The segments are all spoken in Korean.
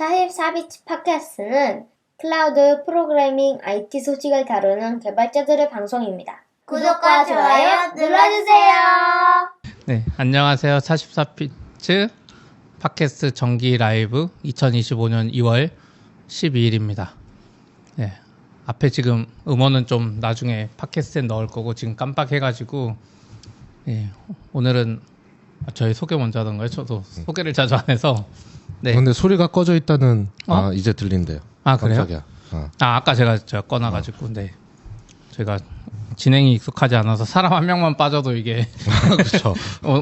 44비치 팟캐스트는 클라우드 프로그래밍 IT 소식을 다루는 개발자들의 방송입니다. 구독과 좋아요 눌러주세요. 네, 안녕하세요. 44비치 팟캐스트 정기 라이브 2025년 2월 12일입니다. 네, 앞에 지금 음원은 좀 나중에 팟캐스트에 넣을 거고 지금 깜빡해가지고 오늘은 저희 소개 먼저 하던 거예요. 저도 소개를 자주 안 해서. 네. 근데 소리가 꺼져 있다는 이제 들린대요. 아, 그래요? 깜짝이야. 아까 제가 꺼놔가지고 네. 제가 진행이 익숙하지 않아서 사람 한 명만 빠져도 이게 그렇죠.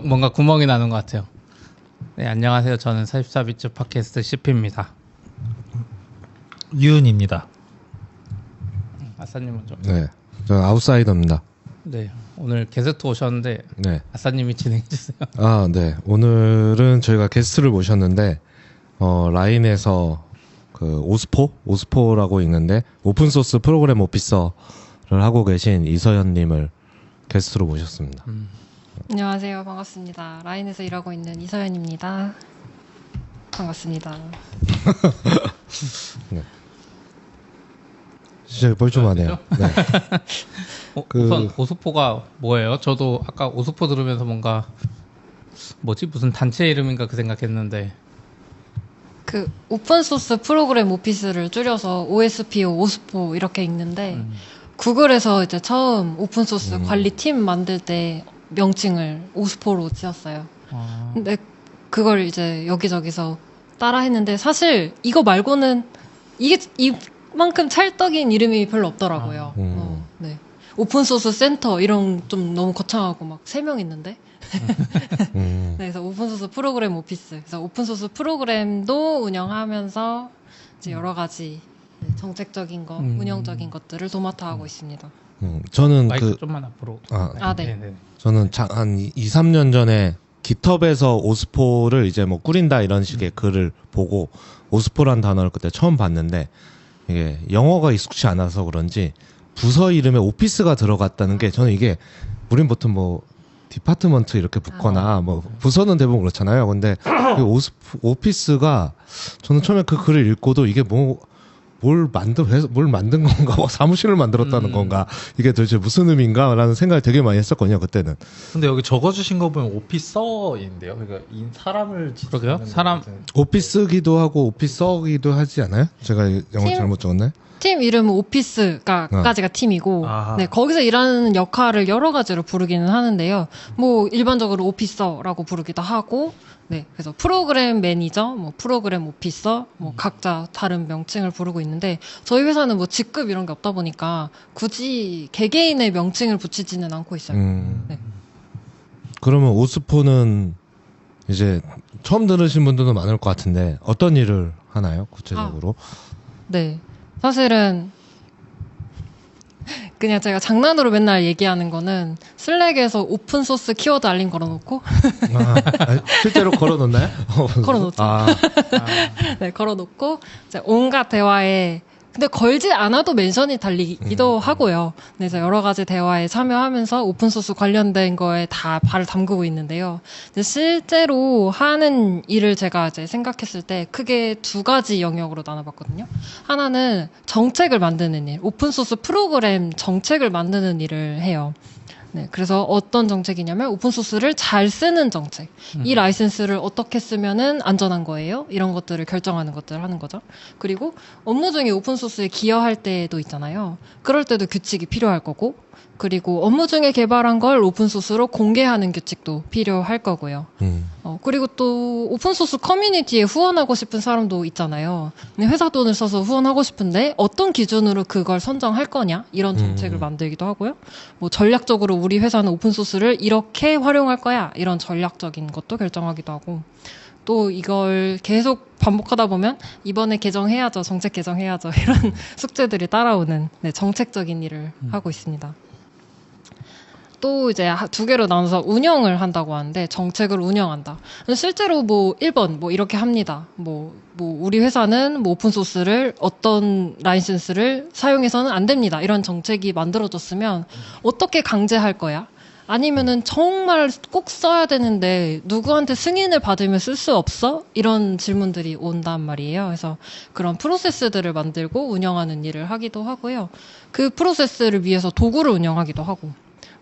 뭔가 구멍이 나는 것 같아요. 네, 안녕하세요. 저는 44비치 팟캐스트 CP입니다. 유은입니다. 아싸님 먼저. 네, 저는 아웃사이더입니다. 네, 오늘 게스트 오셨는데 네. 아싸님이 진행해주세요. 네. 오늘은 저희가 게스트를 모셨는데 라인에서 그 오스포라고 있는데 오픈소스 프로그램 오피서를 하고 계신 이서연님을 게스트로 모셨습니다. 안녕하세요. 반갑습니다. 라인에서 일하고 있는 이서연입니다. 반갑습니다. 네. 진짜 뻘쭘하네요. 네. 우선 오스포가 뭐예요? 저도 아까 오스포 들으면서 뭔가 무슨 단체 이름인가 그 생각했는데 그 오픈소스 프로그램 오피스를 줄여서 OSPO, 오스포 이렇게 읽는데 구글에서 이제 처음 오픈소스 관리팀 만들 때 명칭을 오스포로 지었어요. 근데 그걸 이제 여기저기서 따라 했는데 사실 이거 말고는 이게 이만큼 찰떡인 이름이 별로 없더라고요. 네. 오픈소스 센터 이런 좀 너무 거창하고 막 3명 있는데 네, 그래서 오픈소스 프로그램 오피스. 그래서 오픈소스 프로그램도 운영하면서 이제 여러 가지 정책적인 거, 운영적인 것들을 도맡아 하고 있습니다. 저는 마이크 좀만 앞으로. 네. 네네. 저는 한 2, 3년 전에 깃허브에서 오스포를 이제 뭐 꾸린다 이런 식의 글을 보고 오스포란 단어를 그때 처음 봤는데 이게 영어가 익숙치 않아서 그런지 부서 이름에 오피스가 들어갔다는 게 저는 이게 우린 보통 뭐 디파트먼트 이렇게 붙거나 뭐 부서는 대부분 그렇잖아요. 근데 오피스가 저는 처음에 그 글을 읽고도 이게 뭘 만든 건가? 사무실을 만들었다는 건가? 이게 도대체 무슨 의미인가? 라는 생각을 되게 많이 했었거든요, 그때는. 근데 여기 적어주신 거 보면 오피서인데요. 그러니까 사람을 그러게요? 사람 오피스기도 하고 오피서기도 하지 않아요? 제가 영어 잘못 적었나요? 팀 이름은 오피스까지가 팀이고, 네, 거기서 일하는 역할을 여러 가지로 부르기는 하는데요. 뭐, 일반적으로 오피서라고 부르기도 하고, 네, 그래서 프로그램 매니저, 뭐, 프로그램 오피서, 뭐, 각자 다른 명칭을 부르고 있는데, 저희 회사는 뭐, 직급 이런 게 없다 보니까, 굳이 개개인의 명칭을 붙이지는 않고 있어요. 네. 그러면 오스포는 이제 처음 들으신 분들도 많을 것 같은데, 어떤 일을 하나요, 구체적으로? 네. 사실은 그냥 제가 장난으로 맨날 얘기하는 거는 슬랙에서 오픈소스 키워드 알림 걸어놓고 실제로 걸어놓나요? 걸어놓죠. 네, 걸어놓고 이제 온갖 대화에 근데 걸지 않아도 멘션이 달리기도 하고요. 그래서 여러 가지 대화에 참여하면서 오픈소스 관련된 거에 다 발을 담그고 있는데요. 근데 실제로 하는 일을 제가 이제 생각했을 때 크게 2가지 영역으로 나눠봤거든요. 하나는 정책을 만드는 일, 오픈소스 프로그램 정책을 만드는 일을 해요. 네, 그래서 어떤 정책이냐면 오픈소스를 잘 쓰는 정책. 이 라이센스를 어떻게 쓰면은 안전한 거예요? 이런 것들을 결정하는 것들을 하는 거죠. 그리고 업무 중에 오픈소스에 기여할 때도 있잖아요. 그럴 때도 규칙이 필요할 거고, 그리고 업무 중에 개발한 걸 오픈소스로 공개하는 규칙도 필요할 거고요. 그리고 또 오픈소스 커뮤니티에 후원하고 싶은 사람도 있잖아요. 회사 돈을 써서 후원하고 싶은데 어떤 기준으로 그걸 선정할 거냐 이런 정책을 만들기도 하고요. 뭐 전략적으로 우리 회사는 오픈소스를 이렇게 활용할 거야 이런 전략적인 것도 결정하기도 하고 또 이걸 계속 반복하다 보면 이번에 개정해야죠. 정책 개정해야죠. 이런 숙제들이 따라오는 정책적인 일을 하고 있습니다. 또 이제 2개로 나눠서 운영을 한다고 하는데 정책을 운영한다. 실제로 뭐 1번 뭐 이렇게 합니다. 뭐 우리 회사는 뭐 오픈소스를 어떤 라이센스를 사용해서는 안 됩니다. 이런 정책이 만들어졌으면 어떻게 강제할 거야? 아니면은 정말 꼭 써야 되는데 누구한테 승인을 받으면 쓸 수 없어? 이런 질문들이 온단 말이에요. 그래서 그런 프로세스들을 만들고 운영하는 일을 하기도 하고요. 그 프로세스를 위해서 도구를 운영하기도 하고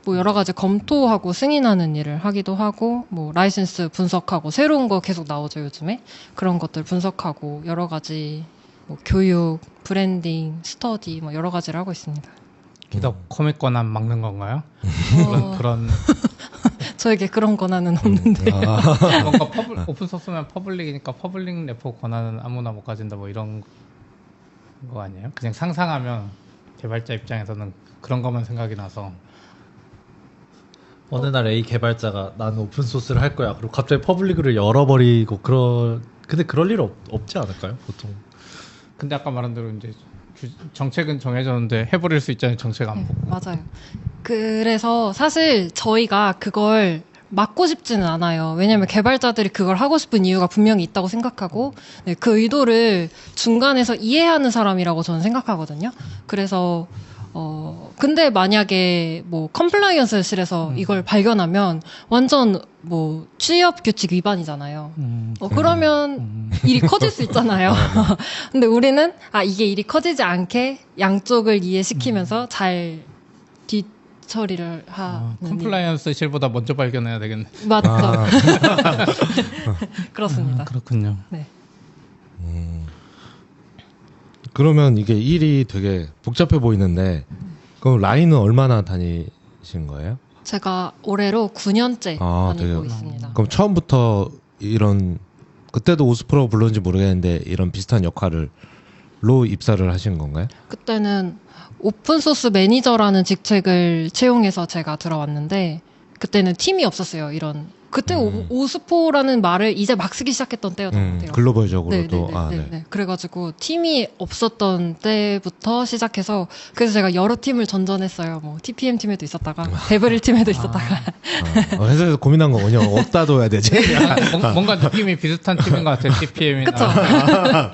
뭐 여러 가지 검토하고 승인하는 일을 하기도 하고 뭐 라이센스 분석하고 새로운 거 계속 나오죠 요즘에. 그런 것들 분석하고 여러 가지 뭐 교육, 브랜딩, 스터디 뭐 여러 가지를 하고 있습니다. 기업 커밋 권한 막는 건가요? 그런 저에게 그런 권한은 없는데. 뭔가 오픈 소스면 퍼블릭이니까 퍼블릭 레포 권한은 아무나 못 가진다 뭐 이런 거 아니에요? 그냥 상상하면 개발자 입장에서는 그런 것만 생각이 나서 어느 날 A 개발자가 나는 오픈 소스를 할 거야. 그리고 갑자기 퍼블릭을 열어버리고 근데 그럴 일 없지 않을까요? 보통. 근데 아까 말한 대로 이제 정책은 정해졌는데 해버릴 수 있잖아요. 정책 안 보고. 맞아요. 그래서 사실 저희가 그걸 막고 싶지는 않아요. 왜냐하면 개발자들이 그걸 하고 싶은 이유가 분명히 있다고 생각하고 네, 그 의도를 중간에서 이해하는 사람이라고 저는 생각하거든요. 그래서 근데 만약에 뭐 컴플라이언스실에서 이걸 발견하면 완전 뭐 취업 규칙 위반이잖아요. 그러면 일이 커질 수 있잖아요. 근데 우리는 이게 일이 커지지 않게 양쪽을 이해시키면서 잘 뒤처리를 하는 컴플라이언스 실보다 먼저 발견해야 되겠네. 맞죠. 그렇습니다. 그렇군요. 네. 그러면 이게 일이 되게 복잡해 보이는데 그럼 라인은 얼마나 다니신 거예요? 제가 올해로 9년째 다니고 되게, 있습니다. 그럼 처음부터 이런 그때도 오스프라고 불렀는지 모르겠는데 이런 비슷한 역할로 입사를 하신 건가요? 그때는 오픈소스 매니저라는 직책을 채용해서 제가 들어왔는데 그때는 팀이 없었어요. 그때 오스포라는 말을 이제 막 쓰기 시작했던 때였던 것 같아요. 글로벌적으로도. 네. 그래가지고 팀이 없었던 때부터 시작해서 그래서 제가 여러 팀을 전전했어요. 뭐 TPM 팀에도 있었다가 데브릴 팀에도 있었다가. 회사에서 고민한 거군요. 어디다 둬야 되지? 뭔가 느낌이 비슷한 팀인 것 같아요. TPM이나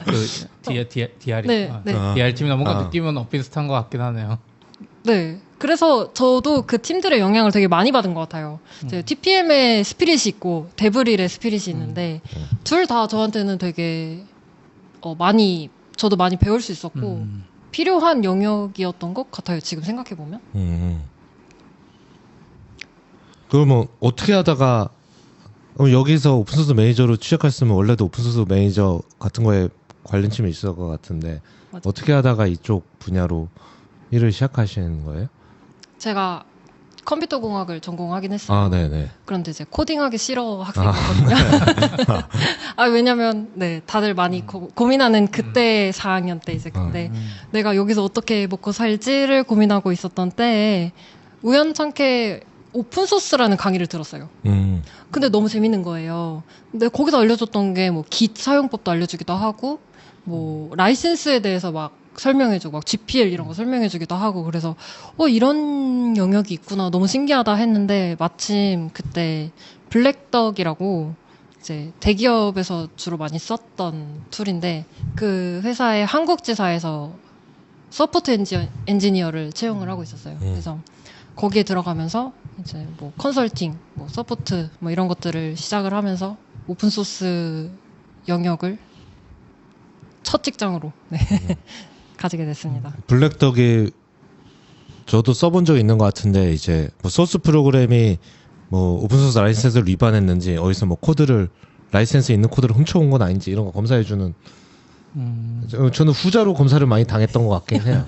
그쵸? DR이. 네. DR 팀이나 뭔가 느낌은 비슷한 것 같긴 하네요. 네. 그래서 저도 그 팀들의 영향을 되게 많이 받은 것 같아요. 이제 TPM의 스피릿이 있고 데브릴의 스피릿이 있는데 둘 다 저한테는 되게 저도 많이 배울 수 있었고 필요한 영역이었던 것 같아요. 지금 생각해 보면. 그러면 어떻게 하다가 여기서 오픈소스 매니저로 취직했으면 원래도 오픈소스 매니저 같은 거에 관련심이 있을 것 같은데 맞아요. 어떻게 하다가 이쪽 분야로 일을 시작하시는 거예요? 제가 컴퓨터 공학을 전공하긴 했어요. 네네. 그런데 이제 코딩하기 싫어 학생이거든요. 왜냐면 다들 많이 고민하는 그때 4학년 때 이제 근데 내가 여기서 어떻게 먹고 살지를 고민하고 있었던 때에 우연찮게 오픈소스라는 강의를 들었어요. 근데 너무 재밌는 거예요. 근데 거기서 알려줬던 게 뭐 Git 사용법도 알려주기도 하고 뭐 라이센스에 대해서 막 설명해주고 막 GPL 이런 거 설명해주기도 하고 그래서 이런 영역이 있구나 너무 신기하다 했는데 마침 그때 블랙덕이라고 이제 대기업에서 주로 많이 썼던 툴인데 그 회사의 한국 지사에서 서포트 엔지니어를 채용을 하고 있었어요. 그래서 거기에 들어가면서 이제 뭐 컨설팅, 뭐 서포트 뭐 이런 것들을 시작을 하면서 오픈소스 영역을 첫 직장으로 가지게 됐습니다. 블랙덕이 저도 써본 적 있는 것 같은데 이제 뭐 소스 프로그램이 뭐 오픈소스 라이센스를 위반했는지 어디서 뭐 라이센스 있는 코드를 훔쳐온 건 아닌지 이런 거 검사해주는 저는 후자로 검사를 많이 당했던 것 같긴 해요.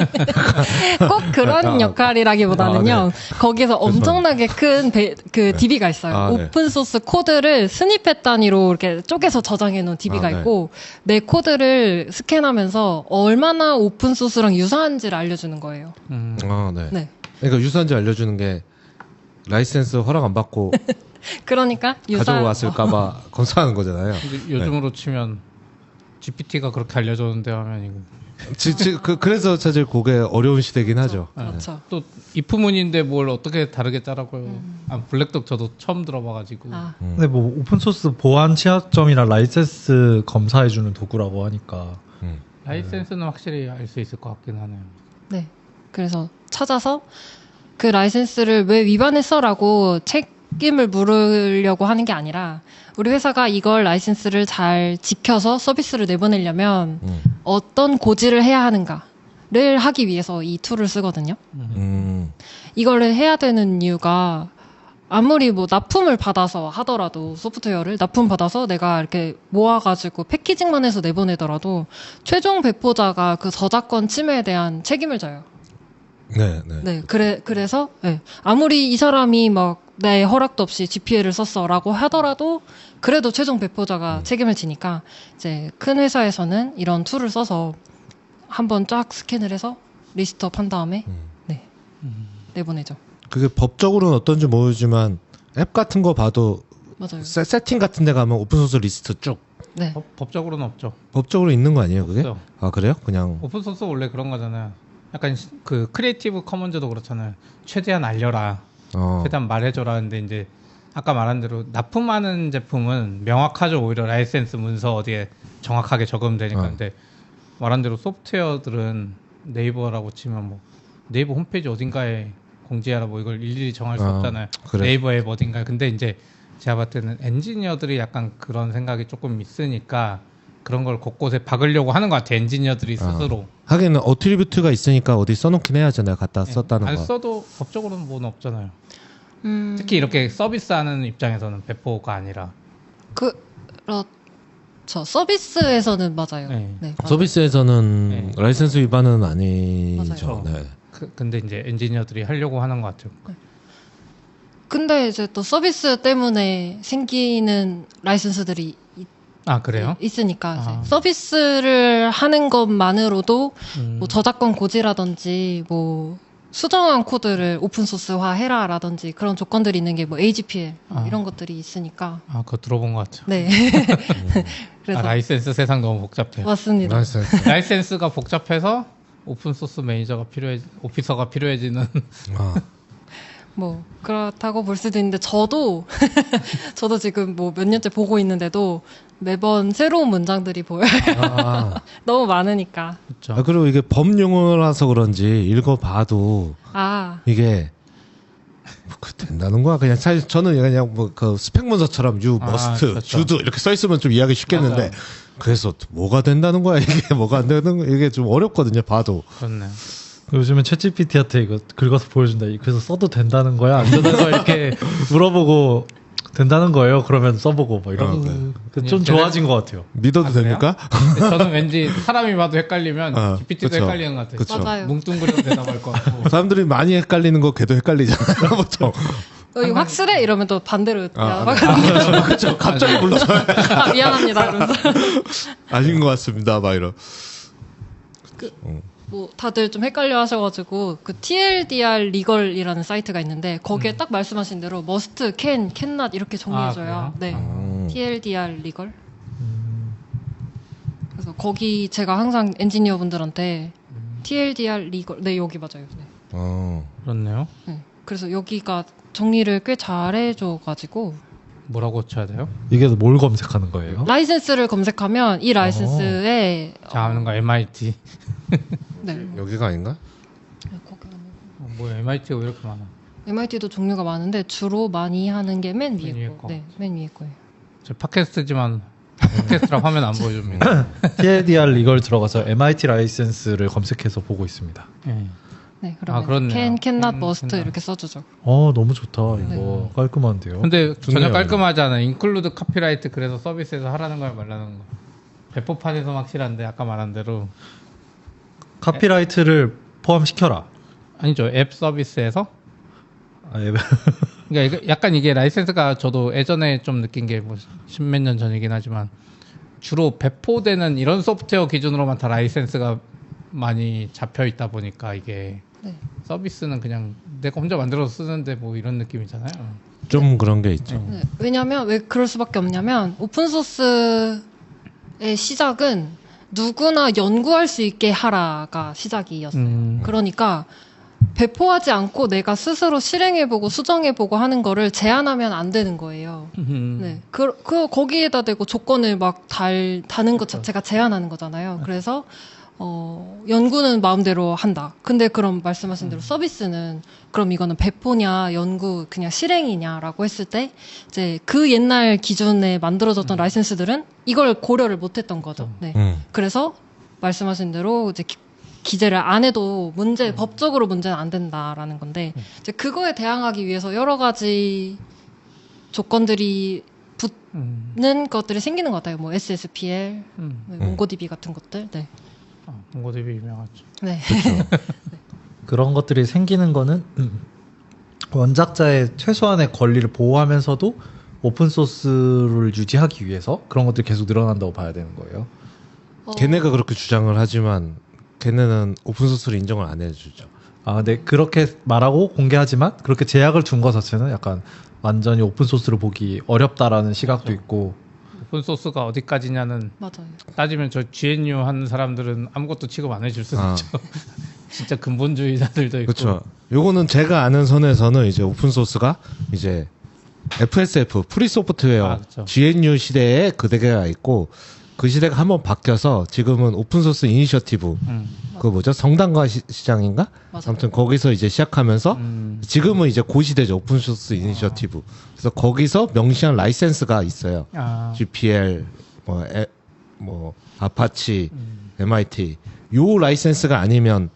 꼭 그런 역할이라기보다는요. 거기서 엄청나게 큰 DB가 있어요. 오픈소스 코드를 스니펫 단위로 이렇게 쪼개서 저장해 놓은 DB가 있고 내 코드를 스캔하면서 얼마나 오픈소스랑 유사한지를 알려주는 거예요. 네. 그러니까 유사한지 알려주는 게 라이센스 허락 안 받고 그러니까 가져왔을까봐 검사하는 거잖아요. 요즘으로 치면 GPT가 그렇게 알려줬는데 하면 이거 그래서 사실 그게 어려운 시대긴 하죠. 그렇죠. 또 if문인데 뭘 어떻게 다르게 짜라고요. 블랙덕 저도 처음 들어봐가지고. 근데 뭐 오픈소스 보안 취약점이나 라이센스 검사해주는 도구라고 하니까 라이센스는 확실히 알 수 있을 것 같긴 하네요. 네. 그래서 찾아서 그 라이센스를 왜 위반했어라고 책임을 물으려고 하는 게 아니라 우리 회사가 이걸 라이센스를 잘 지켜서 서비스를 내보내려면 어떤 고지를 해야 하는가를 하기 위해서 이 툴을 쓰거든요. 이거를 해야 되는 이유가 아무리 뭐 납품을 받아서 하더라도 소프트웨어를 납품 받아서 내가 이렇게 모아가지고 패키징만 해서 내보내더라도 최종 배포자가 그 저작권 침해에 대한 책임을 져요. 네. 네, 그래서, 네. 아무리 이 사람이 막 내 허락도 없이 GPL을 썼어라고 하더라도 그래도 최종 배포자가 책임을 지니까 이제 큰 회사에서는 이런 툴을 써서 한번 쫙 스캔을 해서 리스트업 한 다음에 네, 내보내죠. 그게 법적으로는 어떤지 모르지만 앱 같은 거 봐도 맞아요. 세팅 같은 데 가면 오픈소스 리스트 쭉 네. 법적으로는 없죠. 법적으로 있는 거 아니에요, 그게? 없어요. 아, 그래요? 그냥 오픈소스 원래 그런 거잖아요. 약간 그 크리에이티브 커먼즈도 그렇잖아요. 최대한 알려라. 최대한 말해줘라. 근데 이제 아까 말한 대로 납품하는 제품은 명확하죠. 오히려 라이센스 문서 어디에 정확하게 적으면 되니까. 근데 말한 대로 소프트웨어들은 네이버라고 치면 뭐 네이버 홈페이지 어딘가에 공지하라 뭐 이걸 일일이 정할 수 없잖아요. 그래. 네이버 앱 어딘가에. 근데 이제 제가 봤을 때는 엔지니어들이 약간 그런 생각이 조금 있으니까 그런 걸 곳곳에 박으려고 하는 것 같아요. 엔지니어들이 스스로. 하긴 어트리뷰트가 있으니까 어디 써놓긴 해야죠. 내가 갖다 썼다는 안 거. 써도 법적으로는 뭐는 없잖아요. 특히 이렇게 서비스하는 입장에서는 배포가 아니라. 그렇죠. 서비스에서는 맞아요. 네. 네, 맞아요. 서비스에서는 네. 라이센스 위반은 아니죠. 맞아요. 네. 근데 이제 엔지니어들이 하려고 하는 것 같아요. 근데 이제 또 서비스 때문에 생기는 라이센스들이 아 그래요? 있으니까 이제 아. 서비스를 하는 것만으로도 음. 뭐 저작권 고지라든지 뭐 수정한 코드를 오픈소스화 해라라든지 그런 조건들이 있는 게 뭐 AGPL 아. 이런 것들이 있으니까 아 그거 들어본 것 같아요. 네. 그래서 라이센스 세상 너무 복잡해요. 맞습니다. 라이센스. 라이센스가 복잡해서 오픈소스 매니저가 오피서가 필요해지는. 아, 뭐 그렇다고 볼 수도 있는데 저도 지금 뭐 몇 년째 보고 있는데도 매번 새로운 문장들이 보여요. 아. 너무 많으니까. 그렇죠. 아, 그리고 이게 법 용어라서 그런지 읽어봐도 아, 이게 그 된다는 거야. 그냥 사실 저는 그냥 뭐 그 스펙 문서처럼 you 아, must, 그렇죠. should 이렇게 써 있으면 좀 이해하기 쉽겠는데 맞아요. 그래서 뭐가 된다는 거야 이게 뭐가 안 되는 거 이게 좀 어렵거든요. 봐도. 그렇네요. 요즘엔 챗GPT한테 이거 긁어서 보여준다. 그래서 써도 된다는 거야? 안 되는 거야? 이렇게 물어보고 된다는 거예요? 그러면 써보고 뭐 이런. 좀 좋아진 것 같아요. 믿어도 아, 그래요? 됩니까? 근데 저는 왠지 사람이 봐도 헷갈리면 GPT도 그쵸. 헷갈리는 것 같아요. 그쵸. 맞아요. 뭉뚱그려서 대답할 것 같고. 사람들이 많이 헷갈리는 거 걔도 헷갈리잖아요. 보통. 이거 확실해 이러면 또 반대로 그렇죠. 갑자기 불러서 아, 미안합니다. 이러면서 아닌 것 같습니다. 막 이런. 뭐 다들 좀 헷갈려 하셔가지고 그 TLDR 리걸이라는 사이트가 있는데 거기에 딱 말씀하신 대로 must, can, cannot 이렇게 정리해줘요. 아, 네, 음. TLDR 리걸. 그래서 거기 제가 항상 엔지니어 분들한테 TLDR 리걸, 네 여기 맞아요. 네. 그렇네요. 네. 그래서 여기가 정리를 꽤 잘해줘가지고 뭐라고 쳐야 돼요? 이게 뭘 검색하는 거예요? 라이센스를 검색하면 이 라이센스에 자 하는 거 MIT. 네. 여기가 아닌가? 거기 뭐 MIT가 왜 이렇게 많아? MIT도 종류가 많은데 주로 많이 하는 게 맨 위에 맨 위에 거. 거. 네, 맨 위에 거예요. 저 팟캐스트지만 팟캐스트라 화면 안 보여줍니다. TLDR 이걸 들어가서 MIT 라이센스를 검색해서 보고 있습니다. 예. 네, 그러면 그렇네요. can, cannot, can, must cannot. 이렇게 써주죠. 너무 좋다. 이거 깔끔한데요. 근데 전혀 좋네요. 깔끔하지 않아. 인클루드 카피라이트 그래서 서비스에서 하라는 거야 말라는 거. 배포판에서 확실한데 아까 말한 대로 카피라이트를 포함시켜라. 아니죠. 앱 서비스에서. 아, 예. 그러니까 약간 이게 라이센스가 저도 예전에 좀 느낀 게 뭐 십몇 년 전이긴 하지만 주로 배포되는 이런 소프트웨어 기준으로만 다 라이센스가 많이 잡혀 있다 보니까 이게 네. 서비스는 그냥 내가 혼자 만들어서 쓰는데 뭐 이런 느낌이잖아요. 좀 그런 게 있죠. 네, 왜냐면 왜 그럴 수밖에 없냐면 오픈소스의 시작은 누구나 연구할 수 있게 하라가 시작이었어요. 그러니까 배포하지 않고 내가 스스로 실행해보고 수정해보고 하는 거를 제한하면 안 되는 거예요. 네. 거기에다 대고 조건을 막 다는 것 자체가 제한하는 거잖아요. 그래서, 연구는 마음대로 한다. 근데 그럼 말씀하신 대로 서비스는 그럼 이거는 배포냐, 연구, 그냥 실행이냐라고 했을 때 이제 그 옛날 기준에 만들어졌던 라이센스들은 이걸 고려를 못했던 거죠. 네. 그래서 말씀하신 대로 이제 기재를 안 해도 법적으로 문제는 안 된다라는 건데 이제 그거에 대항하기 위해서 여러 가지 조건들이 붙는 것들이 생기는 것 같아요. 뭐 SSPL, 몽고DB 같은 것들. 네. 몽고DB 유명하죠. 네. 그런 것들이 생기는 거는 원작자의 최소한의 권리를 보호하면서도 오픈 소스를 유지하기 위해서 그런 것들이 계속 늘어난다고 봐야 되는 거예요. 걔네가 그렇게 주장을 하지만 걔네는 오픈 소스를 인정을 안 해주죠. 근데 그렇게 말하고 공개하지만 그렇게 제약을 준 것 자체는 약간 완전히 오픈 소스를 보기 어렵다라는 시각도 있고. 오픈 소스가 어디까지냐는 맞아요. 따지면 저 GNU 하는 사람들은 아무것도 취급 안 해줄 수도 있죠. 진짜 근본주의자들도 있고. 그렇죠. 요거는 제가 아는 선에서는 이제 오픈 소스가 이제 FSF 프리 소프트웨어 그렇죠. GNU 시대에 그 대개가 있고 그 시대가 한번 바뀌어서 지금은 오픈 소스 이니셔티브 그 뭐죠 성당과 시장인가? 맞아요. 아무튼 거기서 이제 시작하면서 지금은 이제 고시대죠 오픈 소스 이니셔티브. 그래서 거기서 명시한 라이센스가 있어요. GPL 뭐 아파치 MIT 요 라이센스가 아니면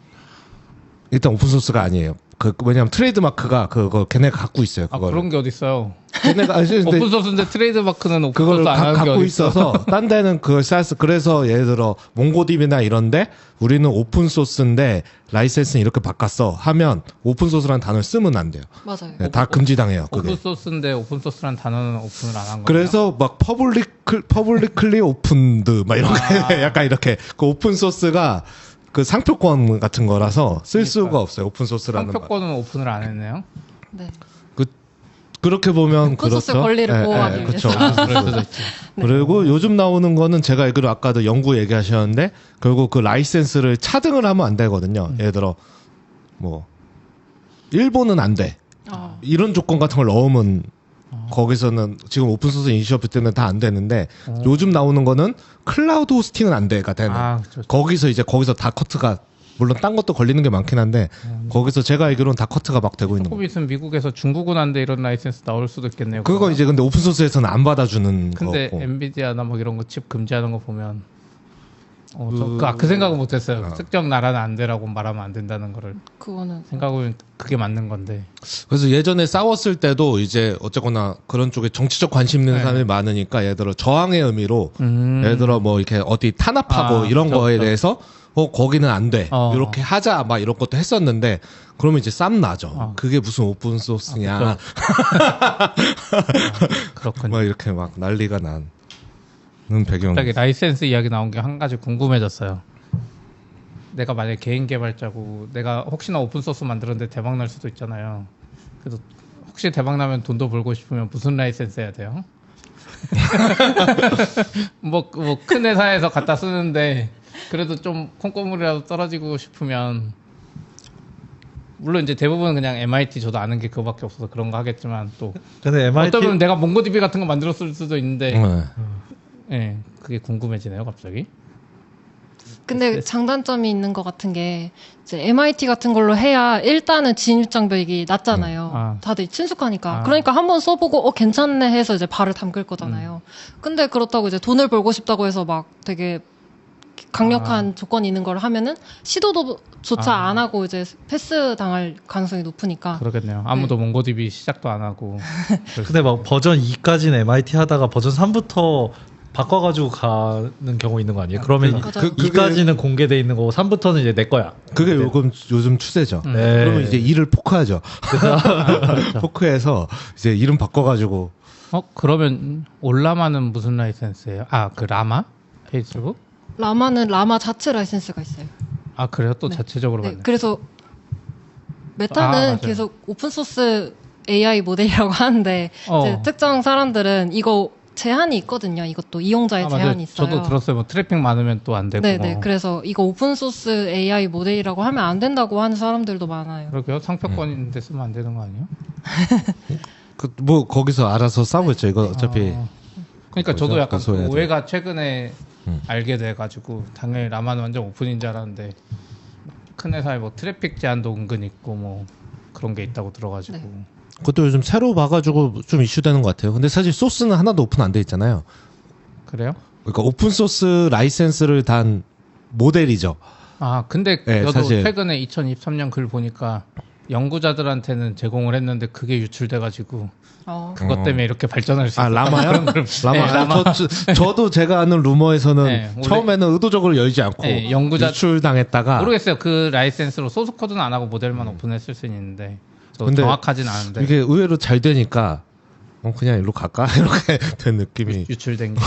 일단 오픈 소스가 아니에요. 왜냐면 트레이드 마크가 그거 걔네가 갖고 있어요. 그거를. 그런 게 어딨어요. 걔네가 오픈 소스인데 트레이드 마크는 오픈 그걸 소스 안 하는 게 갖고 어딨어. 있어서 딴 데는 그걸 쌓았어. 그래서 예를 들어 몽고DB나 이런데 우리는 오픈 소스인데 라이센스는 이렇게 바꿨어 하면 오픈 소스라는 단어를 쓰면 안 돼요. 맞아요. 네, 다 금지당해요. 그게. 오픈 소스인데 오픈 소스라는 단어는 오픈을 안 한 거예요. 그래서 막 퍼블릭클리 오픈드 막 이런 거 약간 이렇게 그 오픈 소스가 그 상표권 같은 거라서 쓸 수가 없어요. 오픈 소스라는 상표권은 오픈을 안 했네요. 네. 그렇게 보면 오픈 소스 그렇죠. 권리를 보호하기 그렇죠. 위해서. 그럴 수도 있지. 그리고 요즘 나오는 거는 제가 알기로 아까도 연구 얘기하셨는데 결국 그 라이센스를 차등을 하면 안 되거든요. 예를 들어 뭐 일본은 안 돼. 이런 조건 같은 걸 넣으면 거기서는 지금 오픈소스 이니셔티브 때는 다 안 되는데 요즘 나오는 거는 클라우드 호스팅은 안 돼가 되는. 그렇죠. 거기서 다 커트가 물론 딴 것도 걸리는 게 많긴 한데 거기서 제가 알기로는 다 커트가 막 되고 있는 조금 거예요. 있으면 미국에서 중국은 안 돼 이런 라이센스 나올 수도 있겠네요. 그거 이제 근데 오픈소스에서는 안 받아주는 근데 거고. 엔비디아나 뭐 이런 거 칩 금지하는 거 보면 그 생각은 못했어요. 특정 나라는 안 되라고 말하면 안 된다는 거를 그거는 생각하면 그게 맞는 건데. 그래서 예전에 싸웠을 때도 이제 어쨌거나 그런 쪽에 정치적 관심 있는 사람이 많으니까 예를 들어 저항의 의미로 예를 들어 뭐 이렇게 어디 탄압하고 이런 거에 그렇죠. 대해서 거기는 안 돼. 이렇게 하자 막 이런 것도 했었는데 그러면 이제 쌈 나죠. 그게 무슨 오픈 소스냐. 그렇군요. 막 이렇게 막 난리가 나는 배경. 갑자기 라이센스 이야기 나온 게 한 가지 궁금해졌어요. 내가 만약에 개인 개발자고 내가 혹시나 오픈 소스 만들었는데 대박 날 수도 있잖아요. 그래서 혹시 대박 나면 돈도 벌고 싶으면 무슨 라이센스 해야 돼요? 뭐 큰 회사에서 갖다 쓰는데 그래도 좀 콩고물이라도 떨어지고 싶으면 물론 이제 대부분 그냥 MIT 저도 아는 게 그거밖에 없어서 그런 거 하겠지만 또 근데 MIT 어쩌면 내가 몽고DB 같은 거 만들었을 수도 있는데 그게 궁금해지네요 갑자기. 근데 장단점이 있는 것 같은 게 이제 MIT 같은 걸로 해야 일단은 진입 장벽이 낮잖아요. 다들 친숙하니까. 그러니까 한번 써보고 괜찮네 해서 이제 발을 담글 거잖아요. 근데 그렇다고 이제 돈을 벌고 싶다고 해서 막 되게 강력한 조건이 있는 걸 하면은 시도도 조차 안 하고 이제 패스 당할 가능성이 높으니까. 그러겠네요. 아무도 몽고DB 시작도 안 하고. 근데 막 버전 2까지는 MIT 하다가 버전 3부터 바꿔가지고 가는 경우 있는 거 아니에요? 그러면 2까지는 공개돼 있는 거고 3부터는 이제 내 거야. 그게 요즘 추세죠. 네. 그러면 이제 일을 포크하죠. 포크해서 이제 이름 바꿔가지고. 그러면 올라마는 무슨 라이센스예요? 그 라마? 페이스북? 라마는 라마 자체 라이센스가 있어요. 그래요? 또 자체적으로 네, 받네. 그래서 메타는 계속 오픈소스 AI 모델이라고 하는데 이제 특정 사람들은 이거 제한이 있거든요. 이것도 이용자의 제한이 있어요. 저도 들었어요. 뭐 트래픽 많으면 또 안 되고. 네네. 그래서 이거 오픈소스 AI 모델이라고 하면 안 된다고 하는 사람들도 많아요. 그러게요. 상표권인데 쓰면 안 되는 거 아니에요? 거기서 알아서 싸우겠죠. 이거 어차피. 그러니까 저도 약간 그 오해가 최근에 알게 돼가지고 당연히 라마는 완전 오픈인 줄 알았는데 큰 회사에 뭐 트래픽 제한도 은근 있고 뭐 그런 게 있다고 들어가지고 네. 그것도 요즘 새로 봐가지고 좀 이슈되는 것 같아요. 근데 사실 소스는 하나도 오픈 안 돼 있잖아요. 그래요? 그러니까 오픈 소스 라이센스를 단 모델이죠. 아 근데 네, 저도 사실. 최근에 2023년 글 보니까 연구자들한테는 제공을 했는데 그게 유출돼가지고 그것 때문에 이렇게 발전할 수 아, 있었다. 라마요? 그런 걸- 네, 라마. 저도 제가 아는 루머에서는 네, 원래- 처음에는 의도적으로 열지 않고 네, 연구자- 유출당했다가 모르겠어요. 그 라이센스로 소스 코드는 안 하고 모델만 오픈했을 수는 있는데 저 근데 정확하진 않은데 이게 의외로 잘 되니까 그냥 일로 갈까? 이렇게 된 느낌이 유출된 게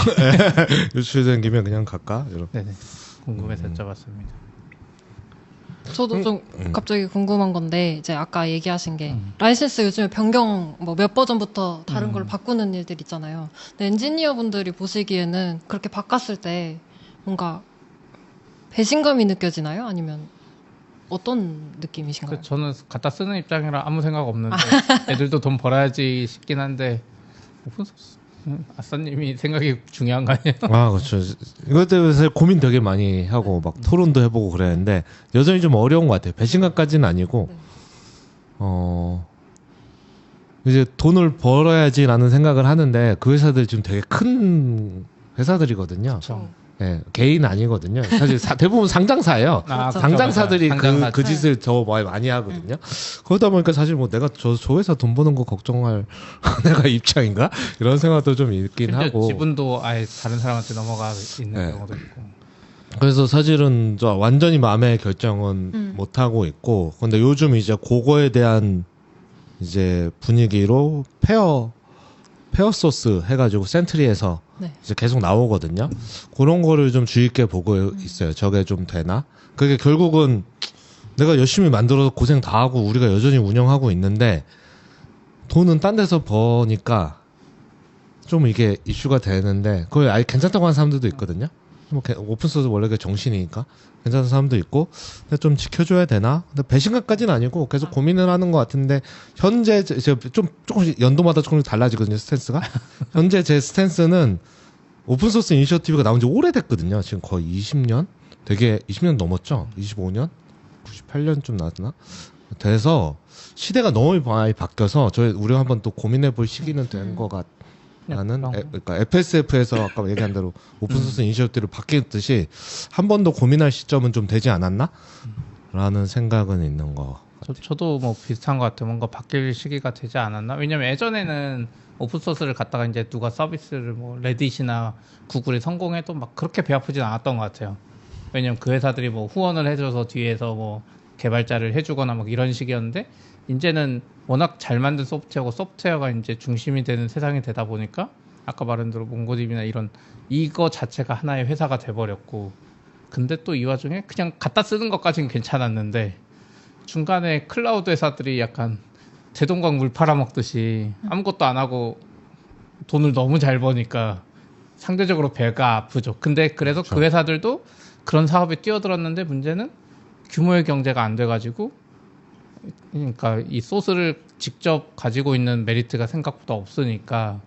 유출된 김에 그냥 갈까? 이런. 네네 궁금해서 여쭤봤습니다. 저도 좀 갑자기 궁금한 건데 이제 아까 얘기하신 게 라이센스 요즘에 변경 뭐 몇 버전부터 다른 걸 바꾸는 일들 있잖아요. 근데 엔지니어 분들이 보시기에는 그렇게 바꿨을 때 뭔가 배신감이 느껴지나요? 아니면 어떤 느낌이신가요? 저는 갖다 쓰는 입장이라 아무 생각 없는데 애들도 돈 벌어야지 싶긴 한데 오픈소스 아싸님이 생각이 중요한 거 아니에요? 아, 그렇죠. 이것 때문에 사실 고민 되게 많이 하고 막 토론도 해보고 그랬는데 여전히 좀 어려운 것 같아요. 배신감까지는 아니고 이제 돈을 벌어야지라는 생각을 하는데 그 회사들 지금 되게 큰 회사들이거든요. 그렇죠. 예, 개인 아니거든요. 사실 대부분 상장사예요. 아, 상장사들이 상장사. 그 짓을 더 많이 하거든요. 그러다 보니까 사실 뭐 내가 저 회사 돈 버는 거 걱정할 내가 입장인가? 이런 생각도 좀 있긴 심지어 하고. 지분도 아예 다른 사람한테 넘어가 있는 네. 경우도 있고. 그래서 사실은 저 완전히 마음의 결정은 못 하고 있고. 근데 요즘 이제 그거에 대한 이제 분위기로 페어 소스 해가지고 센트리에서 네. 이제 계속 나오거든요. 그런 거를 좀 주의 있게 보고 있어요. 저게 좀 되나? 그게 결국은 내가 열심히 만들어서 고생 다 하고 우리가 여전히 운영하고 있는데 돈은 딴 데서 버니까 좀 이게 이슈가 되는데 그걸 아예 괜찮다고 하는 사람들도 있거든요. 뭐 오픈소스 원래 그 정신이니까 괜찮은 사람도 있고 근데 좀 지켜줘야 되나? 근데 배신감까지는 아니고 계속 고민을 하는 것 같은데 현재 조금씩 연도마다 조금씩 달라지거든요 스탠스가. 현재 제 스탠스는 오픈소스 이니셔티브가 나온 지 오래됐거든요. 지금 거의 20년? 되게 20년 넘었죠? 25년? 98년쯤 나왔나? 돼서 시대가 너무 많이 바뀌어서 우리가 한번 또 고민해 볼 시기는 된 것 같나는 그러니까 FSF에서 아까 얘기한 대로 오픈소스 이니셔티브를 바뀌었듯이 한 번 더 고민할 시점은 좀 되지 않았나? 라는 생각은 있는 거. 저도 뭐 비슷한 것 같아요. 뭔가 바뀔 시기가 되지 않았나? 왜냐면 예전에는 오픈소스를 갖다가 이제 누가 서비스를 뭐 레딧이나 구글이 성공해도 막 그렇게 배 아프진 않았던 것 같아요. 왜냐면 그 회사들이 뭐 후원을 해줘서 뒤에서 뭐 개발자를 해주거나 막 이런 식이었는데 이제는 워낙 잘 만든 소프트웨어가 이제 중심이 되는 세상이 되다 보니까 아까 말한 대로 몽고디비나 이거 자체가 하나의 회사가 돼버렸고 근데 또 이 와중에 그냥 갖다 쓰는 것까지는 괜찮았는데 중간에 클라우드 회사들이 약간 대동강 물 팔아먹듯이 아무것도 안 하고 돈을 너무 잘 버니까 상대적으로 배가 아프죠. 근데 그래서 그렇죠. 그 회사들도 그런 사업에 뛰어들었는데 문제는 규모의 경제가 안 돼가지고 그러니까 이 소스를 직접 가지고 있는 메리트가 생각보다 없으니까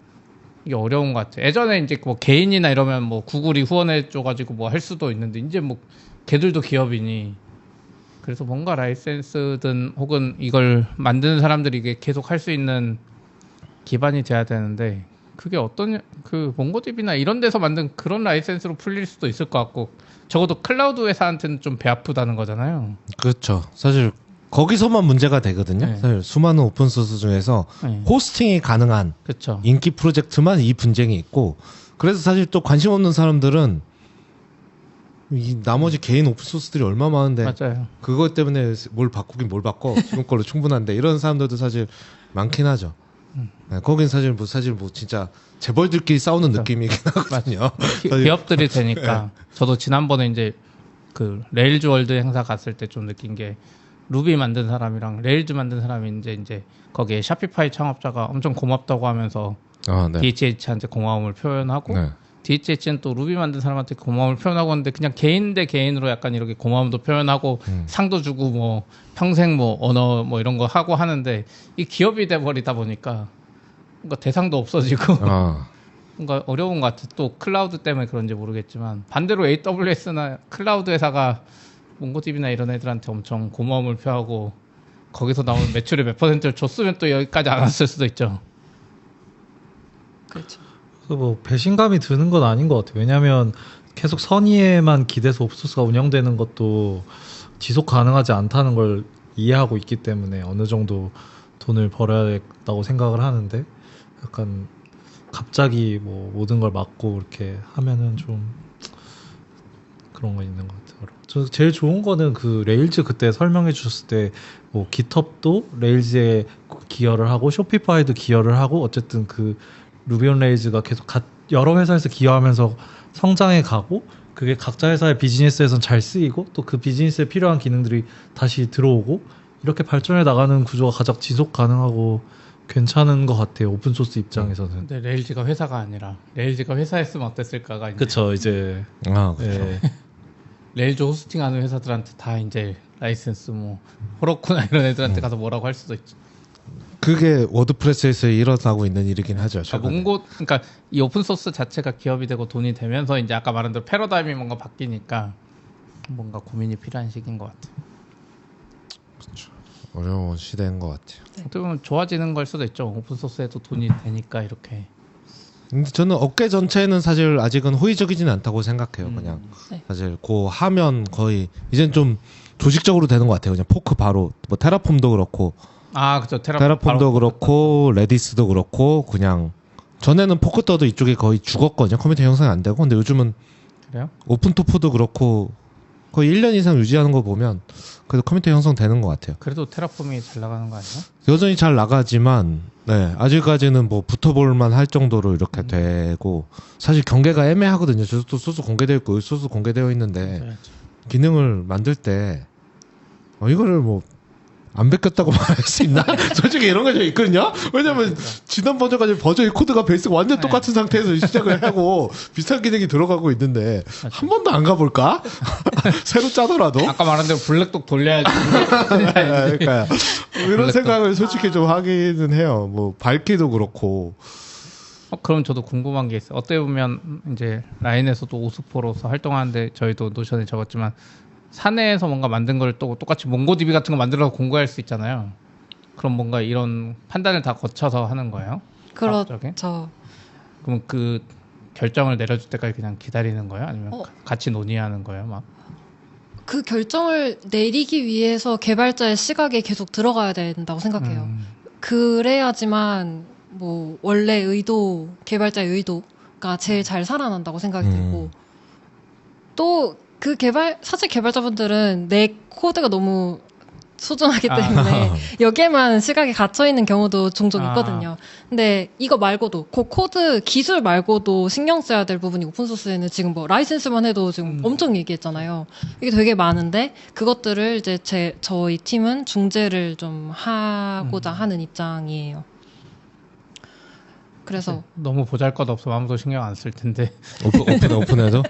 이게 어려운 것 같아요. 예전에 이제 뭐 개인이나 이러면 뭐 구글이 후원해줘가지고 뭐 할 수도 있는데 이제 뭐 걔들도 기업이니 그래서 뭔가 라이센스든 혹은 이걸 만드는 사람들이 이게 계속 할 수 있는 기반이 돼야 되는데 그게 어떤 그 몽고디비나 이런 데서 만든 그런 라이센스로 풀릴 수도 있을 것 같고 적어도 클라우드 회사한테는 좀 배 아프다는 거잖아요. 그렇죠. 사실 거기서만 문제가 되거든요. 네. 사실 수많은 오픈소스 중에서 네. 호스팅이 가능한 그렇죠. 인기 프로젝트만 이 분쟁이 있고 그래서 사실 또 관심 없는 사람들은 이 나머지 개인 오픈소스들이 얼마 많은데 맞아요. 그것 때문에 뭘 바꾸긴 뭘 바꿔 지금 걸로 충분한데 이런 사람들도 사실 많긴 하죠. 네, 거긴 사실 뭐 진짜 재벌들끼리 싸우는 느낌이긴 하거든요. 기업들이 되니까 저도 지난번에 이제 그 레일즈 월드 행사 갔을 때 좀 느낀 게 루비 만든 사람이랑 레일즈 만든 사람이 이제 거기에 샤피파이 창업자가 엄청 고맙다고 하면서 네. DHH한테 고마움을 표현하고 네. DHH는 또 루비 만든 사람한테 고마움을 표현하고 하는데 그냥 개인 대 개인으로 약간 이렇게 고마움도 표현하고 상도 주고 뭐 평생 뭐 언어 뭐 이런 거 하고 하는데 이 기업이 돼버리다 보니까 뭔가 대상도 없어지고 뭔가 어려운 것 같아. 또 클라우드 때문에 그런지 모르겠지만 반대로 AWS나 클라우드 회사가 몽고DB나 이런 애들한테 엄청 고마움을 표하고 거기서 나오는 매출의 몇 %를 줬으면 또 여기까지 안 왔을 수도 있죠. 그렇죠. 그래서 뭐 배신감이 드는 건 아닌 것 같아요. 왜냐하면 계속 선의에만 기대서 오픈소스가 운영되는 것도 지속 가능하지 않다는 걸 이해하고 있기 때문에 어느 정도 돈을 벌어야겠다고 생각을 하는데 약간 갑자기 뭐 모든 걸 막고 이렇게 하면은 좀 그런 거 있는 것 같아요. 저 제일 좋은 거는 그 레일즈 그때 설명해 주셨을 때 뭐 깃헙도 레일즈에 기여를 하고 쇼피파이도 기여를 하고 어쨌든 그 루비 온 레일즈가 계속 여러 회사에서 기여하면서 성장해 가고 그게 각자 회사의 비즈니스에선 잘 쓰이고 또 그 비즈니스에 필요한 기능들이 다시 들어오고 이렇게 발전해 나가는 구조가 가장 지속 가능하고 괜찮은 것 같아요. 오픈소스 입장에서는. 근데 레일즈가 회사가 아니라 레일즈가 회사였으면 어땠을까가 이제 그쵸 이제 그렇죠. 예. 레일즈 호스팅하는 회사들한테 다 이제 라이센스 뭐 호러쿠나 이런 애들한테 가서 뭐라고 할 수도 있죠. 그게 워드프레스에서 일어나고 있는 일이긴 하죠. 그러니까 이 오픈 소스 자체가 기업이 되고 돈이 되면서 이제 아까 말한 대로 패러다임이 뭔가 바뀌니까 뭔가 고민이 필요한 시기인 것 같아요. 어려운 시대인 것 같아요. 어떻게 보면 좋아지는 걸 수도 있죠. 오픈 소스에도 돈이 되니까 이렇게. 근데 저는 업계 전체는 사실 아직은 호의적이지는 않다고 생각해요. 그냥 네. 사실 그 하면 거의 이젠 좀 조직적으로 되는 것 같아요. 그냥 포크 바로 뭐 테라폼도 그렇고 그죠. 테라폼도 그렇고 레디스도 그렇고 그냥 전에는 포크 떠도 이쪽이 거의 죽었거든요. 커뮤니티 형성이 안 되고 근데 요즘은 그래요? 오픈토프도 그렇고 거의 1년 이상 유지하는 거 보면 그래도 커뮤니티 형성되는 것 같아요. 그래도 테라폼이 잘 나가는 거 아니에요? 여전히 잘 나가지만 네, 아직까지는 뭐 붙어볼만 할 정도로 이렇게 되고 사실 경계가 애매하거든요. 저도 소스 공개되어 있고 소스 공개되어 있는데 맞아요. 기능을 만들 때 이거를 뭐 안 베꼈다고 말할 수 있나? 솔직히 이런 거 좀 있거든요. 왜냐면 지난 버전까지 버전의 코드가 베이스가 완전 똑같은 상태에서 시작을 하고 비슷한 기능이 들어가고 있는데 한 번도 안 가볼까? 새로 짜더라도. 아까 말한 대로 블랙독 돌려야지. 그러니까 이런 생각을 솔직히 좀 하기는 해요. 뭐 밝기도 그렇고. 그럼 저도 궁금한 게 있어요. 어떻게 보면 이제 라인에서도 오스포로서 활동하는데 저희도 노션에 적었지만 사내에서 뭔가 만든 걸 또 똑같이 몽고DB 같은 거 만들어서 공고할 수 있잖아요. 그럼 뭔가 이런 판단을 다 거쳐서 하는 거예요? 그렇죠. 그럼 그 결정을 내려줄 때까지 그냥 기다리는 거예요? 아니면 같이 논의하는 거예요? 막? 그 결정을 내리기 위해서 개발자의 시각에 계속 들어가야 된다고 생각해요. 그래야지만 뭐 원래 개발자의 의도가 제일 잘 살아난다고 생각이 들고 또 그 사실 개발자분들은 내 코드가 너무 소중하기 때문에 여기에만 시각이 갇혀 있는 경우도 종종 있거든요. 근데 이거 말고도 그 코드 기술 말고도 신경 써야 될 부분이 오픈소스에는 지금 뭐 라이센스만 해도 지금 엄청 얘기했잖아요. 이게 되게 많은데 그것들을 이제 저희 팀은 중재를 좀 하고자 하는 입장이에요. 그래서 너무 보잘것없으면 아무도 신경 안 쓸 텐데. 오픈해도?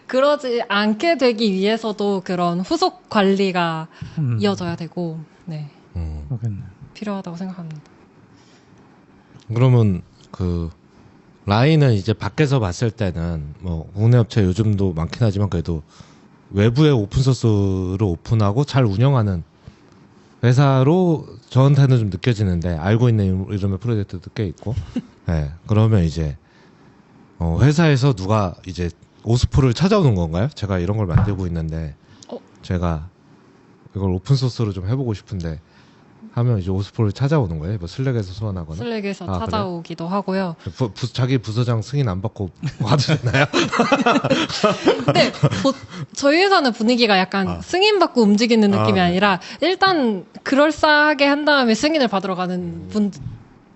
그러지 않게 되기 위해서도 그런 후속 관리가 이어져야 되고, 네. 필요하다고 생각합니다. 그러면 그 라인은 이제 밖에서 봤을 때는 뭐 국내 업체 요즘도 많긴 하지만 그래도 외부에 오픈소스를 오픈하고 잘 운영하는 회사로 저한테는 좀 느껴지는데 알고 있는 이름의 프로젝트도 꽤 있고 네, 그러면 이제 회사에서 누가 이제 오스포를 찾아오는 건가요? 제가 이런 걸 만들고 있는데 제가 이걸 오픈소스로 좀 해보고 싶은데 하면 이제 오스포를 찾아오는 거예요? 뭐 슬랙에서 소환하거나? 슬랙에서 찾아오기도 그래요? 하고요. 자기 부서장 승인 안 받고 와도 되나요? 근데 저희 회사는 분위기가 약간 승인 받고 움직이는 느낌이 아니라 일단 그럴싸하게 한 다음에 승인을 받으러 가는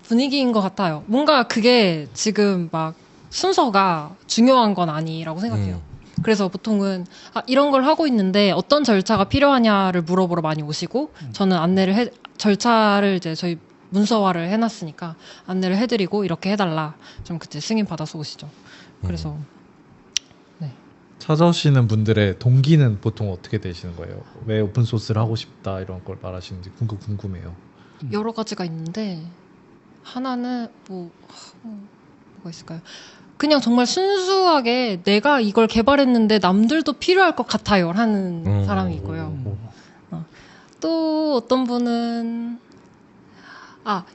분위기인 것 같아요. 뭔가 그게 지금 막 순서가 중요한 건 아니라고 생각해요. 그래서 보통은 이런 걸 하고 있는데 어떤 절차가 필요하냐를 물어보러 많이 오시고 저는 절차를 이제 저희 문서화를 해놨으니까 안내를 해드리고 이렇게 해달라. 좀 그때 승인 받아서 오시죠. 그래서 네. 찾아오시는 분들의 동기는 보통 어떻게 되시는 거예요? 왜 오픈소스를 하고 싶다 이런 걸 말하시는지 궁금해요. 여러 가지가 있는데 하나는 뭐가 있을까요? 그냥 정말 순수하게 내가 이걸 개발했는데 남들도 필요할 것 같아요 하는 사람이 있고요. 또 어떤 분은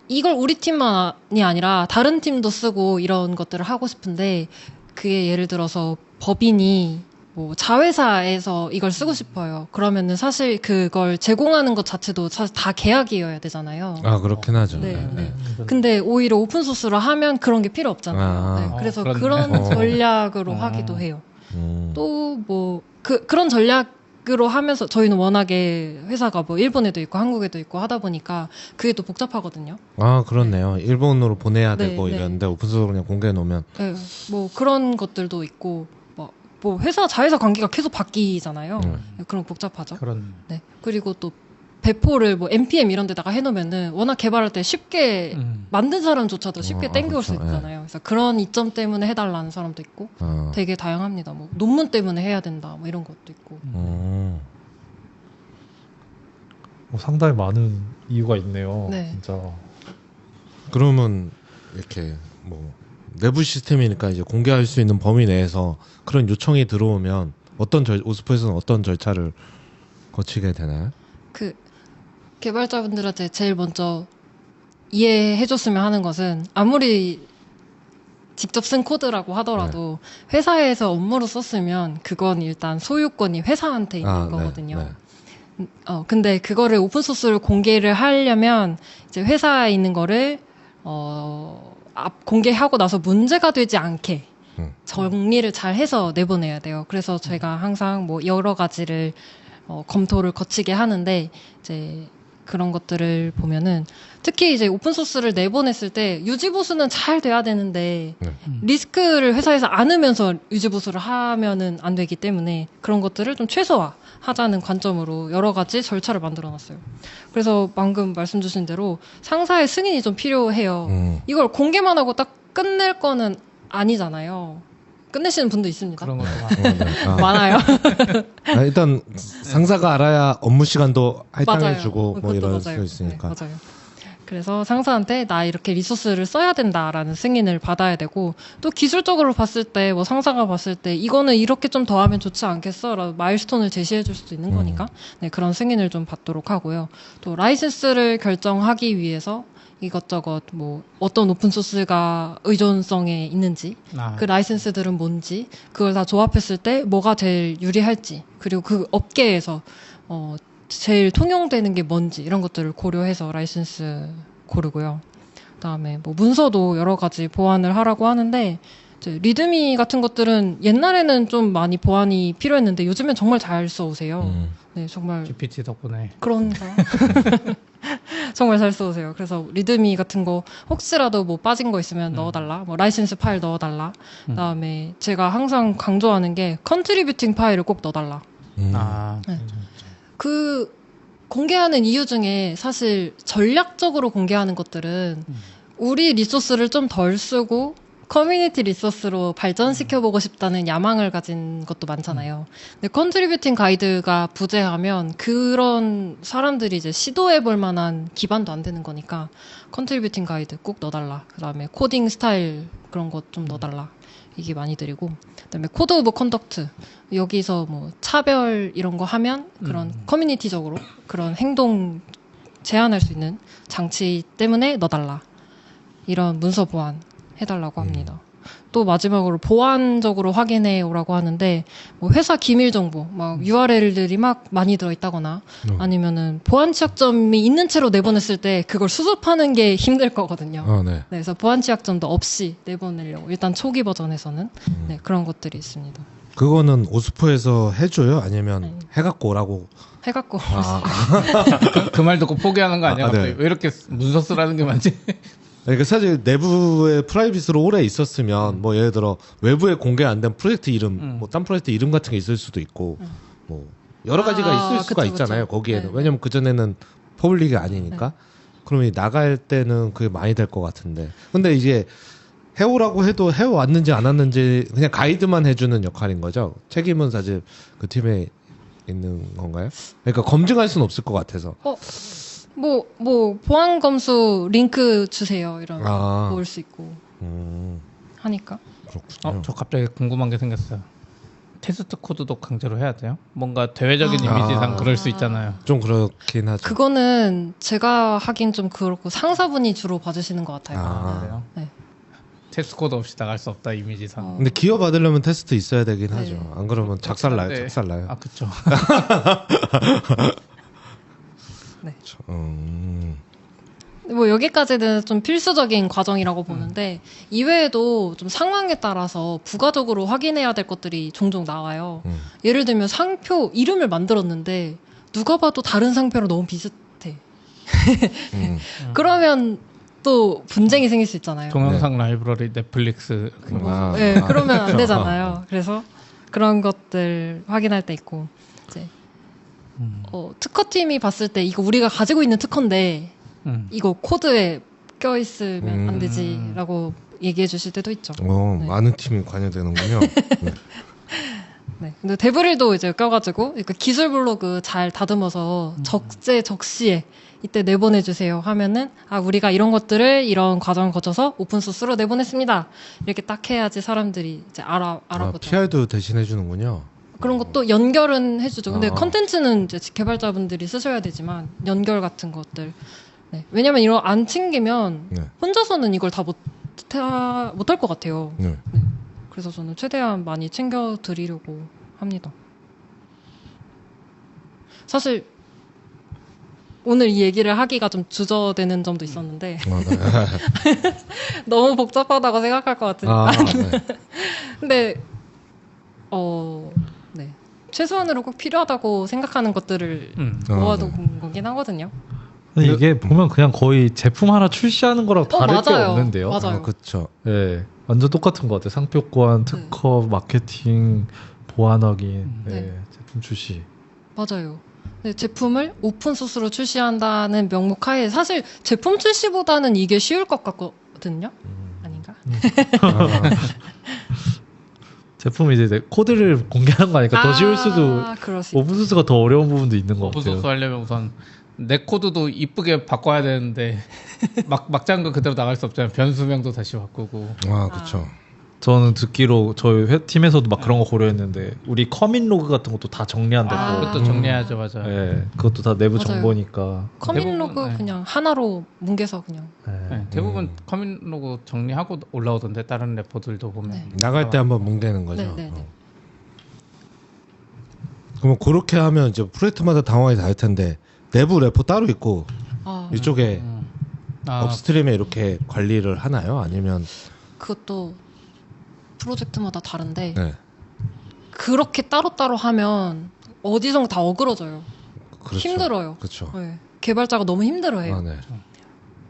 이걸 우리 팀만이 아니라 다른 팀도 쓰고 이런 것들을 하고 싶은데 그게 예를 들어서 법인이 뭐 자회사에서 이걸 쓰고 싶어요. 그러면은 사실 그걸 제공하는 것 자체도 사실 다 계약이어야 되잖아요. 그렇긴 하죠. 네, 네. 근데 오히려 오픈소스로 하면 그런 게 필요 없잖아요. 네, 그래서 그렇네. 그런 전략으로 하기도 해요. 또 뭐 그런 전략으로 하면서 저희는 워낙에 회사가 뭐 일본에도 있고 한국에도 있고 하다 보니까 그게 또 복잡하거든요. 그렇네요. 일본으로 보내야 네, 되고 네. 이랬는데 오픈소스로 그냥 공개해 놓으면 네, 뭐 그런 것들도 있고 뭐 회사 자회사 관계가 계속 바뀌잖아요. 그럼 복잡하죠. 그런. 네. 그리고 또 배포를 뭐 npm 이런 데다가 해놓으면은 워낙 개발할 때 쉽게 만든 사람조차도 쉽게 땡겨올 수 그렇죠. 있잖아요. 그래서 그런 이점 때문에 해달라는 사람도 있고 되게 다양합니다. 뭐 논문 때문에 해야 된다 뭐 이런 것도 있고. 상당히 많은 이유가 있네요. 네. 진짜. 그러면 이렇게 뭐 내부 시스템이니까 이제 공개할 수 있는 범위 내에서 그런 요청이 들어오면 오스포에서는 어떤 절차를 거치게 되나요? 그 개발자분들한테 제일 먼저 이해해줬으면 하는 것은 아무리 직접 쓴 코드라고 하더라도 회사에서 업무로 썼으면 그건 일단 소유권이 회사한테 있는 거거든요. 근데 그거를 오픈소스로 공개를 하려면 이제 회사에 있는 거를 공개하고 나서 문제가 되지 않게 정리를 잘 해서 내보내야 돼요. 그래서 제가 항상 뭐 여러 가지를 검토를 거치게 하는데 이제 그런 것들을 보면은 특히 이제 오픈소스를 내보냈을 때 유지보수는 잘 돼야 되는데 리스크를 회사에서 안으면서 유지보수를 하면은 안 되기 때문에 그런 것들을 좀 최소화하자는 관점으로 여러 가지 절차를 만들어 놨어요. 그래서 방금 말씀 주신 대로 상사의 승인이 좀 필요해요. 이걸 공개만 하고 딱 끝낼 거는 아니잖아요. 끝내시는 분도 있습니다. 그런 것도 많아요. 일단 상사가 알아야 업무 시간도 할당해주고 뭐 그것도 이럴 맞아요. 수 있으니까. 네, 맞아요. 그래서 상사한테 나 이렇게 리소스를 써야 된다라는 승인을 받아야 되고 또 기술적으로 봤을 때 뭐 상사가 봤을 때 이거는 이렇게 좀 더 하면 좋지 않겠어? 라고 마일스톤을 제시해 줄 수도 있는 거니까 네, 그런 승인을 좀 받도록 하고요. 또 라이센스를 결정하기 위해서 이것저것 뭐 어떤 오픈소스가 의존성에 있는지 그 라이센스들은 뭔지 그걸 다 조합했을 때 뭐가 제일 유리할지 그리고 그 업계에서 제일 통용되는 게 뭔지 이런 것들을 고려해서 라이센스 고르고요. 그다음에 뭐 문서도 여러 가지 보완을 하라고 하는데 이제 리드미 같은 것들은 옛날에는 좀 많이 보완이 필요했는데 요즘엔 정말 잘 써오세요. 네, 정말 GPT 덕분에. 그런가? 정말 잘 써오세요. 그래서 리드미 같은 거 혹시라도 뭐 빠진 거 있으면 넣어달라. 뭐 라이센스 파일 넣어달라. 그다음에 제가 항상 강조하는 게 컨트리뷰팅 파일을 꼭 넣어달라. 네. 그 공개하는 이유 중에 사실 전략적으로 공개하는 것들은 우리 리소스를 좀 덜 쓰고 커뮤니티 리소스로 발전시켜보고 싶다는 야망을 가진 것도 많잖아요. 근데 컨트리뷰팅 가이드가 부재하면 그런 사람들이 이제 시도해볼 만한 기반도 안 되는 거니까 컨트리뷰팅 가이드 꼭 넣어달라. 그 다음에 코딩 스타일 그런 것 좀 넣어달라. 이게 많이 드리고 그 다음에 코드 오브 컨덕트 여기서 뭐 차별 이런 거 하면 그런 커뮤니티적으로 그런 행동 제한할 수 있는 장치 때문에 넣어달라. 이런 문서 보완 해달라고 합니다. 또 마지막으로 보안적으로 확인해 오라고 하는데 뭐 회사 기밀 정보, 막 URL들이 막 많이 들어있다거나 아니면은 보안 취약점이 있는 채로 내보냈을 때 그걸 수습하는 게 힘들 거거든요. 네. 네, 그래서 보안 취약점도 없이 내보내려고 일단 초기 버전에서는 네, 그런 것들이 있습니다. 그거는 오스포에서 해줘요? 아니면 해갖고 오라고? 해갖고 그 말 듣고 포기하는 거 아니야? 갑자기? 네. 왜 이렇게 문서 쓰라는 게 많지? 그러니까 사실 내부에 프라이빗으로 오래 있었으면 뭐 예를 들어 외부에 공개 안 된 프로젝트 이름, 뭐 딴 프로젝트 이름 같은 게 있을 수도 있고 뭐 여러 가지가 있을 수가 그쵸, 있잖아요. 그쵸. 거기에는 네, 왜냐면 그 전에는 퍼블릭이 아니니까. 그러면 나갈 때는 그게 많이 될 것 같은데. 근데 이제 해오라고 해도 해왔는지 안 왔는지 그냥 가이드만 해주는 역할인 거죠. 책임은 사실 그 팀에 있는 건가요? 그러니까 검증할 수는 없을 것 같아서. 뭐 보안 검수 링크 주세요 이런 거 올 수 있고. 하니까. 그렇군요. 저 갑자기 궁금한 게 생겼어요. 테스트 코드도 강제로 해야 돼요? 뭔가 대외적인 이미지상 그럴 수 있잖아요. 좀 그렇긴 하죠. 그거는 제가 하긴 좀 그렇고 상사분이 주로 봐주시는 것 같아요. 그래요? 네. 테스트 코드 없이 나갈 수 없다 이미지상. 근데 기여 받으려면 테스트 있어야 되긴 네. 하죠. 안 그러면 작살나요. 네. 작살나요. 아 그쵸. 뭐 여기까지는 좀 필수적인 과정이라고 보는데 이외에도 좀 상황에 따라서 부가적으로 확인해야 될 것들이 종종 나와요. 예를 들면 상표 이름을 만들었는데 누가 봐도 다른 상표랑 너무 비슷해. 그러면 또 분쟁이 생길 수 있잖아요. 동영상 라이브러리 넷플릭스 네, 그러면 안 되잖아요. 그래서 그런 것들 확인할 때 있고 이제 특허팀이 봤을 때 이거 우리가 가지고 있는 특허인데 이거 코드에 껴있으면 안 되지라고 얘기해 주실 때도 있죠. 네. 많은 팀이 관여되는군요. 네. 네. 근데 데브릴도 이제 껴가지고 기술 블로그 잘 다듬어서 적시에 이때 내보내주세요 하면은 우리가 이런 것들을 이런 과정을 거쳐서 오픈소스로 내보냈습니다. 이렇게 딱 해야지 사람들이 이제 알아보죠. PR도 대신해 주는군요. 그런 것도 연결은 해주죠. 근데 컨텐츠는 이제 개발자분들이 쓰셔야 되지만 연결 같은 것들. 네. 왜냐면 이런 안 챙기면 혼자서는 이걸 다 못할 것 같아요. 네. 그래서 저는 최대한 많이 챙겨드리려고 합니다. 사실 오늘 이 얘기를 하기가 좀 주저되는 점도 있었는데 너무 복잡하다고 생각할 것 같으니까. 근데 네. 최소한으로 꼭 필요하다고 생각하는 것들을 모아둔 거긴 하거든요. 근데 이게 보면 그냥 거의 제품 하나 출시하는 거랑 다를 게 맞아요. 없는데요. 맞아요. 그렇죠. 네, 완전 똑같은 것 같아요. 상표권, 특허, 마케팅, 보안 확인, 제품 출시. 맞아요. 네, 제품을 오픈소스로 출시한다는 명목하에 사실 제품 출시보다는 이게 쉬울 것 같거든요. 아닌가? 제품이 이제 코드를 공개하는 거 아니까 더 쉬울 수도, 오픈소스가 더 어려운 부분도 있는 것 같아요. 오픈소스 하려면 우선 내 코드도 이쁘게 바꿔야 되는데 막장 거 그대로 나갈 수 없잖아요. 변수명도 다시 바꾸고. 그렇죠. 저는 듣기로 저희 팀에서도 막 그런 거 고려했는데 우리 커밋 로그 같은 것도 다 정리한다고. 그것도 정리해야죠, 맞아요. 네, 그것도 다 내부 맞아요. 정보니까. 커밋 대부분, 로그 그냥 하나로 뭉개서 그냥. 대부분 커밋 로그 정리하고 올라오던데 다른 래퍼들도 보면 나갈 때 한번 뭉개는 거죠. 네. 그러면 그렇게 하면 이제 프로젝트마다 당황이 다를 텐데 내부 래퍼 따로 있고 이쪽에 업스트림에 이렇게 관리를 하나요? 아니면 그것도 프로젝트마다 다른데 그렇게 따로따로 하면 어디선가 다 어그러져요. 그렇죠. 힘들어요. 그렇죠. 네. 개발자가 너무 힘들어해요.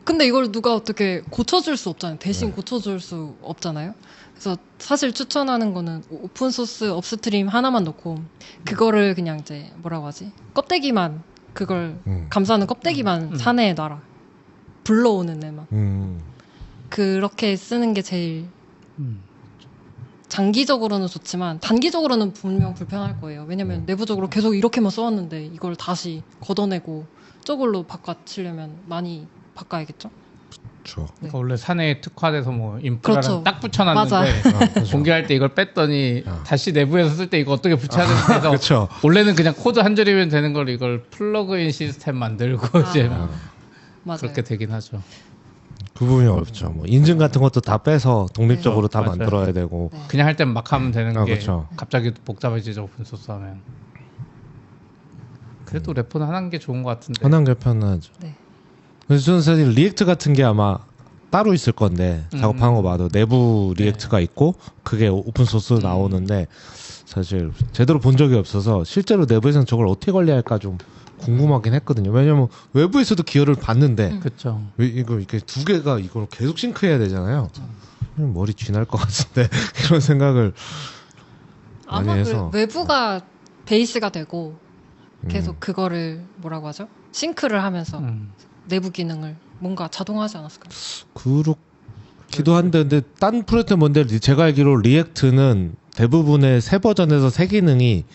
근데 이걸 누가 어떻게 고쳐줄 수 없잖아요. 대신 고쳐줄 수 없잖아요. 그래서 사실 추천하는 거는 오픈소스 업스트림 하나만 놓고 그거를 그냥 이제 뭐라고 하지? 껍데기만 그걸 감싸는 껍데기만 사내에 놔라. 불러오는 애만. 그렇게 쓰는 게 제일 장기적으로는 좋지만 단기적으로는 분명 불편할 거예요. 왜냐면 내부적으로 계속 이렇게만 써왔는데 이걸 다시 걷어내고 저걸로 바꿔치려면 많이 바꿔야겠죠? 그렇죠. 그러니까 원래 사내에 특화돼서 뭐 인프라랑 그렇죠. 딱 붙여놨는데 공개할 때 이걸 뺐더니 다시 내부에서 쓸 때 이거 어떻게 붙여야 되는지 해서 그렇죠. 원래는 그냥 코드 한 줄이면 되는 걸 이걸 플러그인 시스템 만들고 이제 맞아요. 그렇게 되긴 하죠. 그 부분이 어렵죠. 뭐 인증 같은 것도 다 빼서 독립적으로 다 맞아요. 만들어야 되고. 그냥 할 땐 막 하면 되는 게 그렇죠. 갑자기 복잡해지죠, 오픈소스 하면. 그래도 래퍼는 하는 게 좋은 것 같은데. 편한 게 편하죠. 그래서 저는 사실 리액트 같은 게 아마 따로 있을 건데 작업한 거 봐도 내부 리액트가 있고 그게 오픈소스 나오는데 사실 제대로 본 적이 없어서 실제로 내부에서는 저걸 어떻게 관리할까 좀 궁금하긴 했거든요. 왜냐면 외부에서도 기여를 받는데 그렇죠. 이거 이렇게 두 개가 이걸 계속 싱크해야 되잖아요. 머리 쥐날 것 같은데 이런 생각을 많이 아마 해서 외부가 베이스가 되고 계속 그거를 뭐라고 하죠? 싱크를 하면서 내부 기능을 뭔가 자동화하지 않았을까요? 그렇기도 한데 근데 딴 프로젝트 모델 제가 알기로 리액트는 대부분의 새 버전에서 새 기능이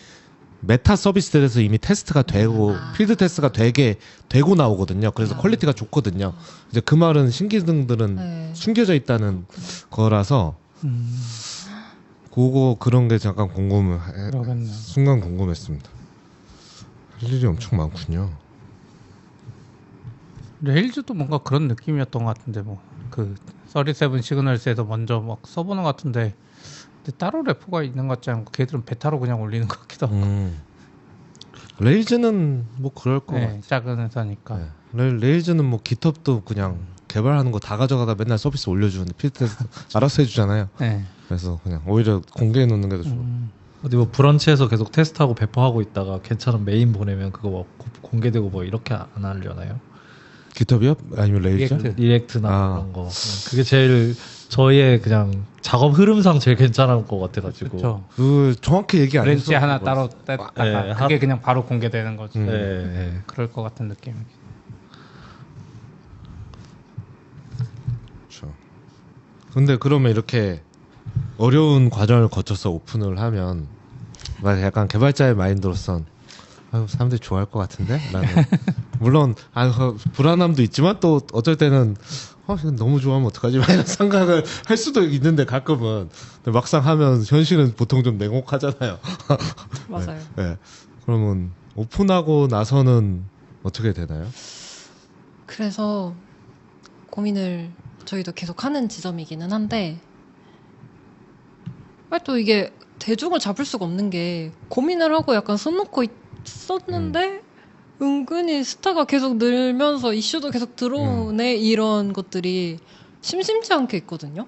메타 서비스들에서 이미 테스트가 되고 필드 테스트가 되고 나오거든요. 그래서 퀄리티가 좋거든요. 이제 그 말은 신기능들은 숨겨져 있다는 거라서 그거 그런 게 잠깐 그러겠네요. 순간 궁금했습니다. 할 일이 엄청 많군요. 레일즈도 뭔가 그런 느낌이었던 것 같은데 그 37 시그널스에서 먼저 막 써보는 것 같은데 근데 따로 래퍼가 있는 것 같지 않고 걔들은 베타로 그냥 올리는 것 같기도 하고. 레일즈는 뭐 그럴 거 같아요. 작은 회사니까. 레일즈는 뭐 깃허브도 그냥 개발하는 거 다 가져가다 맨날 서비스 올려주는데 필드에서 알아서 해주잖아요. 네. 그래서 그냥 오히려 공개해 놓는 게 더 좋아. 어디 뭐 브런치에서 계속 테스트하고 배포하고 있다가 괜찮은 메인 보내면 그거 뭐 공개되고 뭐 이렇게 안 하려나요? 깃허브요? 아니면 레일즈? 리액트나 그런 거. 그게 제일 저희의 그냥 작업 흐름상 제일 괜찮은 것 같아가지고. 그렇죠. 그 정확히 얘기 안 해서 브랜치 하나 따로 뗐다가 네, 그게 그냥 바로 공개되는 거지. 네. 그럴 것 같은 느낌. 그렇죠. 근데 그러면 이렇게 어려운 과정을 거쳐서 오픈을 하면 약간 개발자의 마인드로선 사람들이 좋아할 것 같은데? 라는 물론 불안함도 있지만 또 어쩔 때는 이건 너무 좋아하면 어떡하지? 이런 생각을 할 수도 있는데 가끔은 근데 막상 하면 현실은 보통 좀 냉혹하잖아요. 맞아요. 네. 그러면 오픈하고 나서는 어떻게 되나요? 그래서 고민을 저희도 계속 하는 지점이기는 한데 또 이게 대중을 잡을 수가 없는 게 고민을 하고 약간 손 놓고 있었는데 은근히 스타가 계속 늘면서 이슈도 계속 들어오네 이런 것들이 심심치 않게 있거든요.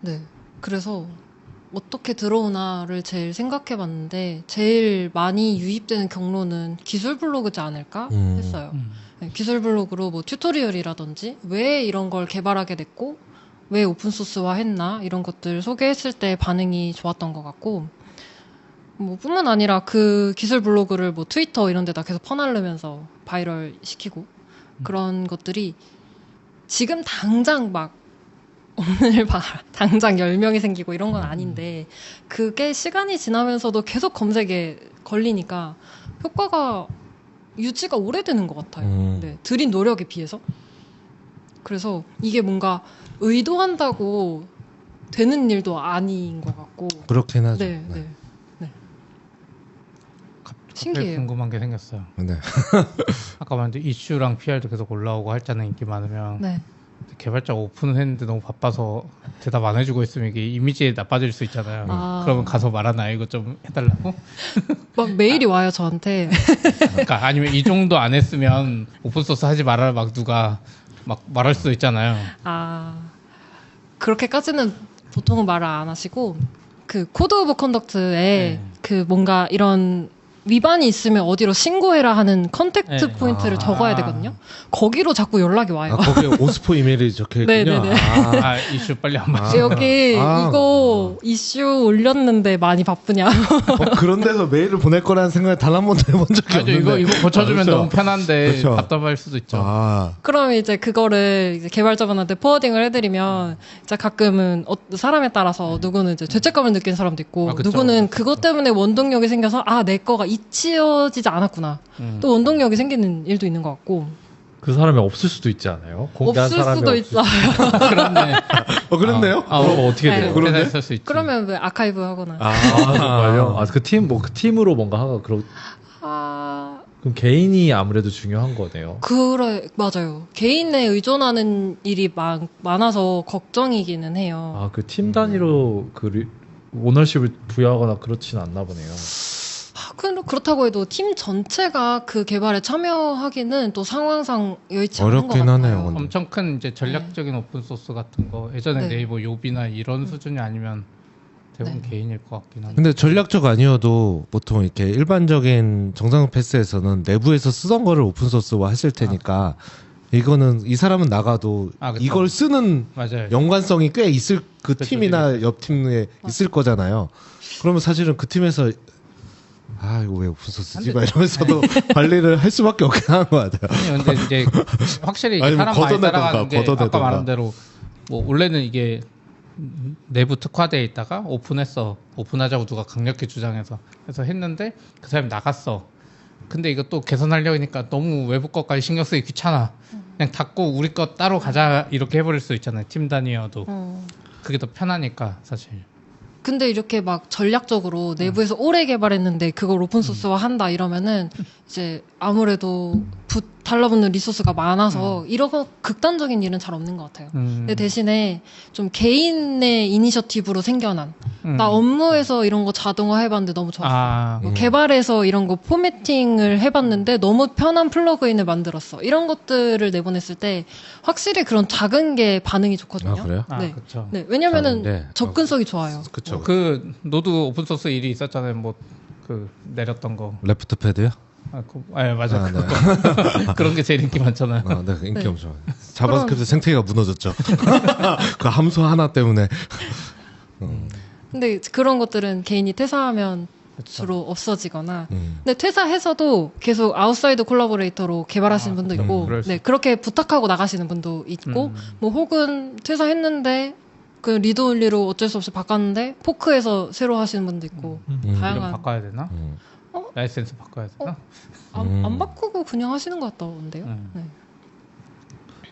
네, 그래서 어떻게 들어오나를 제일 생각해봤는데 제일 많이 유입되는 경로는 기술 블로그지 않을까 했어요. 네, 기술 블로그로 뭐 튜토리얼이라든지 왜 이런 걸 개발하게 됐고 왜 오픈소스화 했나 이런 것들 소개했을 때 반응이 좋았던 것 같고 뭐 뿐만 아니라 그 기술 블로그를 뭐 트위터 이런 데다 계속 퍼나르면서 바이럴 시키고 그런 것들이 지금 당장 막 오늘 당장 10명이 생기고 이런 건 아닌데 그게 시간이 지나면서도 계속 검색에 걸리니까 효과가 유지가 오래되는 것 같아요. 네, 들인 노력에 비해서. 그래서 이게 뭔가 의도한다고 되는 일도 아닌 것 같고. 그렇긴 하죠. 네, 네. 신기해요. 궁금한 게 생겼어요. 네. 아까 말한 이슈랑 PR도 계속 올라오고 할자는 인기 많으면 네. 개발자가 오픈을 했는데 너무 바빠서 대답 안 해주고 있으면 이게 이미지에 나빠질 수 있잖아요. 그러면 가서 말하나 이거 좀 해달라고? 막 메일이 와요 저한테. 그러니까 아니면 이 정도 안 했으면 오픈소스 하지 말아라 막 누가 막 말할 수도 있잖아요. 그렇게까지는 보통은 말을 안 하시고 그 코드 오브 컨덕트에 그 뭔가 이런 위반이 있으면 어디로 신고해라 하는 컨택트 포인트를 적어야 되거든요. 거기로 자꾸 연락이 와요. 거기에 오스포 이메일이 적혀있군요. 네네네. 이슈 빨리 안 맞아. 여기 이거 이슈 올렸는데 많이 바쁘냐. 그런 데서 메일을 보낼 거라는 생각을 단 한 번도 해본 적이 없는데. 이거 고쳐주면 그렇죠. 너무 편한데 그렇죠. 답답할 수도 있죠. 그럼 이제 그거를 이제 개발자분한테 포워딩을 해드리면 이제 가끔은 사람에 따라서 누구는 이제 죄책감을 느끼는 사람도 있고 누구는 그것 때문에 원동력이 생겨서 내 거가 잊혀지지 않았구나. 또 원동력이 생기는 일도 있는 것 같고. 그 사람이 없을 수도 있지 않아요? 공개한 없을 수도 있어요. 그렇네. 그랬네요? 그럼 어떻게 돼요? 그러네. 쓸 수 있지. 그러면 왜 아카이브 하거나. 정말요? 그 팀으로 뭔가 하고 그럼 개인이 아무래도 중요한 거네요. 그래, 맞아요. 개인에 의존하는 일이 많아서 걱정이기는 해요. 그 팀 단위로 오너십을 부여하거나 그렇진 않나 보네요. 그렇다고 해도 팀 전체가 그 개발에 참여하기는 또 상황상 여의치 않은 것 어렵긴 같아요. 하네요. 근데. 엄청 큰 이제 전략적인 오픈소스 같은 거 예전에 네이버 요비나 이런 수준이 아니면 대부분 개인일 것 같긴 한데. 근데 전략적 아니어도 보통 이렇게 일반적인 정상 패스에서는 내부에서 쓰던 거를 오픈소스화 했을 테니까 이거는 이 사람은 나가도 이걸 쓰는 맞아요. 연관성이 꽤 있을 그 팀이나 옆 팀에 있을 거잖아요. 그러면 사실은 그 팀에서 이거 왜 오픈소스지? 막 이러면서도 관리를 할 수밖에 없긴 하는 것 같아요. 아니, 근데 이제 확실히 사람 많이 따라가는 게 아까 말한 대로 뭐 원래는 이게 내부 특화되어 있다가 오픈하자고 누가 강력히 주장해서 그래서 했는데 그 사람이 나갔어. 근데 이거 또 개선하려고 하니까 너무 외부 것까지 신경 쓰기 귀찮아. 그냥 닫고 우리 거 따로 가자 이렇게 해버릴 수 있잖아요. 팀 단위여도 그게 더 편하니까 사실. 근데 이렇게 막 전략적으로 내부에서 오래 개발했는데 그걸 오픈소스화 한다 이러면은 이제 아무래도 달라붙는 리소스가 많아서 이런 극단적인 일은 잘 없는 것 같아요. 근데 대신에 좀 개인의 이니셔티브로 생겨난 나 업무에서 이런 거 자동화 해봤는데 너무 좋았어. 개발에서 이런 거 포매팅을 해봤는데 너무 편한 플러그인을 만들었어. 이런 것들을 내보냈을 때 확실히 그런 작은 게 반응이 좋거든요. 아, 그래요? 네. 그렇죠. 네, 왜냐면은 작은데? 접근성이 좋아요. 그쵸. 그 노드 오픈소스 일이 있었잖아요. 뭐 그 내렸던 거. 레프트 패드요? 맞아. 아, 네. 그런 게 제일 인기 많잖아요. 아, 네, 인기 네. 엄청. 자바스크립트 생태계가 무너졌죠. 그 함수 하나 때문에. 근데 그런 것들은 개인이 퇴사하면 그쵸. 주로 없어지거나 근데 퇴사해서도 계속 아웃사이드 콜라보레이터로 개발하시는 분도 있고 그럴 수 네, 그렇게 부탁하고 나가시는 분도 있고 뭐 혹은 퇴사했는데 그 리드 온리로 어쩔 수 없이 바꿨는데 포크해서 새로 하시는 분도 있고 이름 다양한 바꿔야 되나? 라이센스 바꿔야 되나? 안 바꾸고 그냥 하시는 것 같던데요. 네.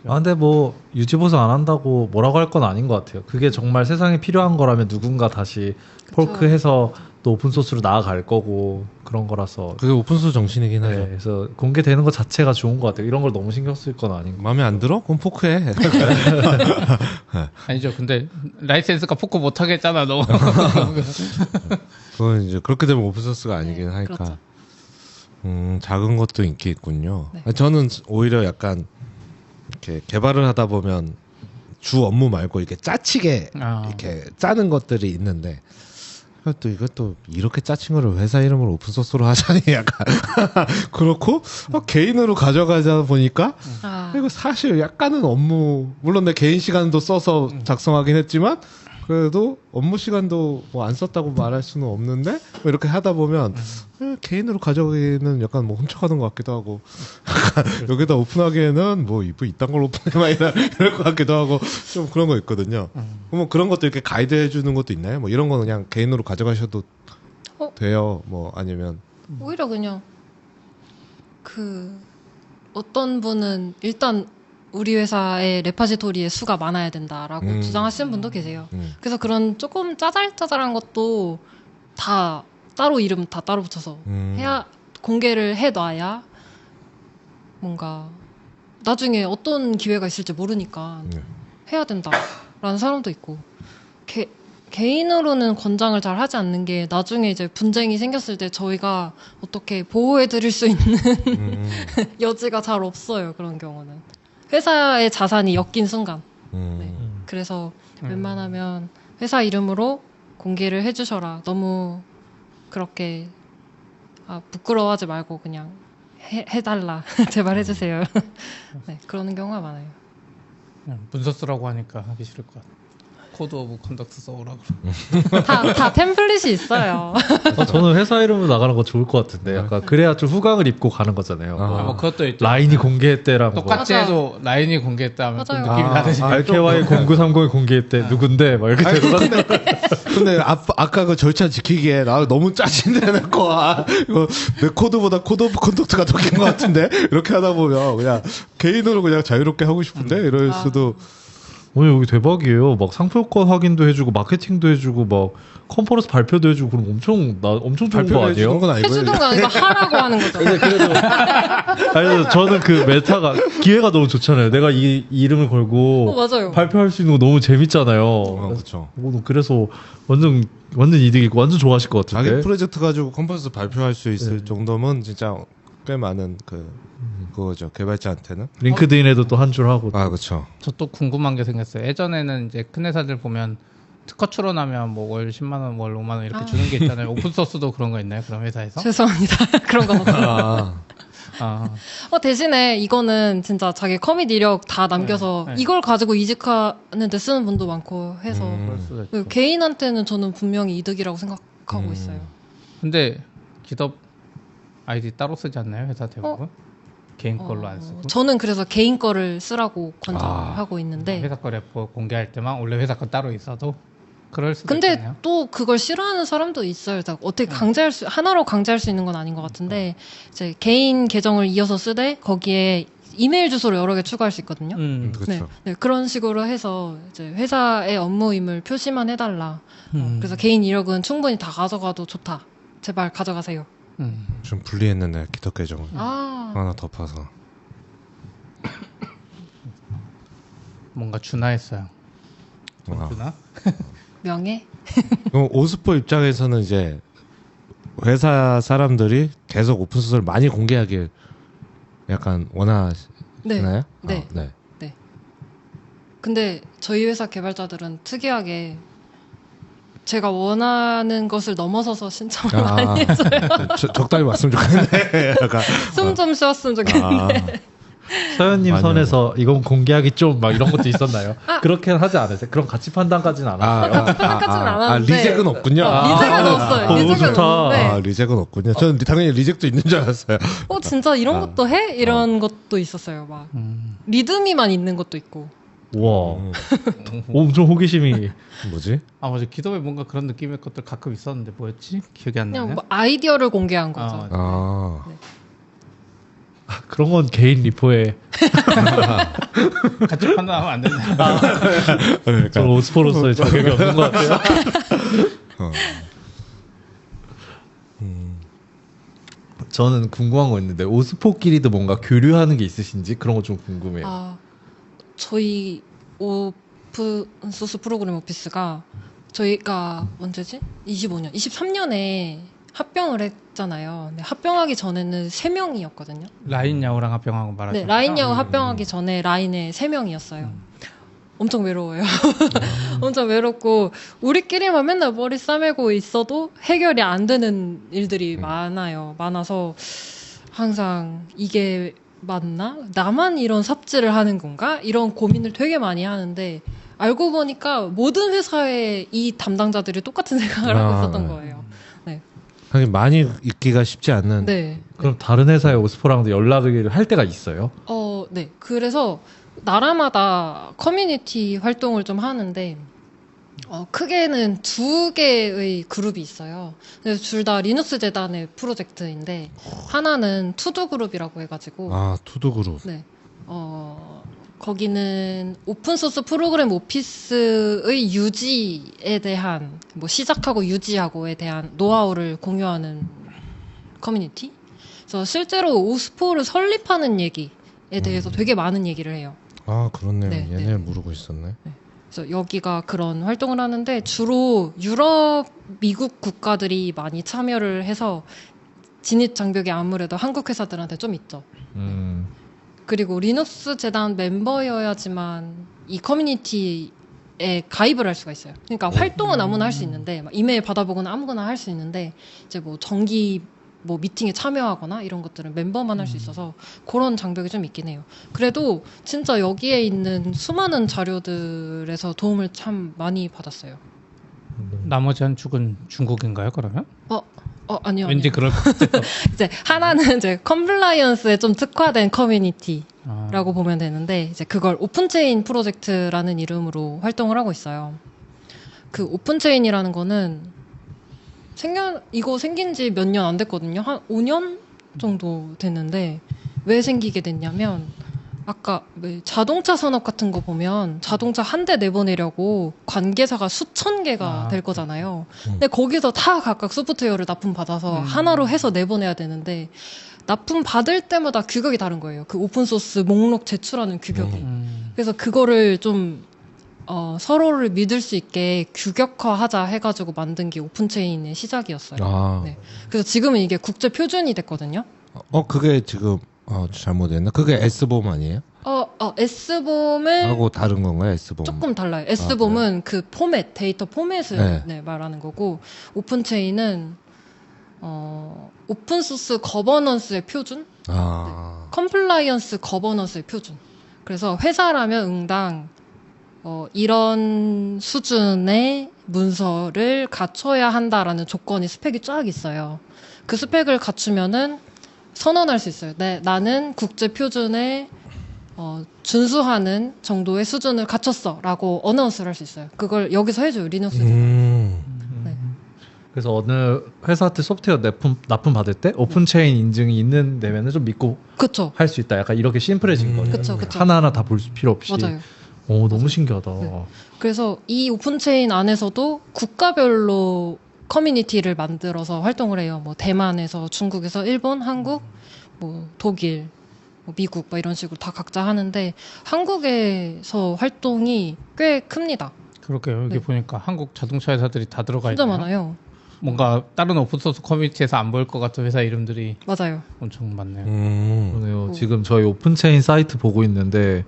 아, 근데 뭐 유지 보수 안 한다고 뭐라고 할 건 아닌 것 같아요. 그게 정말 세상에 필요한 거라면 누군가 다시 폴크해서 또 오픈 소스로 나아갈 거고 그런 거라서. 그게 오픈소스 정신이긴 네, 하죠. 그래서 공개되는 것 자체가 좋은 것 같아요. 이런 걸 너무 신경 쓸 건 아닌 거. 마음에 안 들어? 그럼 포크해. 아니죠. 근데 라이센스가 포크 못하게 했잖아. 너. 그건 이제 그렇게 되면 오픈소스가 아니긴 하니까. 그렇죠. 작은 것도 인기 있군요. 네. 저는 오히려 약간 이렇게 개발을 하다 보면 주 업무 말고 이렇게 짜치게 이렇게 짜는 것들이 있는데 이것도 이렇게 짜친 거를 회사 이름으로 오픈소스로 하자니 약간 그렇고 개인으로 가져가자 보니까 이거 사실 약간은 업무 물론 내 개인 시간도 써서 작성하긴 했지만 그래도 업무 시간도 뭐 안 썼다고 말할 수는 없는데 뭐 이렇게 하다 보면 개인으로 가져가기에는 약간 뭐 훔쳐가는 것 같기도 하고 여기다 오픈하기에는 뭐 이딴 걸 오픈해 막 이럴 것 같기도 하고 좀 그런 거 있거든요. 그러면 그런 것도 이렇게 가이드해 주는 것도 있나요? 뭐 이런 거 그냥 개인으로 가져가셔도 돼요. 뭐 아니면 오히려 그냥 그 어떤 분은 일단 우리 회사의 레파지토리의 수가 많아야 된다라고 주장하시는 분도 계세요. 그래서 그런 조금 짜잘짜잘한 것도 다 따로 이름 다 따로 붙여서 해야 공개를 해놔야 뭔가 나중에 어떤 기회가 있을지 모르니까 해야 된다라는 사람도 있고 개인으로는 권장을 잘 하지 않는 게 나중에 이제 분쟁이 생겼을 때 저희가 어떻게 보호해 드릴 수 있는 여지가 잘 없어요. 그런 경우는. 회사의 자산이 엮인 순간. 네. 그래서 웬만하면 회사 이름으로 공개를 해주셔라. 너무 그렇게 부끄러워하지 말고 그냥 해달라. 제발 해주세요. 네, 그러는 경우가 많아요. 문서 쓰라고 하니까 하기 싫을 것 같아. 코드 오브 컨덕트 써오라고. 다 템플릿이 있어요. 저는 회사 이름으로 나가는 거 좋을 것 같은데 약간 그래야 좀 후광을 입고 가는 거잖아요. 뭐 그것도 있죠. 라인이 공개했대랑 똑같이 뭐. 해도 라인이 공개했다면 좀 맞아요. 느낌이 다르지. RKY 0930이 공개했대 누군데 막 이렇게 들어갔는데 근데 아까 그 절차 지키기에 나 너무 짜증내 낼 거야. 이거 내 코드보다 코드 오브 컨덕트가 더 긴 것 같은데 이렇게 하다 보면 그냥 개인으로 그냥 자유롭게 하고 싶은데 이럴 수도. 오늘 여기 대박이에요. 막 상표권 확인도 해주고 마케팅도 해주고 막 컨퍼런스 발표도 해주고 그럼 엄청 좋은 거 발표해 아니에요? 주는 건 아니고요. 해주는 거 아니고 하라고 하는 거죠. 아니 저는 그 메타가 기회가 너무 좋잖아요. 내가 이 이름을 걸고 맞아요. 발표할 수 있는 거 너무 재밌잖아요. 그렇죠. 그래서 완전 이득이고 완전 좋아하실 것 같은데. 자기 프로젝트 가지고 컨퍼런스 발표할 수 있을 정도면 진짜 꽤 많은 그거죠. 개발자한테는. 링크드인에도 또 한 줄 하고. 그렇죠. 저 또 궁금한 게 생겼어요. 예전에는 이제 큰 회사들 보면 특허 출원하면 뭐 월 10만 원, 월 5만 원 이렇게 주는 게 있잖아요. 오픈 소스도 그런 거 있나요? 그럼 회사에서? 죄송합니다. 그런 건 없어요. 대신에 이거는 진짜 자기 커밋 이력 다 남겨서 이걸 가지고 이직하는 데 쓰는 분도 많고 해서 그럴 수도 있죠. 개인한테는 저는 분명히 이득이라고 생각하고 있어요. 근데 기업 아이디 따로 쓰지 않나요? 회사 대부분? 개인 걸로 안 쓰고. 저는 그래서 개인 거를 쓰라고 권장하고 있는데 회사 거 레포 공개할 때만 원래 회사 거 따로 있어도 그럴 수도 근데 있겠네요. 또 그걸 싫어하는 사람도 있어요. 어떻게 하나로 강제할 수 있는 건 아닌 것 같은데 이제 개인 계정을 이어서 쓰되 거기에 이메일 주소를 여러 개 추가할 수 있거든요. 그렇죠. 네, 네, 그런 식으로 해서 이제 회사의 업무임을 표시만 해달라. 그래서 개인 이력은 충분히 다 가져가도 좋다. 제발 가져가세요. 좀 분리했는데 기타 계정을 아, 하나 덮어서. 뭔가 준하했어요. 아. 준하? 명예? 그럼 오스포 입장에서는 이제 회사 사람들이 계속 오픈소스를 많이 공개하길 약간 원하시나요? 네. 네. 근데 저희 회사 개발자들은 특이하게 제가 원하는 것을 넘어서서 신청을 많이 했어요. 적당히 왔으면 좋겠는데. 약간, 숨 좀 쉬었으면 좋겠는데. 서현님 아니요. 선에서 이건 공개하기 좀 막 이런 것도 있었나요? 그렇게는 하지 않으세요? 그런 가치 판단까지는 안 하세요? 판단까지는 안 하는데. 리젝은 없군요. 리젝은 없어요. 너무 리젝은 좋다. 없는데. 리젝은 없군요. 저는 당연히 리젝도 있는 줄 알았어요. 진짜 이런 것도 해? 이런 것도 있었어요. 막 리드미만 있는 것도 있고. 우와. 엄청 호기심이. 뭐지? 아 맞아 기도에 뭔가 그런 느낌의 것들 가끔 있었는데 뭐였지? 기억이 안 그냥 나네. 뭐 아이디어를 공개한 거죠. 그런 건 개인 리포에. 같이 판단하면 안 된다. 그러니까. 저 오스포로서의 자격이 없는 것 같아요. 저는 궁금한 거 있는데 오스포끼리도 뭔가 교류하는 게 있으신지 그런 거 좀 궁금해요. 저희 오픈소스 프로그램 오피스가 저희가 언제지? 25년, 23년에 합병을 했잖아요. 근데 합병하기 전에는 3명이었거든요. 라인 야후랑 합병하고 말하죠. 네, 라인 야후 합병하기 전에 라인에 3명이었어요. 엄청 외로워요. 엄청 외롭고 우리끼리만 맨날 머리 싸매고 있어도 해결이 안 되는 일들이 많아서 항상 이게 맞나? 나만 이런 삽질을 하는 건가? 이런 고민을 되게 많이 하는데 알고 보니까 모든 회사에 이 담당자들이 똑같은 생각을 하고 있었던 거예요. 네. 하긴 많이 있기가 쉽지 않는. 네. 그럼 다른 회사의 오스포랑도 연락을 할 때가 있어요? 네. 그래서 나라마다 커뮤니티 활동을 좀 하는데 크게는 2개의 그룹이 있어요. 둘 다 리눅스 재단의 프로젝트인데 하나는 투두 그룹이라고 해가지고 투두 그룹. 네. 거기는 오픈소스 프로그램 오피스의 유지에 대한 뭐 시작하고 유지하고에 대한 노하우를 공유하는 커뮤니티. 그래서 실제로 오스포를 설립하는 얘기에 대해서 되게 많은 얘기를 해요. 그렇네요. 네, 얘네 네. 모르고 있었네. 그래서 여기가 그런 활동을 하는데 주로 유럽, 미국 국가들이 많이 참여를 해서 진입 장벽이 아무래도 한국 회사들한테 좀 있죠. 그리고 리눅스 재단 멤버여야지만 이 커뮤니티에 가입을 할 수가 있어요. 그러니까 활동은 아무나 할 수 있는데 막 이메일 받아보거나 아무거나 할 수 있는데 이제 뭐 정기 뭐 미팅에 참여하거나 이런 것들은 멤버만 할 수 있어서 그런 장벽이 좀 있긴 해요. 그래도 진짜 여기에 있는 수많은 자료들에서 도움을 참 많이 받았어요. 나머지 한 축은 중국인가요 그러면? 아니요. 왠지 아니요. 그럴 것 같아요. 이제 하나는 이제 컴플라이언스에 좀 특화된 커뮤니티라고 보면 되는데 이제 그걸 오픈체인 프로젝트라는 이름으로 활동을 하고 있어요. 그 오픈체인이라는 거는 이거 생긴 지 몇 년 안 됐거든요. 한 5년 정도 됐는데 왜 생기게 됐냐면 아까 자동차 산업 같은 거 보면 자동차 한 대 내보내려고 관계사가 수천 개가 될 거잖아요. 근데 거기서 다 각각 소프트웨어를 납품받아서 하나로 해서 내보내야 되는데 납품 받을 때마다 규격이 다른 거예요. 그 오픈소스 목록 제출하는 규격이. 그래서 그거를 좀 서로를 믿을 수 있게 규격화하자 해가지고 만든 게 오픈체인의 시작이었어요. 네. 그래서 지금은 이게 국제 표준이 됐거든요. 그게 지금 잘못했나? 그게 S봄 아니에요? S봄은 하고 다른 건가요? S봄 조금 달라요. S봄은 그 포맷, 데이터 포맷을 말하는 거고 오픈체인은 오픈소스 거버넌스의 표준? 컴플라이언스 거버넌스의 표준. 그래서 회사라면 응당 이런 수준의 문서를 갖춰야 한다라는 조건이 스펙이 쫙 있어요. 그 스펙을 갖추면은 선언할 수 있어요. 네, 나는 국제 표준에 준수하는 정도의 수준을 갖췄어라고 어나운스를 할 수 있어요. 그걸 여기서 해줘요. 리눅스에서. 네. 그래서 어느 회사한테 소프트웨어 납품 받을 때 오픈체인 인증이 있는 데면은 좀 믿고 그쵸. 할 수 있다. 약간 이렇게 심플해진 거예요. 그쵸, 그쵸. 하나하나 다 볼 필요 없이. 맞아요. 오, 너무 신기하다. 네. 그래서 이 오픈체인 안에서도 국가별로 커뮤니티를 만들어서 활동을 해요. 뭐 대만에서, 중국에서, 일본, 한국, 뭐 독일, 뭐 미국, 막 이런 식으로 다 각자 하는데 한국에서 활동이 꽤 큽니다. 그렇게 여기 네. 보니까 한국 자동차 회사들이 다 들어가 진짜 있네요. 많아요. 뭔가 다른 오픈소스 커뮤니티에서 안 보일 것 같은 회사 이름들이 맞아요. 엄청 많네요. 그러네요. 지금 저희 오픈체인 사이트 보고 있는데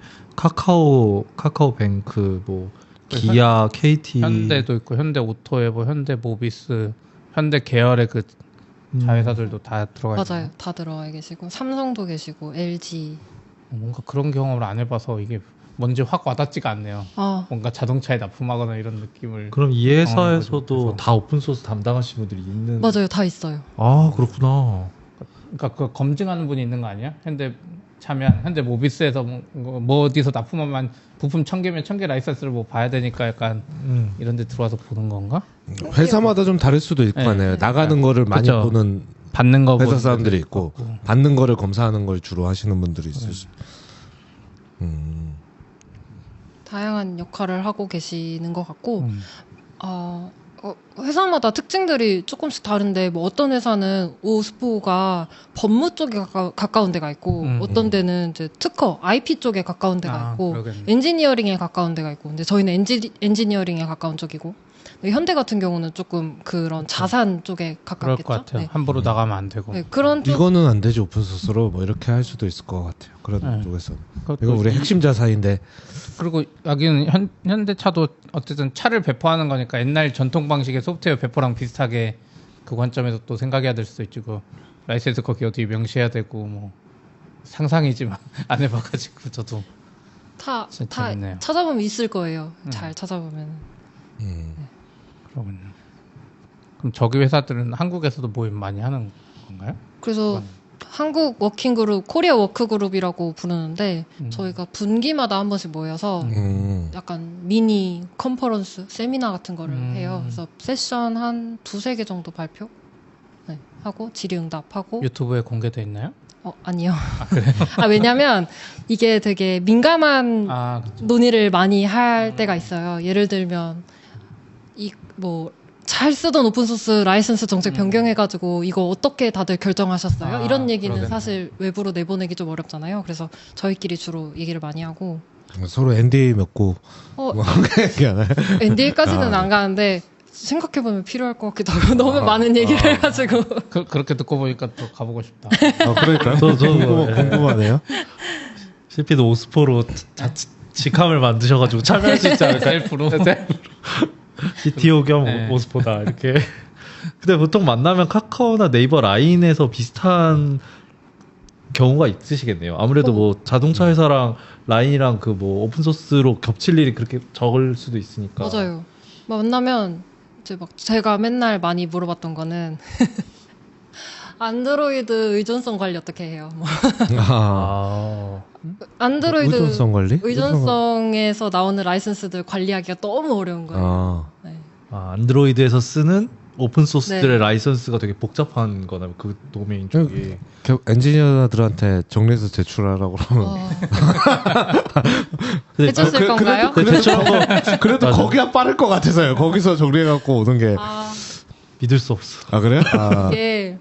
카카오뱅크, 뭐 기아, KT, 현대도 있고 현대오토에버, 현대모비스, 현대 계열의 그 자회사들도 다 들어가 있어요. 맞아요. 다 들어와 계시고 삼성도 계시고 LG. 뭔가 그런 경험을 안 해봐서 이게 뭔지 확 와닿지가 않네요. 아, 뭔가 자동차에 납품하거나 이런 느낌을. 그럼 이 회사에서도 그래서. 다 오픈소스 담당하시는 분들이 있는. 맞아요. 다 있어요. 아, 그렇구나. 그러니까 그 검증하는 분이 있는 거 아니야? 현대 차면 현대 모비스에서 뭐 어디서 납품하면 부품 1000개면 1000개 라이선스를 뭐 봐야 되니까 약간 이런 데 들어와서 보는 건가? 회사마다 좀 다를 수도 있고 네. 하네요. 나가는 거를 많이 그쵸. 보는 받는 거 회사 보는 사람들이 데도 있고 있고. 받는 거를 검사하는 걸 주로 하시는 분들이 있으시. 다양한 역할을 하고 계시는 것 같고 회사마다 특징들이 조금씩 다른데 뭐 어떤 회사는 오스포가 법무 쪽에 가까운 데가 있고 어떤 데는 이제 특허, IP 쪽에 가까운 데가 있고 그러겠네. 엔지니어링에 가까운 데가 있고 근데 저희는 엔지니어링에 가까운 쪽이고 현대 같은 경우는 조금 그런 자산 쪽에 그럴 가깝겠죠. 것 같아요. 네. 함부로 나가면 안 되고. 네, 그런 쪽 이거는 안 되지 오픈소스로 뭐 이렇게 할 수도 있을 것 같아요. 그런 네. 쪽에서 그것도 이거 우리 핵심 자산인데 그리고 여기는 현대차도 어쨌든 차를 배포하는 거니까 옛날 전통 방식의 소프트웨어 배포랑 비슷하게 그 관점에서 또 생각해야 될 수도 있지. 그 라이센스 거기 어디 명시해야 되고 뭐 상상이지만 안 해봐가지고 저도 다 진짜 재밌네요. 찾아보면 있을 거예요. 잘 찾아보면. 그러군요. 그럼 저기 회사들은 한국에서도 모임 많이 하는 건가요? 그래서 한국 워킹그룹, 코리아 워크그룹이라고 부르는데 저희가 분기마다 한 번씩 모여서 약간 미니 컨퍼런스, 세미나 같은 거를 해요. 그래서 세션 한 2-3개 정도 발표 하고 질의응답하고 유튜브에 공개돼 있나요? 아니요. 왜냐면 이게 되게 민감한 그쵸. 논의를 많이 할 때가 있어요. 예를 들면 잘 쓰던 오픈소스 라이선스 정책 변경해가지고 이거 어떻게 다들 결정하셨어요? 이런 얘기는 그러겠네. 사실 외부로 내보내기 좀 어렵잖아요. 그래서 저희끼리 주로 얘기를 많이 하고 서로 NDA 맺고 뭐 얘기하나요? NDA까지는 안 가는데 생각해보면 필요할 것 같기도 하고 너무 많은 얘기를 해가지고 그렇게 듣고 보니까 또 가보고 싶다. 그러니까요. 궁금하네요. CP도 오스포로 직함을 만드셔가지고 참여할 수 있지 않을까? 셀프로. CTO 겸 네. 오스포다 이렇게. 근데 보통 만나면 카카오나 네이버 라인에서 비슷한 경우가 있으시겠네요. 아무래도 뭐 자동차 회사랑 라인이랑 그 뭐 오픈 소스로 겹칠 일이 그렇게 적을 수도 있으니까. 맞아요. 만나면 이제 막 제가 맨날 많이 물어봤던 거는 안드로이드 의존성 관리 어떻게 해요? 뭐. 안드로이드 의존성 관리? 의존성에서 나오는 라이선스들 관리하기가 너무 어려운 거예요. 네. 안드로이드에서 쓰는 오픈 소스들의 네. 라이선스가 되게 복잡한 거나 그 도메인 쪽이. 엔지니어들한테 정리해서 제출하라고 그러면 해줬을 건가요? 그래도 거기가 빠를 것 같아서요. 거기서 정리해갖고 오는 게 믿을 수 없어. 그래요? 이게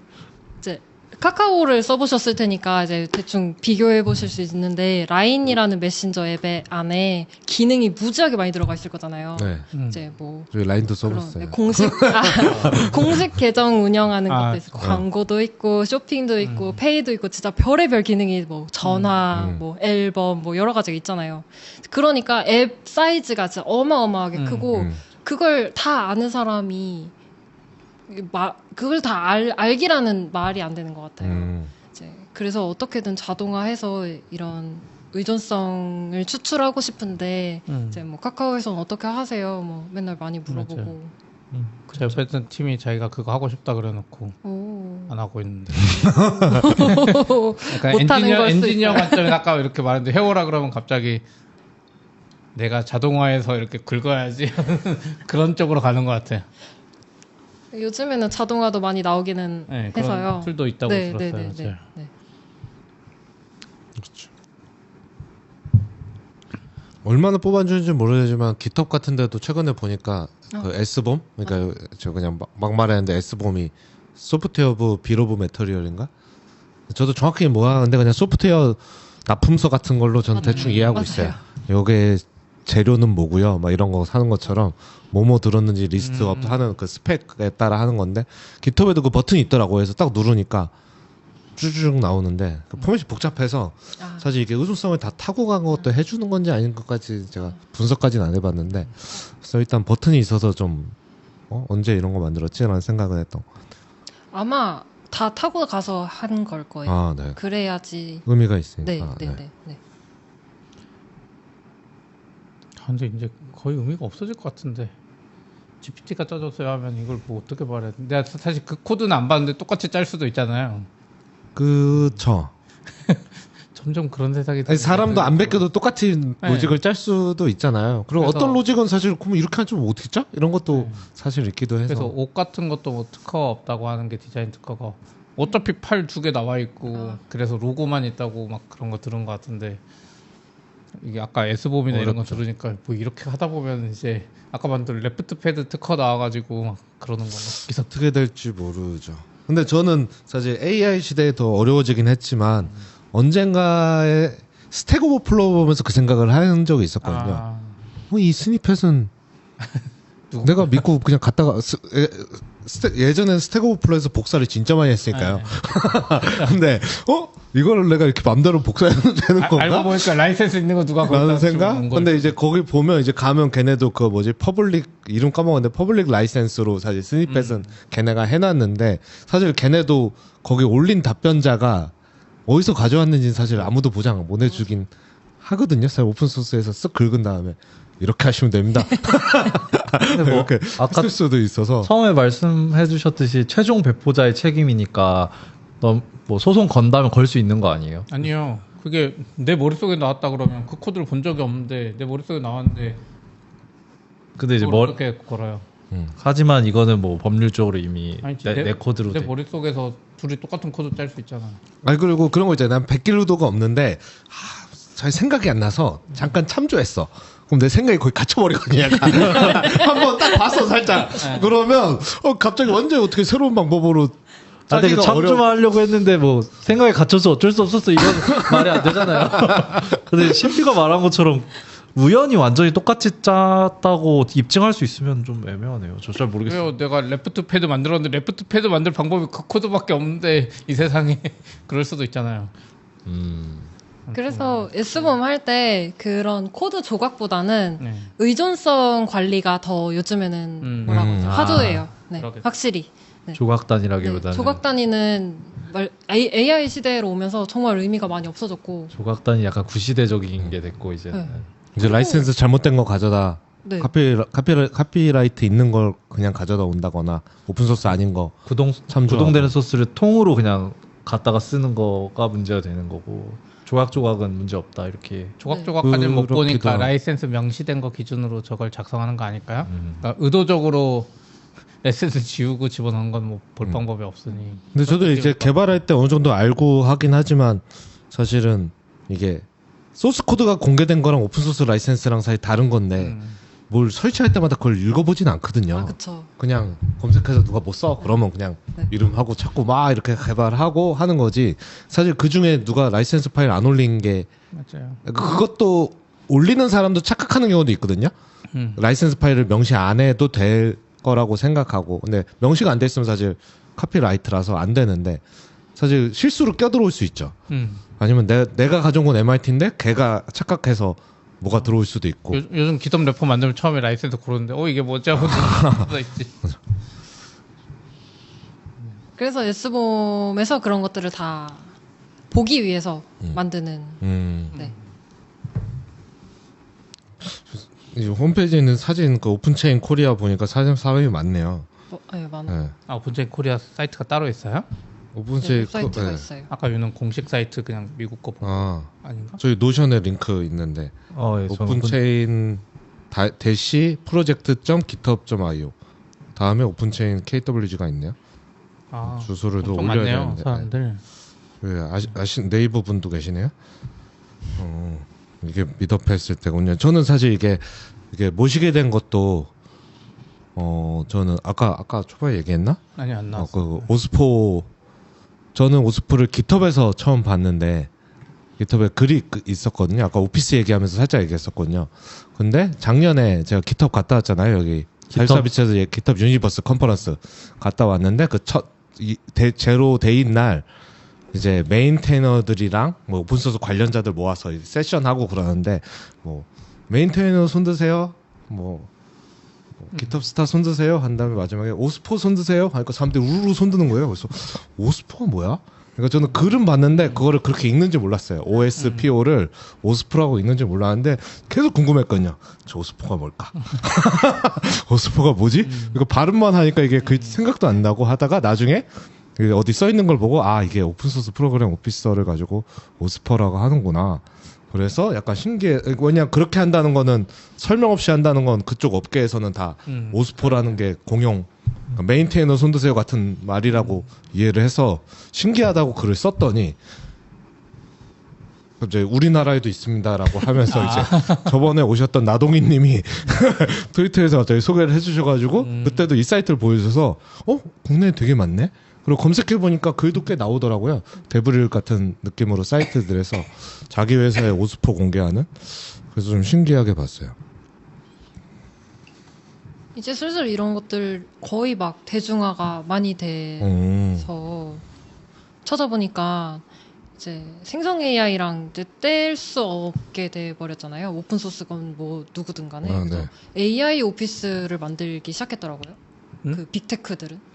이제 카카오를 써보셨을 테니까 이제 대충 비교해 보실 수 있는데 라인이라는 메신저 앱의 안에 기능이 무지하게 많이 들어가 있을 거잖아요. 네. 이제 뭐 저희 라인도 그런 써봤어요. 공식 계정 운영하는 것도 있고 어. 광고도 있고 쇼핑도 있고 페이도 있고 진짜 별의별 기능이 뭐 전화, 뭐 앨범 뭐 여러 가지가 있잖아요. 그러니까 앱 사이즈가 진짜 어마어마하게 크고 그걸 다 아는 사람이 그걸 다 알기라는 말이 안 되는 것 같아요. 이제 그래서 어떻게든 자동화해서 이런 의존성을 추출하고 싶은데 이제 뭐 카카오에서는 어떻게 하세요? 뭐 맨날 많이 물어보고. 제 옆에 있던 팀이 자기가 그거 하고 싶다 그래놓고 오. 안 하고 있는데. 못하는 약간 걸 수도 엔지니어 있어요. 관점에 아까 이렇게 말했는데 해오라 그러면 갑자기 내가 자동화해서 이렇게 긁어야지 그런 쪽으로 가는 것 같아요. 요즘에는 자동화도 많이 나오기는 네, 해서요. 그런 툴도 있다고 네, 들었어요. 네, 네, 맞아요. 네. 그렇죠. 얼마나 뽑아주는지 모르지만 깃헙 같은 데도 최근에 보니까 그 S봄? 그러니까 저 그냥 막 말했는데 S봄이 소프트웨어 오브 빌 오브 메터리얼인가? 저도 정확히 뭐야 근데 그냥 소프트웨어 납품서 같은 걸로 전 대충 이해하고 맞아요. 있어요. 요게 재료는 뭐고요. 막 이런 거 사는 것처럼 뭐뭐 들었는지 리스트업 하는 그 스펙에 따라 하는 건데 깃헙에도 그 버튼이 있더라고요. 그래서 딱 누르니까 쭈쭈쭉 나오는데 그 포맷이 복잡해서 사실 이게 의존성을 다 타고 간 것도 해주는 건지 아닌 것까지 제가 분석까지는 안 해봤는데 그래서 일단 버튼이 있어서 좀 언제 이런 거 만들었지? 라는 생각을 했던 것 같아요. 아마 다 타고 가서 한 걸 거예요. 아, 네. 그래야지. 의미가 있으니까. 네, 네, 네, 네. 근데 이제 거의 의미가 없어질 것 같은데 GPT가 짜줬어요 하면 이걸 뭐 어떻게 말해? 내가 사실 그 코드는 안 봤는데 똑같이 짤 수도 있잖아요. 그쵸. 점점 그런 세상이 아니, 사람도 안 베껴도 똑같이 네. 로직을 짤 수도 있잖아요. 그리고 그래서- 어떤 로직은 사실 그러면 이렇게 하면 어떻게 짜? 이런 것도 네. 사실 있기도 해서. 그래서 옷 같은 것도 뭐 특허가 없다고 하는 게 디자인 특허가 어차피 팔 2개 나와 있고 그래서 로고만 있다고 막 그런 거 들은 것 같은데 이게 아까 S봄이나 이런 거 어렵죠. 들으니까 뭐 이렇게 하다 보면 이제 아까 만든 레프트 패드 특허 나와가지고 막 그러는 거 막 어떻게 될지 모르죠. 근데 저는 사실 AI 시대에 더 어려워지긴 했지만 언젠가에 스택 오버플로우 보면서 그 생각을 한 적이 있었거든요. 이 스니펫은 누구- 내가 믿고 그냥 갔다가 예전에 스택 오버플로우에서 복사를 진짜 많이 했으니까요. 네. 근데 이거를 내가 이렇게 맘대로 복사해도 되는 건가? 알고 보니까 라이센스 있는 거 누가 라는 거기다 생각? 집어넣은 근데 걸. 이제 거기 보면 이제 가면 걔네도 그 뭐지 퍼블릭 이름 까먹었는데 퍼블릭 라이센스로 사실 스니펫은 걔네가 해놨는데 사실 걔네도 거기 올린 답변자가 어디서 가져왔는지는 사실 아무도 보장 못 해주긴 하거든요. 사실 오픈 소스에서 쓱 긁은 다음에 이렇게 하시면 됩니다. 근데 뭐 이렇게 아까 쓸 수도 있어서 처음에 말씀해주셨듯이 최종 배포자의 책임이니까 뭐 소송 건다면 걸 수 있는 거 아니에요? 아니요. 그게 내 머릿속에 나왔다 그러면 그 코드를 본 적이 없는데 내 머릿속에 나왔는데 근데 이제 그걸 어떻게 걸어요? 하지만 이거는 뭐 법률적으로 이미 아니지, 내 코드로 내 돼. 머릿속에서 둘이 똑같은 코드 짤 수 있잖아. 아니 그리고 그런 거 있잖아요. 난 베낄 의도가 없는데 잘 생각이 안 나서 잠깐 참조했어. 그럼 내 생각이 거의 갇혀버리거든요. 약간. 한번 딱 봤어 살짝. 그러면 갑자기 완전히 어떻게 새로운 방법으로 아, 근데 짜기가 참조만 하려고 했는데 뭐 생각에 갇혀서 어쩔 수 없었어 이건 말이 안 되잖아요. 근데 신비가 말한 것처럼 우연히 완전히 똑같이 짰다고 입증할 수 있으면 좀 애매하네요. 저 잘 모르겠어요. 왜요? 내가 레프트 패드 만들었는데 레프트 패드 만들 방법이 그 코드밖에 없는데 이 세상에 그럴 수도 있잖아요. 그래서 S봄 할 때 그런 코드 조각보다는 네. 의존성 관리가 더 요즘에는 뭐라고 하죠? 화두예요. 네, 그러겠죠. 확실히. 네. 조각 네, 단위라기보다는 조각 단위는 AI 시대로 오면서 정말 의미가 많이 없어졌고. 조각 단위 약간 구시대적인 게 됐고 이제는. 네. 이제 라이센스 잘못된 거 가져다 네. 카피라이트 있는 걸 그냥 가져다 온다거나 오픈소스 아닌 거 참조하고. 구동되는 소스를 통으로 그냥 갖다가 쓰는 거가 문제가 되는 거고 조각조각은 문제 없다 이렇게. 조각조각까지는 못 그렇기도 보니까 하고. 라이센스 명시된 거 기준으로 저걸 작성하는 거 아닐까요? 그러니까 의도적으로 에센스 지우고 집어넣은 건 뭐 볼 방법이 없으니. 근데 저도 이제 개발할 때 어느 정도 알고 하긴 하지만 사실은 이게 소스 코드가 공개된 거랑 오픈소스 라이센스랑 사실 다른 건데 뭘 설치할 때마다 그걸 읽어보진 않거든요. 아, 그쵸. 그냥 검색해서 누가 뭐 써 그러면 그냥 네. 이름하고 찾고 막 이렇게 개발하고 하는 거지. 사실 그 중에 누가 라이센스 파일 안 올린 게 맞아요. 그것도 올리는 사람도 착각하는 경우도 있거든요. 라이센스 파일을 명시 안 해도 될 거라고 생각하고 근데 명시가 안 돼 있으면 사실 카피라이트라서 안 되는데 사실 실수로 껴들어올 수 있죠. 아니면 내가 가져온 건 MIT인데 걔가 착각해서 뭐가 들어올 수도 있고. 요즘 기덤 래퍼 만들면 처음에 라이센스 고르는데 이게 뭐지 하고 있지. 그래서 S봄에서 그런 것들을 다 보기 위해서 만드는. 네. 이제 홈페이지에 있는 사진 그 오픈체인 코리아 보니까 사람이 많네요. 네, 많아요. 네. 아 오픈체인 코리아 사이트가 따로 있어요? 오픈체인 네, 사이트가 네. 있어요. 아까 유는 공식 사이트 그냥 미국 거 아닌가? 저희 노션에 링크 있는데 예, 저는 오픈체인 대시 프로젝트.github.io 다음에 오픈체인 KWG가 있네요. 주소를 또 엄청 올려야 많네요, 되는데. 사람들. 네이버 분도 계시네요. 이게 미드업했을 때군요. 저는 사실 이게 모시게 된 것도 저는 아까 초반에 얘기했나? 아니 안 나왔어. 그 오스포 저는 오스포를 깃허브에서 처음 봤는데 깃허브에 글이 있었거든요. 아까 오피스 얘기하면서 살짝 얘기했었거든요. 근데 작년에 제가 깃허브 갔다 왔잖아요. 여기 살사비치에서 깃허브 유니버스 컨퍼런스 갔다 왔는데 그 제로 데이인 날 이제 메인테이너들이랑 뭐 오픈소스 관련자들 모아서 세션하고 그러는데 뭐 메인테이너 손드세요? 깃허브 스타 손드세요? 한 다음에 마지막에 오스포 손드세요? 하니까 사람들이 우르르 손드는 거예요. 그래서 오스포가 뭐야? 그러니까 저는 글은 봤는데 그거를 그렇게 읽는지 몰랐어요. OSPO를 오스포라고 읽는지 몰랐는데 계속 궁금했거든요. 저 오스포가 뭘까? 오스포가 뭐지? 이거 발음만 하니까 이게 그 생각도 안 나고 하다가 나중에 어디 써 있는 걸 보고 이게 오픈소스 프로그램 오피서를 가지고 오스퍼라고 하는구나. 그래서 약간 신기해. 왜냐 그렇게 한다는 거는 설명 없이 한다는 건 그쪽 업계에서는 다 오스포라는 게 공용 그러니까 메인테이너 손드세요 같은 말이라고 이해를 해서 신기하다고 글을 썼더니 이제 우리나라에도 있습니다라고 하면서 이제 저번에 오셨던 나동희님이 트위터에서 갑자기 소개를 해주셔가지고 그때도 이 사이트를 보여주셔서 국내에 되게 많네. 그리고 검색해보니까 글도 꽤 나오더라고요. 데브릴 같은 느낌으로 사이트들에서 자기 회사의 오스포 공개하는. 그래서 좀 신기하게 봤어요. 이제 슬슬 이런 것들 거의 막 대중화가 많이 돼서 찾아보니까 이제 생성 AI랑 이제 뗄 수 없게 돼 버렸잖아요. 오픈 소스건 뭐 누구든 간에. 그래서 AI 오피스를 만들기 시작했더라고요. 그 빅테크들은.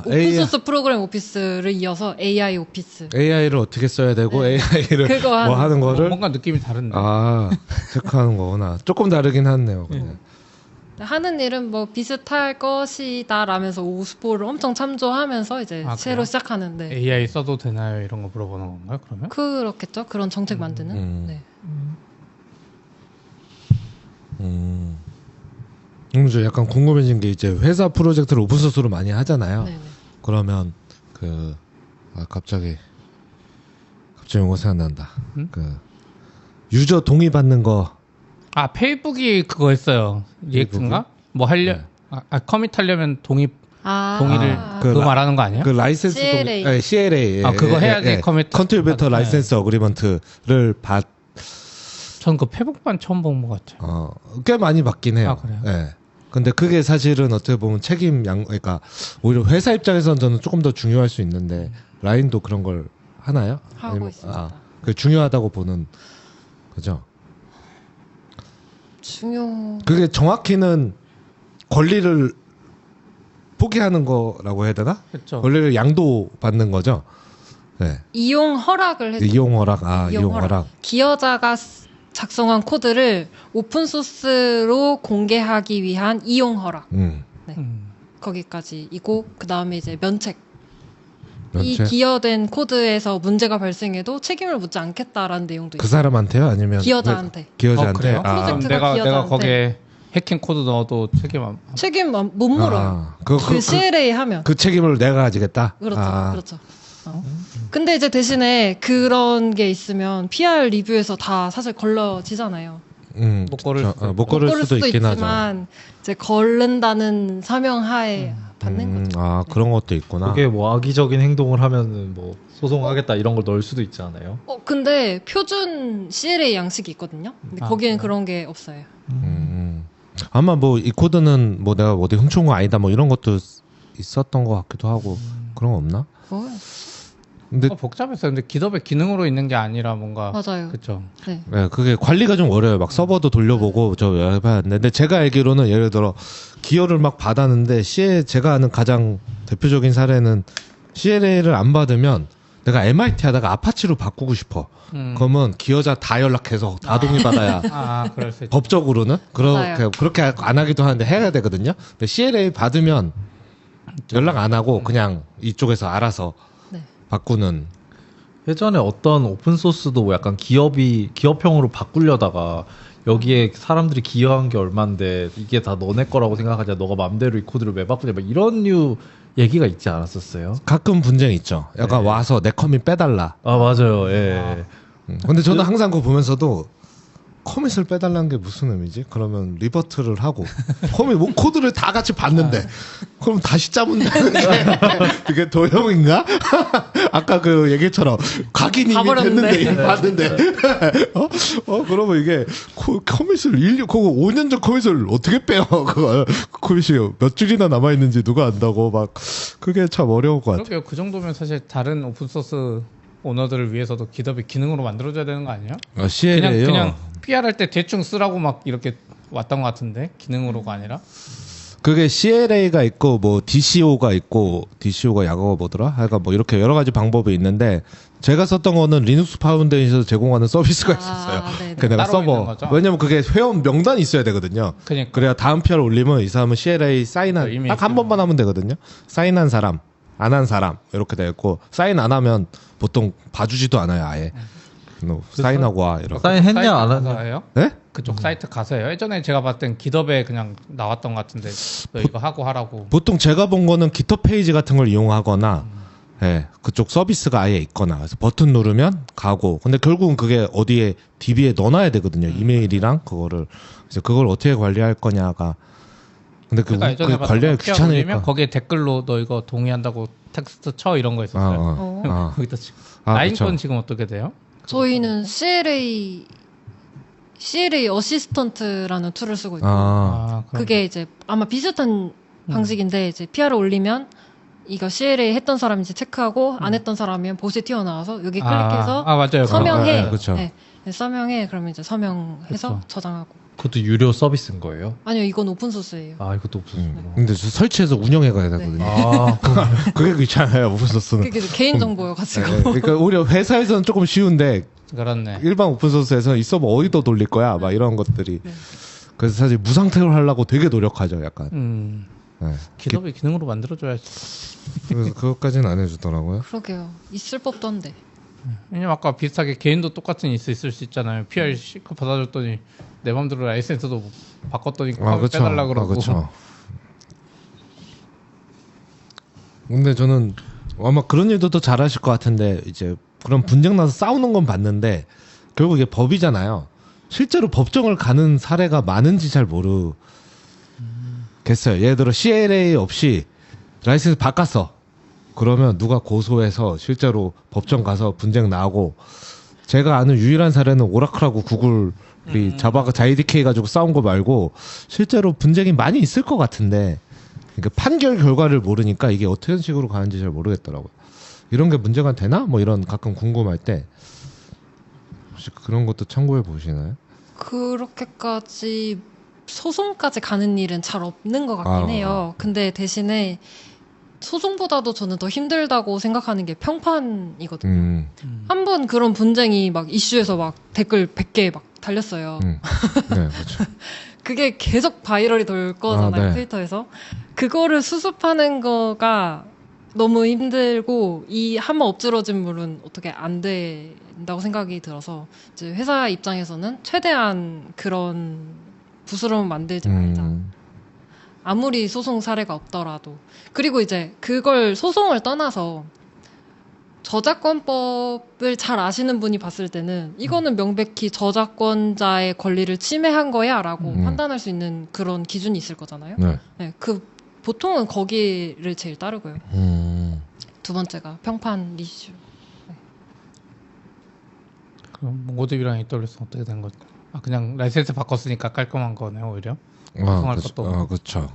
오픈소스 프로그램 오피스를 이어서 AI 오피스. AI를 어떻게 써야 되고 AI를 뭐 하는 거를 뭔가 느낌이 다른데. 체크하는 거구나. 조금 다르긴 하네요. 하는 일은 뭐 비슷할 것이다 라면서 오스포를 엄청 참조하면서 이제 새로 시작하는데 AI 써도 되나요? 이런 거 물어보는 건가요? 그러면? 그렇겠죠. 그런 정책 만드는. 네. 저 약간 궁금해진 게 이제 회사 프로젝트를 오픈소스로 많이 하잖아요. 네네. 그러면 갑자기 이거 생각난다. 유저 동의 받는 거. 페이북이 그거 했어요. 리액트인가? 뭐 커밋 하려면 동의를 그거 말하는 거 아니에요? 그 라이센스 CLA. CLA. 그거 해야지 커밋. 컨트리뷰터 라이센스 어그리먼트를 전 그 페북반 처음 본 것 같아요. 꽤 많이 받긴 해요. 그래요? 네. 근데 그게 사실은 어떻게 보면 그러니까 오히려 회사 입장에서는 저는 조금 더 중요할 수 있는데 라인도 그런 걸 하나요? 하고 있습니다. 그게 중요하다고 보는 거죠. 그게 정확히는 권리를 포기하는 거라고 해야 되나? 그렇죠. 권리를 양도받는 거죠. 네. 이용 허락을 해줘. 이용 허락. 이용 허락. 기여자가 작성한 코드를 오픈소스로 공개하기 위한 이용 허락. 네. 거기까지이고 그 다음에 이제 면책. 이 기여된 코드에서 문제가 발생해도 책임을 묻지 않겠다라는 내용도 그 있어요. 사람한테요? 아니면 기여자한테. 기여자한테. 프로젝트가 내가 거기에 해킹 코드 넣어도 책임 못 물어요. 그 CLA 하면 그 책임을 내가 가지겠다. 그렇죠. 근데 이제 대신에 그런 게 있으면 PR 리뷰에서 다 사실 걸러지잖아요. 못 걸을 수도 있긴 있지만 하죠. 이제 걸른다는 사명하에 받는 거죠. 그런 것도 있구나. 그게 뭐 악의적인 행동을 하면은 뭐 소송하겠다 이런 걸 넣을 수도 있지 않아요? 근데 표준 CLA 양식이 있거든요. 근데 거기는 그런 게 없어요. 아마 뭐 이 코드는 뭐 내가 어디 훔쳐온 거 아니다 뭐 이런 것도 있었던 것 같기도 하고 그런 거 없나? 근데 복잡했어요. 근데 깃허브의 기능으로 있는 게 아니라 뭔가 맞아요. 그렇죠. 네. 그게 관리가 좀 어려워요. 막 서버도 돌려보고 저 해봐야 하는데 근데 제가 알기로는 예를 들어 기여를 막 받았는데 제가 아는 가장 대표적인 사례는 CLA를 안 받으면 내가 MIT 하다가 아파치로 바꾸고 싶어. 그러면 기여자 다 연락해서 다 동의받아야 그럴 수 있죠. 법적으로는 그렇게 안 하기도 하는데 해야 되거든요. 근데 CLA 받으면 연락 안 하고 그냥 이쪽에서 알아서 바꾸는. 예전에 어떤 오픈소스도 약간 기업형으로 바꾸려다가 여기에 사람들이 기여한 게 얼만데 이게 다 너네 거라고 생각하냐, 너가 맘대로 이 코드를 왜 바꾸냐, 막 이런 류 얘기가 있지 않았었어요? 가끔 분쟁 있죠. 약간 네. 와서 내 커밋 빼달라. 아 맞아요. 예. 근데 저는 항상 그거 보면서도 커밋을 빼달라는 게 무슨 의미지? 그러면 리버트를 하고 커밋 뭐 코드를 다 같이 봤는데 그럼 다시 짜면 되는 게 그게 도형인가? 아까 그 얘기처럼 각인이 이미 됐는데 이미 봤는데 그러면 이게 커밋을 그거 5년 전 커밋을 어떻게 빼요? 그걸 커밋이 몇 줄이나 남아 있는지 누가 안다고 막 그게 참 어려울 것 같아요. 그러게요. 그 정도면 사실 다른 오픈소스 오너들을 위해서도 GitHub이 기능으로 만들어줘야 되는 거 아니에요? CLA요. 그냥 PR 할 때 대충 쓰라고 막 이렇게 왔던 것 같은데 기능으로가 아니라. 그게 CLA가 있고 뭐 DCO가 있고 DCO가 약어가 뭐더라? 하여간 뭐 이렇게 여러 가지 방법이 있는데 제가 썼던 거는 리눅스 파운데이션에서 제공하는 서비스가 있었어요. 네네. 그 내가 따로 있는 서버. 거죠? 왜냐면 그게 회원 명단이 있어야 되거든요. 그러니까. 그래야 다음 PR 올리면 이 사람은 CLA 사인한 이미 딱 한 번만 하면 되거든요. 사인한 사람, 안 한 사람 이렇게 돼 있고 사인 안 하면 보통 봐주지도 않아요 아예. 사인하고 와 이렇게. 사인했냐 안 사이트 했냐? 가서예요? 네? 그쪽 사이트 가서요. 예전에 제가 봤을 땐 GitHub에 그냥 나왔던 것 같은데 너 이거 하고 하라고. 보통 제가 본 거는 GitHub 페이지 같은 걸 이용하거나 예, 그쪽 서비스가 아예 있거나 그래서 버튼 누르면 가고 근데 결국은 그게 어디에 DB에 넣어놔야 되거든요. 이메일이랑 그거를 이제 그걸 어떻게 관리할 거냐가 근데 그러니까 예전에 관리하기 귀찮으니까 거기에 댓글로 너 이거 동의한다고 텍스트 쳐 이런 거 있었어요. 거기다 지금 라인 건 지금 어떻게 돼요? 저희는 CLA 어시스턴트라는 툴을 쓰고 있고 그럼 그게 이제 아마 비슷한 방식인데 이제 PR을 올리면 이거 CLA 했던 사람인지 체크하고 안 했던 사람이면 보스에 튀어나와서 여기 클릭해서 맞아요. 서명해. 그렇죠. 네, 서명해. 그러면 이제 서명해서 그쵸. 저장하고. 그것도 유료 서비스인 거예요? 아니요, 이건 오픈 소스예요. 아 이것도 없었어요. 근데 설치해서 운영해 가야 되거든요. 아 그게 귀찮아요. 오픈소스는. 그게 개인 정보여가지고. 네, 그러니까 오히려 회사에서는 조금 쉬운데 그렇네. 일반 오픈소스에서는 이 서버 어디다 돌릴 거야? 막 이런 것들이. 네. 그래서 사실 무상태로 하려고 되게 노력하죠. 약간. 네. GitHub이 기능으로 만들어줘야지. 그래서 그것까지는 안 해주더라고요. 그러게요. 있을 법도 한데. 왜냐면 아까 비슷하게 개인도 똑같은 있을 수 있잖아요. PR C급 받아줬더니 내 맘대로 라이센스도 바꿨더니 그쵸. 빼달라 그러고. 그쵸. 근데 저는 아마 그런 일도 더 잘하실 것 같은데 이제 그런 분쟁 나서 싸우는 건 봤는데 결국 이게 법이잖아요. 실제로 법정을 가는 사례가 많은지 잘 모르겠어요. 예를 들어 CLA 없이 라이센스 바꿨어. 그러면 누가 고소해서 실제로 법정 가서 분쟁 나고 제가 아는 유일한 사례는 오라클하고 구글이 자바가 JDK 가지고 싸운 거 말고 실제로 분쟁이 많이 있을 것 같은데 그러니까 판결 결과를 모르니까 이게 어떤 식으로 가는지 잘 모르겠더라고요. 이런 게 문제가 되나? 뭐 이런 가끔 궁금할 때 혹시 그런 것도 참고해 보시나요? 그렇게까지 소송까지 가는 일은 잘 없는 것 같긴 해요. 근데 대신에 소송보다도 저는 더 힘들다고 생각하는 게 평판이거든요. 한 번 그런 분쟁이 막 이슈에서 막 댓글 100개 막 달렸어요. 네, 그렇죠. 그게 계속 바이럴이 돌 거잖아요, 네. 트위터에서. 그거를 수습하는 거가 너무 힘들고 이 한번 엎질러진 물은 어떻게 안 된다고 생각이 들어서 이제 회사 입장에서는 최대한 그런 부스럼을 만들지 말자. 아무리 소송 사례가 없더라도. 그리고 이제 그걸 소송을 떠나서 저작권법을 잘 아시는 분이 봤을 때는 이거는 명백히 저작권자의 권리를 침해한 거야 라고 판단할 수 있는 그런 기준이 있을 거잖아요. 네. 네, 보통은 거기를 제일 따르고요. 두 번째가 평판 이슈. 그럼 몽고디비랑 인터넷은 어떻게 된 거죠? 그냥 라이센스 바꿨으니까 깔끔한 거네요, 오히려. 소송할 것도 없고. 그렇죠.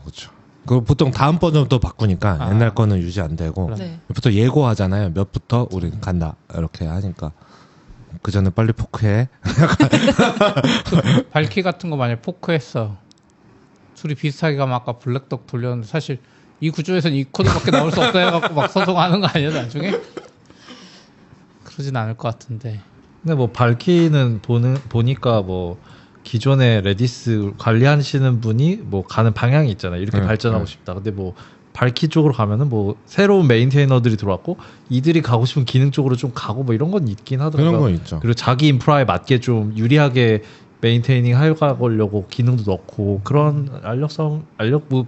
그 보통 다음 버전도 바꾸니까 옛날 거는 유지 안 되고 네. 보통 예고하잖아요. 몇부터 우리 간다 이렇게 하니까 그 전에 빨리 포크해. 발키 같은 거 만약 포크했어. 둘이 비슷하게 가면 아까 블랙덕 돌렸는데 사실 이 구조에서는 이 코드밖에 나올 수 없다 해갖고 막 소송하는 거 아니야 나중에? 그러진 않을 것 같은데. 근데 뭐 밝히는 보니까 뭐 기존에 레디스 관리하시는 분이 뭐 가는 방향이 있잖아요. 이렇게 발전하고 싶다. 근데 뭐 밝히 쪽으로 가면은 뭐 새로운 메인테이너들이 들어왔고 이들이 가고 싶은 기능 쪽으로 좀 가고 뭐 이런 건 있긴 하더라고요. 그런 건 있죠. 그리고 자기 인프라에 맞게 좀 유리하게 메인테이닝 하려고 기능도 넣고 그런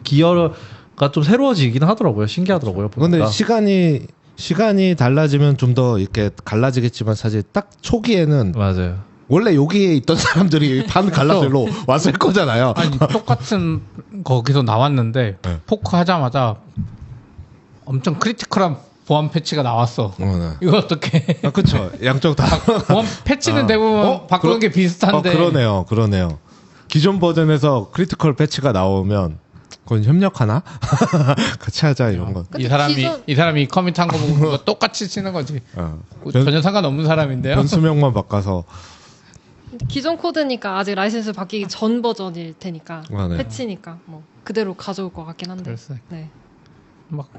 기어가 좀 새로워지긴 하더라고요. 신기하더라고요. 보니까. 근데 시간이 달라지면 좀 더 이렇게 갈라지겠지만 사실 딱 초기에는 맞아요. 원래 여기에 있던 사람들이 반 갈라들로 왔을 거잖아요. 아니 똑같은 거기서 나왔는데 네. 포크 하자마자 엄청 크리티컬한 보안 패치가 나왔어. 네. 이거 어떻게? 그렇죠. 양쪽 다. 보안 패치는 대부분 바꾸는 게 비슷한데. 그러네요. 기존 버전에서 크리티컬 패치가 나오면 그건 협력하나? 같이 하자 이런 거. 이 사람이 커밋 한 거 보고 그거 똑같이 치는 거지. 전혀 상관없는 사람인데요. 변수명만 바꿔서. 기존 코드니까 아직 라이센스 바뀌기 전 버전일 테니까 네. 패치니까 뭐 그대로 가져올 것 같긴 한데. 글쎄. 네.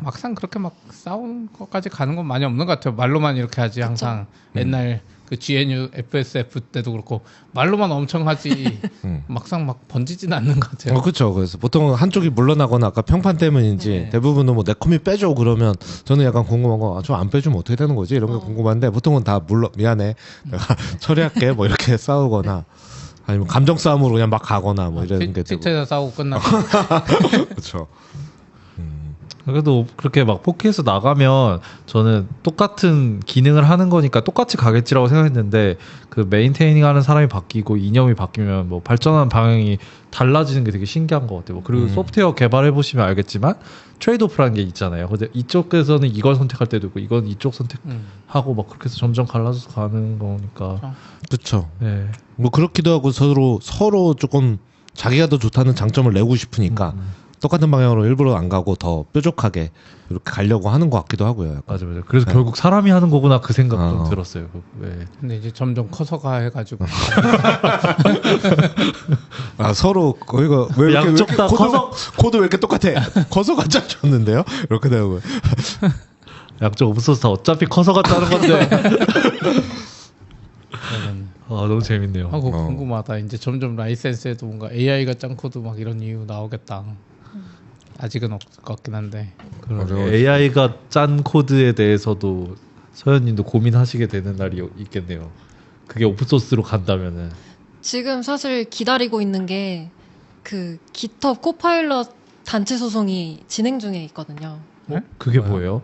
막상 그렇게 막 싸우는 것까지 가는 건 많이 없는 것 같아요. 말로만 이렇게 하지 항상 옛날 그 GNU FSF 때도 그렇고 말로만 엄청 하지 막상 막 번지진 않는 것 같아요. 그렇죠. 그래서 보통 한쪽이 물러나거나 아까 평판 때문인지 네. 대부분은 뭐 내 커밋 빼줘 그러면 저는 약간 궁금한 거 좀 안 빼주면 어떻게 되는 거지 이런 게 궁금한데 보통은 다 미안해 내가 처리할게 뭐 이렇게 싸우거나 아니면 감정 싸움으로 그냥 막 가거나 뭐 이런 게 되고. 트위터에서 싸우고 끝나고. 그렇죠. 그래도 그렇게 막 포켓에서 나가면 저는 똑같은 기능을 하는 거니까 똑같이 가겠지라고 생각했는데 그 메인테이닝 하는 사람이 바뀌고 이념이 바뀌면 뭐 발전하는 방향이 달라지는 게 되게 신기한 것 같아요. 그리고 소프트웨어 개발해 보시면 알겠지만 트레이드오프라는 게 있잖아요. 근데 이쪽에서는 이걸 선택할 때도 있고 이건 이쪽 선택하고 막 그렇게 해서 점점 갈라져서 가는 거니까. 그렇죠. 네. 뭐 그렇기도 하고 서로 조금 자기가 더 좋다는 장점을 내고 싶으니까 똑같은 방향으로 일부러 안 가고 더 뾰족하게 이렇게 가려고 하는 것 같기도 하고요. 약간. 맞아요. 그래서 네. 결국 사람이 하는 거구나 그 생각 좀 들었어요. 네. 근데 이제 점점 커서가 해가지고. 서로 거기가 왜 이렇게 양쪽 다 코드 왜 이렇게 똑같아? 커서가 짜졌는데요? 이렇게 되고. 양쪽 오픈소스 다 어차피 커서 갔다는 건데. 너무 재밌네요. 하고 궁금하다. 이제 점점 라이센스에도 뭔가 AI가 짠 코드 막 이런 이유 나오겠다. 아직은 없을 것 같긴 한데. AI가 짠 코드에 대해서도 서현님도 고민하시게 되는 날이 있겠네요. 그게 오픈소스로 간다면은. 지금 사실 기다리고 있는 게 그 GitHub 코파일럿 단체 소송이 진행 중에 있거든요. 그게 뭐예요?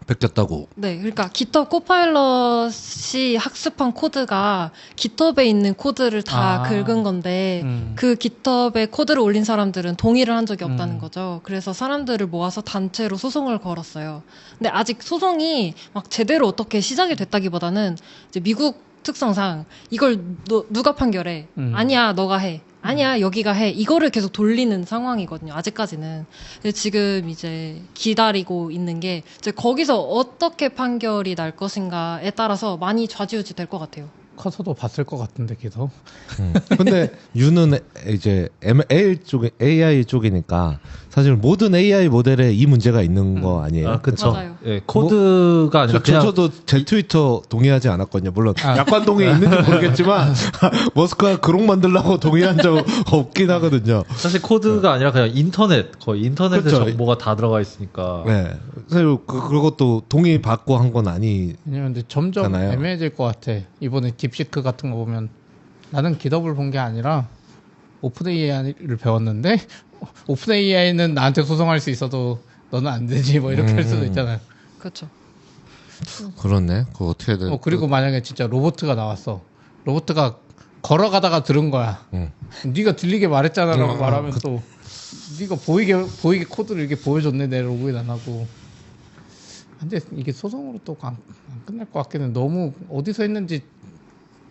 베꼈다고. 네, 그러니까 GitHub 코파일럿이 학습한 코드가 GitHub에 있는 코드를 다 긁은 건데 그 GitHub에 코드를 올린 사람들은 동의를 한 적이 없다는 거죠. 그래서 사람들을 모아서 단체로 소송을 걸었어요. 근데 아직 소송이 막 제대로 어떻게 시작이 됐다기보다는 이제 미국 특성상 이걸 누가 판결해? 아니야, 너가 해. 아니야, 여기가 해. 이거를 계속 돌리는 상황이거든요. 아직까지는. 근데 지금 이제 기다리고 있는 게 이제 거기서 어떻게 판결이 날 것인가에 따라서 많이 좌지우지 될 것 같아요. 커서도 봤을 것 같은데 계속. 근데 U는 이제 AI 쪽이니까 사실 모든 AI 모델에 이 문제가 있는 거 아니에요? 그렇죠. 맞아요. 예, 코드가 아니라 그냥 저도 제 트위터 동의하지 않았거든요. 물론 약관 동의 있는지 모르겠지만 머스크가 그록 만들려고 동의한 적 없긴 하거든요. 사실 코드가 아니라 그냥 거의 인터넷에 그렇죠. 정보가 다 들어가 있으니까. 네. 사실 그것도 동의 받고 한 건 아니. 왜냐면 근데 점점 잖아요. 애매해질 것 같아. 이번에 딥시크 같은 거 보면 나는 GitHub을 본 게 아니라 오픈 AI를 배웠는데 오픈 AI는 나한테 소송할 수 있어도 너는 안 되지 뭐 이렇게 할 수도 있잖아요. 그렇죠. 그렇네. 그거 어떻게 돼? 그리고 만약에 진짜 로보트가 나왔어. 로보트가 걸어가다가 들은 거야. 네가 들리게 말했잖아라고 말하면 또 네가 보이게 코드를 이렇게 보여줬네. 내 로그인 안 하고. 근데 이게 소송으로 또 안 끝날 것 같기는 너무 어디서 했는지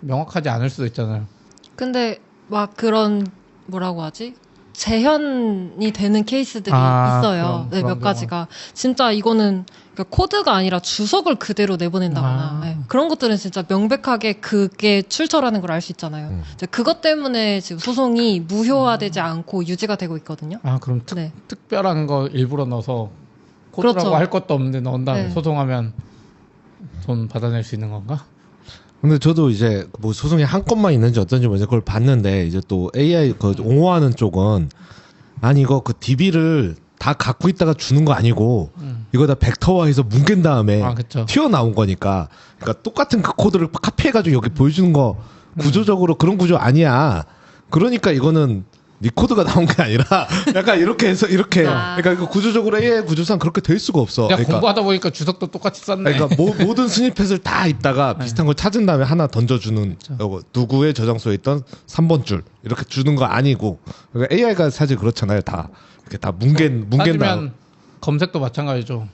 명확하지 않을 수도 있잖아요. 근데 막 그런 뭐라고 하지? 재현이 되는 케이스들이 있어요. 네, 몇 가지가. 진짜 이거는 그러니까 코드가 아니라 주석을 그대로 내보낸다거나 네, 그런 것들은 진짜 명백하게 그게 출처라는 걸 알 수 있잖아요. 이제 그것 때문에 지금 소송이 무효화되지 않고 유지가 되고 있거든요. 그럼 네. 특별한 거 일부러 넣어서 코드라고 그렇죠. 할 것도 없는데 넣은 다음에 네. 소송하면 돈 받아낼 수 있는 건가? 근데 저도 이제 뭐 소송이 한 건만 있는지 어떤지 모르겠는데 그걸 봤는데 이제 또 AI 그 옹호하는 쪽은 아니 이거 그 DB를 다 갖고 있다가 주는 거 아니고 이거 다 벡터화해서 뭉갠 다음에 그쵸. 튀어나온 거니까 그러니까 똑같은 그 코드를 카피해가지고 여기 보여주는 거 구조적으로 그런 구조 아니야. 그러니까 이거는 네 코드가 나온 게 아니라 약간 이렇게 해서 이렇게 그러니까 이거 구조적으로 AI 구조상 그렇게 될 수가 없어. 내가 그러니까 공부하다 보니까 주석도 똑같이 썼네. 그러니까 모든 스니펫을 다 입다가 비슷한 걸 찾은 다음에 하나 던져주는 누구의 저장소에 있던 3번 줄 이렇게 주는 거 아니고 그러니까 AI가 사실 그렇잖아요. 다 이렇게 다 뭉갠 따지면 검색도 마찬가지죠.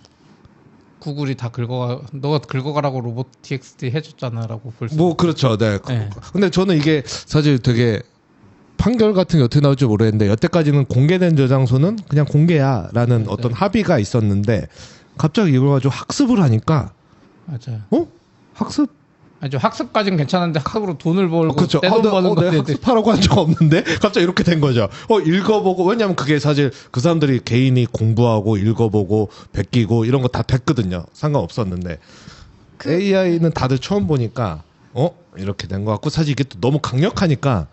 구글이 다 긁어가 너가 긁어가라고 로봇 txt 해줬잖아라고 볼 수. 뭐 그렇죠. 네. 네. 근데 저는 이게 사실 되게 판결 같은 게 어떻게 나올지 모르겠는데 여태까지는 공개된 저장소는 그냥 공개야라는 네, 어떤 합의가 있었는데 갑자기 이걸 가지고 학습을 하니까 맞아요. 학습? 아니 학습까지는 괜찮은데 학습으로 돈을 벌고 그렇죠. 떼돈 버는 내가 것들 학습하라고 한 적 없는데 갑자기 이렇게 된 거죠. 읽어보고 왜냐하면 그게 사실 그 사람들이 개인이 공부하고 읽어보고 베끼고 이런 거 다 됐거든요. 상관없었는데 AI는 다들 처음 보니까 이렇게 된 것 같고 사실 이게 또 너무 강력하니까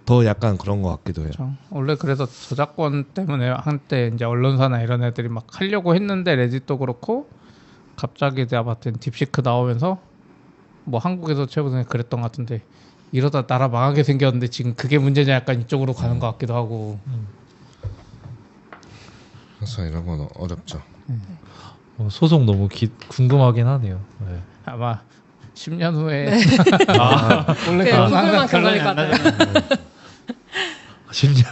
더 약간 그런 것 같기도 해요. 그렇죠. 원래 그래서 저작권 때문에 한때 이제 언론사나 이런 애들이 막 하려고 했는데 레딧도 그렇고 갑자기 내가 봤을 땐 딥시크 나오면서 뭐 한국에서 최근에 그랬던 것 같은데 이러다 나라 망하게 생겼는데 지금 그게 문제냐 약간 이쪽으로 가는 것 같기도 하고. 그래서 이런 건 어렵죠. 소송 너무 궁금하긴 하네요. 네. 아마 10년 후에 네. 원래 네, 그런 거 항상 구글만큼 결론이 걸릴 것 안 같아요. 나잖아요. 10년.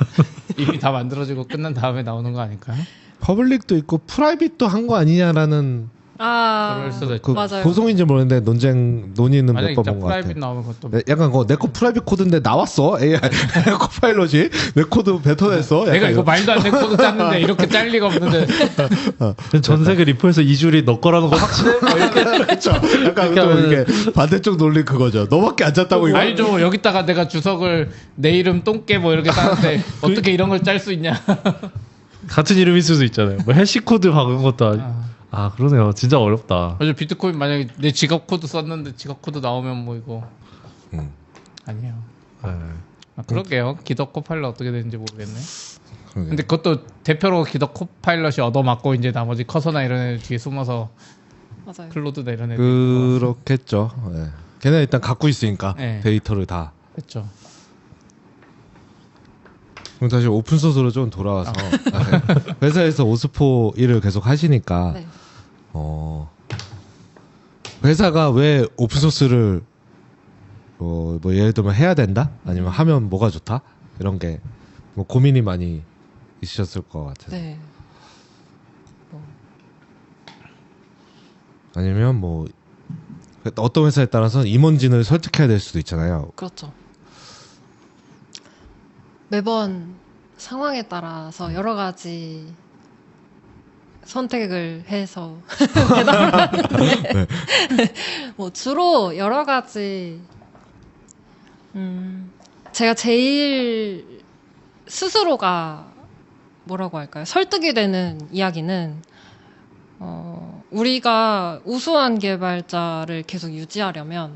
이미 다 만들어지고 끝난 다음에 나오는 거 아닐까요? 퍼블릭도 있고 프라이빗도 한 거 아니냐라는 그럴 수도 있죠. 맞아요. 고성인지 모르는데 논의는 만약에 몇 번 진짜 본 것 프라이빗 같아요. 나오면 그것도 네, 약간 내 거 프라이빗 코드인데 나왔어 AI 코파일럿이 내 코드 뱉어냈어. 내가 약간 이거 말도 안 되는 코드 짰는데 이렇게 짤 리가 없는데 전세계 리포에서 이 줄이 너 거라는 거 확실해? 뭐 이렇게 그렇죠. 약간 이렇게 또 하면은- 이게 반대쪽 논리 그거죠. 너밖에 안 짰다고 이거. 알죠. 여기다가 내가 주석을 내 이름 똥개 뭐 이렇게 따는데 어떻게 이런 걸 짤 수 있냐. 같은 이름일 수도 있잖아요. 뭐 해시 코드 박은 것도 그러네요. 진짜 어렵다. 맞아. 비트코인 만약에 내 지갑 코드 썼는데 지갑 코드 나오면 뭐 이거 아니에요. 네. 그러게요. 기덕 코파일럿 어떻게 되는지 모르겠네. 그러게. 근데 그것도 대표로 기덕 코파일럿이 얻어맞고 이제 나머지 커서나 이런 애들 뒤에 숨어서 맞아요. 클로드나 이런 애들 그렇겠죠. 네. 걔네 일단 갖고 있으니까 네. 데이터를 다. 그렇죠. 그럼 다시 오픈 소스로 좀 돌아와서 회사에서 오스포 일을 계속 하시니까 네. 회사가 왜 오픈 소스를 뭐 예를 들면 해야 된다? 아니면 하면 뭐가 좋다? 이런 게 뭐 고민이 많이 있으셨을 것 같아요. 네. 아니면 뭐 어떤 회사에 따라서는 임원진을 설득해야 될 수도 있잖아요. 그렇죠. 매번 상황에 따라서 여러 가지 선택을 해서 네. 뭐 주로 여러 가지 제가 제일 스스로가 뭐라고 할까요? 설득이 되는 이야기는 우리가 우수한 개발자를 계속 유지하려면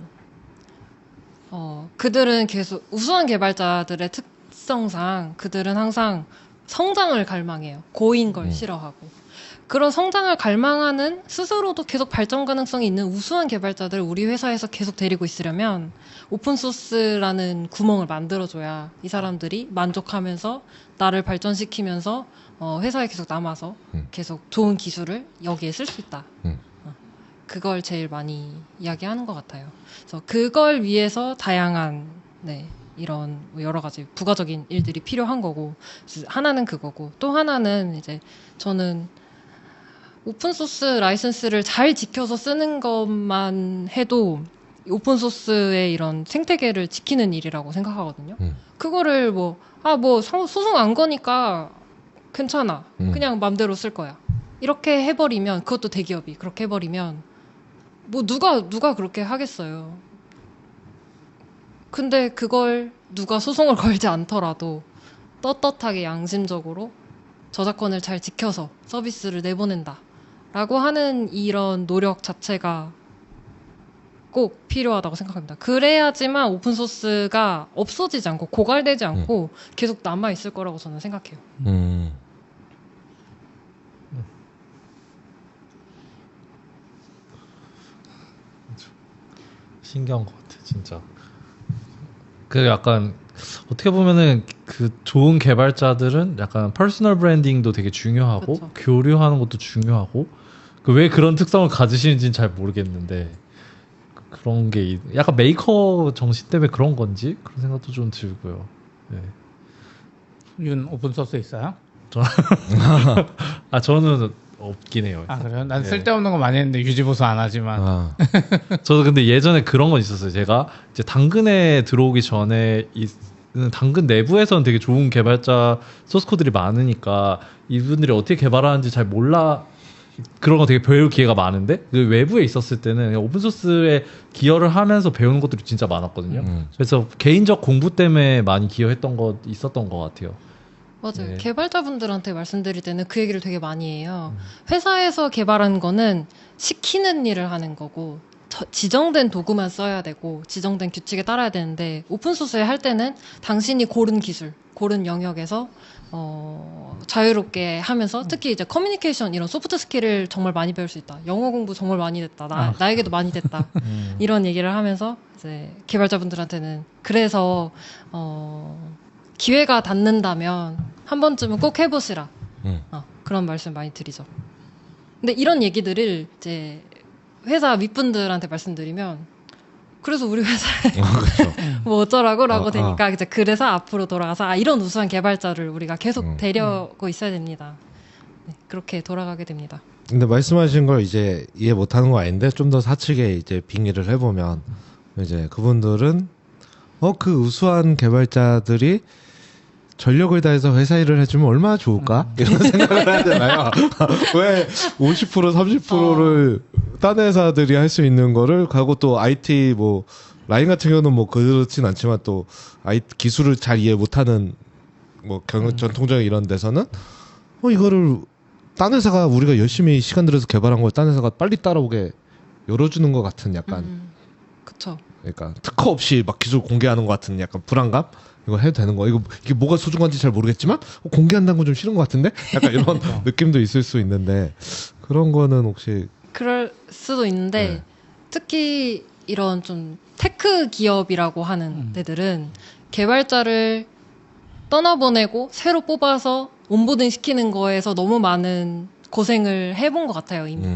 그들은 계속 우수한 개발자들의 특성상 그들은 항상 성장을 갈망해요. 고인 걸 싫어하고. 그런 성장을 갈망하는 스스로도 계속 발전 가능성이 있는 우수한 개발자들을 우리 회사에서 계속 데리고 있으려면 오픈소스라는 구멍을 만들어줘야 이 사람들이 만족하면서 나를 발전시키면서 회사에 계속 남아서 계속 좋은 기술을 여기에 쓸 수 있다. 그걸 제일 많이 이야기하는 것 같아요. 그래서 그걸 위해서 다양한 이런 여러 가지 부가적인 일들이 필요한 거고 하나는 그거고 또 하나는 이제 저는 오픈소스 라이선스를 잘 지켜서 쓰는 것만 해도 오픈소스의 이런 생태계를 지키는 일이라고 생각하거든요. 그거를 소송 안 거니까 괜찮아. 그냥 맘대로 쓸 거야. 이렇게 해버리면 그것도 대기업이 그렇게 해버리면 뭐 누가 그렇게 하겠어요. 근데 그걸 누가 소송을 걸지 않더라도 떳떳하게 양심적으로 저작권을 잘 지켜서 서비스를 내보낸다 라고 하는 이런 노력 자체가 꼭 필요하다고 생각합니다. 그래야지만 오픈소스가 없어지지 않고 고갈되지 않고 계속 남아있을 거라고 저는 생각해요. 신기한 것 같아, 진짜. 그 약간 어떻게 보면은 그 좋은 개발자들은 약간 퍼스널 브랜딩도 되게 중요하고 그쵸. 교류하는 것도 중요하고 그 왜 그런 특성을 가지시는지는 잘 모르겠는데 그런 게 약간 메이커 정신 때문에 그런 건지 그런 생각도 좀 들고요. 네. 윤 오픈소스 있어요? 저는 없긴 해요. 아 그래요? 난 네. 쓸데없는 거 많이 했는데 유지보수 안 하지만 저도 근데 예전에 그런 건 있었어요. 제가 이제 당근에 들어오기 전에 당근 내부에서는 되게 좋은 개발자 소스코드들이 많으니까 이분들이 어떻게 개발하는지 잘 몰라 그런 거 되게 배울 기회가 많은데 그 외부에 있었을 때는 오픈소스에 기여를 하면서 배우는 것들이 진짜 많았거든요. 그래서 개인적 공부 때문에 많이 기여했던 거 있었던 것 같아요. 맞아요. 네. 개발자분들한테 말씀드릴 때는 그 얘기를 되게 많이 해요. 회사에서 개발한 거는 시키는 일을 하는 거고 지정된 도구만 써야 되고 지정된 규칙에 따라야 되는데 오픈소스에 할 때는 당신이 고른 기술, 고른 영역에서 자유롭게 하면서 특히 이제 커뮤니케이션 이런 소프트 스킬을 정말 많이 배울 수 있다. 영어 공부 정말 많이 됐다. 나에게도 많이 됐다. 이런 얘기를 하면서 이제 개발자분들한테는 그래서 기회가 닿는다면 한 번쯤은 꼭 해보시라. 그런 말씀 많이 드리죠. 근데 이런 얘기들을 이제 회사 윗분들한테 말씀드리면 그래서 우리 회사에 그렇죠. 뭐 어쩌라고라고 되니까 이제 그래서 앞으로 돌아가서 이런 우수한 개발자를 우리가 계속 데려고 있어야 됩니다. 네, 그렇게 돌아가게 됩니다. 근데 말씀하신 걸 이제 이해 못하는 거 아닌데 좀 더 사측에 이제 빙의를 해보면 이제 그분들은 그 우수한 개발자들이 전력을 다해서 회사 일을 해주면 얼마나 좋을까? 이런 생각을 하잖아요. 왜 50% 30%를 딴 회사들이 할 수 있는 거를 가고 또 IT 뭐 라인 같은 경우는 뭐 그렇진 않지만 또 기술을 잘 이해 못하는 뭐 전통적인 이런 데서는 이거를 딴 회사가 우리가 열심히 시간 들여서 개발한 걸 딴 회사가 빨리 따라오게 열어주는 것 같은 약간 그쵸. 그러니까 특허 없이 막 기술 공개하는 것 같은 약간 불안감? 이거 해도 되는 거야? 이게 뭐가 소중한지 잘 모르겠지만 공개한다는 건 좀 싫은 것 같은데? 약간 이런 느낌도 있을 수 있는데 그런 거는 혹시 그럴 수도 있는데 네. 특히 이런 좀 테크 기업이라고 하는 데들은 개발자를 떠나보내고 새로 뽑아서 온보딩 시키는 거에서 너무 많은 고생을 해본 것 같아요, 이미.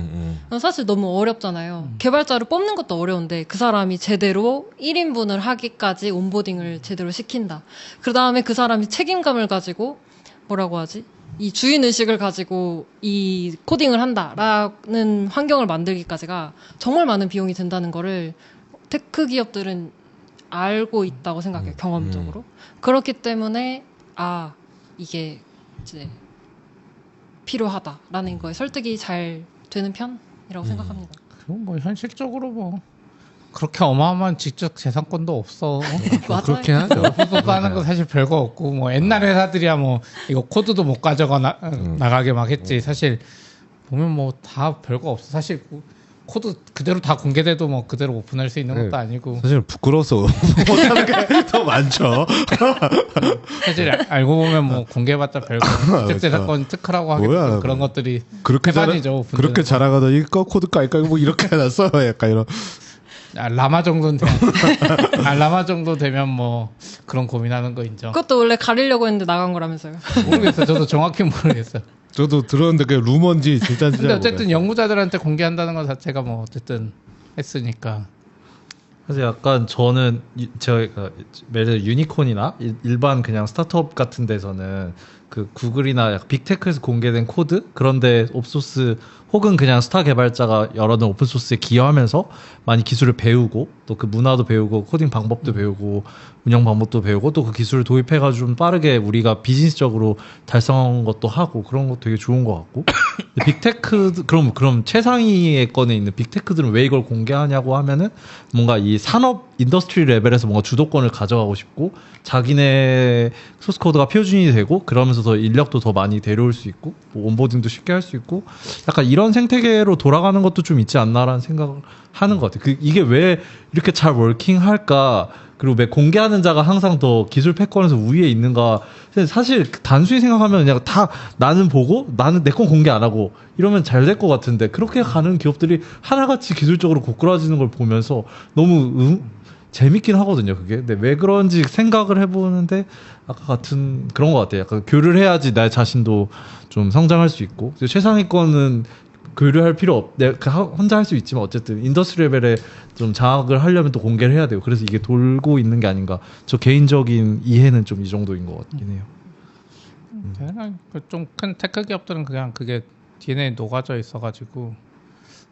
사실 너무 어렵잖아요. 개발자를 뽑는 것도 어려운데 그 사람이 제대로 1인분을 하기까지 온보딩을 제대로 시킨다. 그 다음에 그 사람이 책임감을 가지고 뭐라고 하지? 이 주인의식을 가지고 이 코딩을 한다라는 환경을 만들기까지가 정말 많은 비용이 든다는 거를 테크 기업들은 알고 있다고 생각해요, 경험적으로. 그렇기 때문에 이게 이제 필요하다라는 거에 설득이 잘 되는 편이라고 생각합니다. 그리고 뭐 현실적으로 뭐 그렇게 어마어마한 직접 재산권도 없어. 맞아요. 그렇긴 하죠. 오픈소스 하는 거 사실 별거 없고 뭐 옛날 회사들이야 뭐 이거 코드도 못 가져가 나가게 막 했지. 사실 보면 뭐 다 별거 없어. 사실 코드 그대로 다 공개돼도 뭐 그대로 오픈할 수 있는 것도 아니고. 사실 부끄러워서 못하는 게 더 많죠. 사실 알고 보면 뭐 공개해봤자 별거 직접재산권 특허라고 하겠고 그런 것들이 그렇게 대반이죠. 그렇게 자랑하더니 이거 코드 깔까 뭐 이렇게 해놨어. 약간 이런. 라마 정도는 돼. 라마 정도 되면 뭐 그런 고민하는 거 인정. 그것도 원래 가리려고 했는데 나간 거라면서요. 모르겠어요. 저도 정확히 모르겠어요. 저도 들었는데 그게 루머인지 진짜인지. 근데 어쨌든 연구자들한테 공개한다는 것 자체가 뭐 어쨌든 했으니까. 그래서 약간 저는 제가 예를 유니콘이나 일반 그냥 스타트업 같은 데서는 그 구글이나 빅테크에서 공개된 코드 그런데 옵소스 혹은 그냥 스타 개발자가 여러 오픈소스에 기여하면서 많이 기술을 배우고 또 그 문화도 배우고 코딩 방법도 배우고 운영 방법도 배우고 또 그 기술을 도입해가지고 좀 빠르게 우리가 비즈니스적으로 달성한 것도 하고 그런 것도 되게 좋은 것 같고 빅테크 그럼 최상위에 건에 있는 빅테크들은 왜 이걸 공개하냐고 하면은 뭔가 이 산업 인더스트리 레벨에서 뭔가 주도권을 가져가고 싶고 자기네 소스코드가 표준이 되고 그러면서 더 인력도 더 많이 데려올 수 있고 뭐 온보딩도 쉽게 할 수 있고 약간 이런 생태계로 돌아가는 것도 좀 있지 않나라는 생각을 하는 것 같아요. 이게 왜 이렇게 잘 워킹할까? 그리고 왜 공개하는 자가 항상 더 기술 패권에서 우위에 있는가? 사실 단순히 생각하면 그냥 다 나는 보고 나는 내 건 공개 안 하고 이러면 잘 될 것 같은데 그렇게 가는 기업들이 하나같이 기술적으로 고꾸라지는 걸 보면서 너무 재밌긴 하거든요, 그게. 근데 왜 그런지 생각을 해보는데, 아까 같은 그런 것 같아요. 약간 교류를 해야지 나 자신도 좀 성장할 수 있고, 최상위권은 교류할 필요 내가 혼자 할 수 있지만, 어쨌든 인더스트리 레벨에 좀 장악을 하려면 또 공개를 해야 되고, 그래서 이게 돌고 있는 게 아닌가. 저 개인적인 이해는 좀 이 정도인 것 같긴 해요. 좀 큰 테크 기업들은 그냥 그게 DNA에 녹아져 있어가지고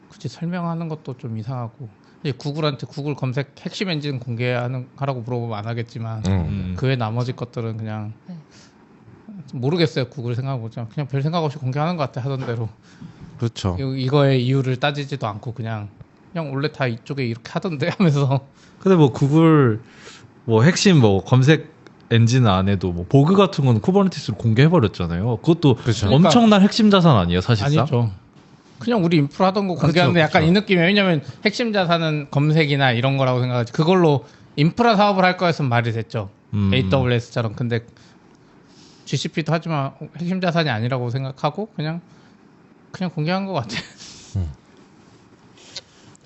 굳이 설명하는 것도 좀 이상하고, 이제 구글한테 구글 검색 핵심 엔진 공개하라고 물어보면 안 하겠지만 그 외 나머지 것들은 그냥 모르겠어요. 구글 생각해보자 그냥 별 생각 없이 공개하는 것 같아. 하던 대로. 그렇죠. 이거의 이유를 따지지도 않고 그냥 원래 다 이쪽에 이렇게 하던데 하면서. 근데 뭐 구글 뭐 핵심 뭐 검색 엔진 안에도 뭐 보그 같은 건 쿠버네티스로 공개해버렸잖아요. 그것도 그렇죠. 엄청난 핵심 자산 아니에요, 사실상? 아니죠. 그냥 우리 인프라 하던 거 공개하는데 그렇죠, 약간 이 느낌이에요. 왜냐면 핵심 자산은 검색이나 이런 거라고 생각하지. 그걸로 인프라 사업을 할 거였으면 말이 됐죠. AWS처럼. 근데 GCP도 하지만 핵심 자산이 아니라고 생각하고 그냥 공개한 것 같아요.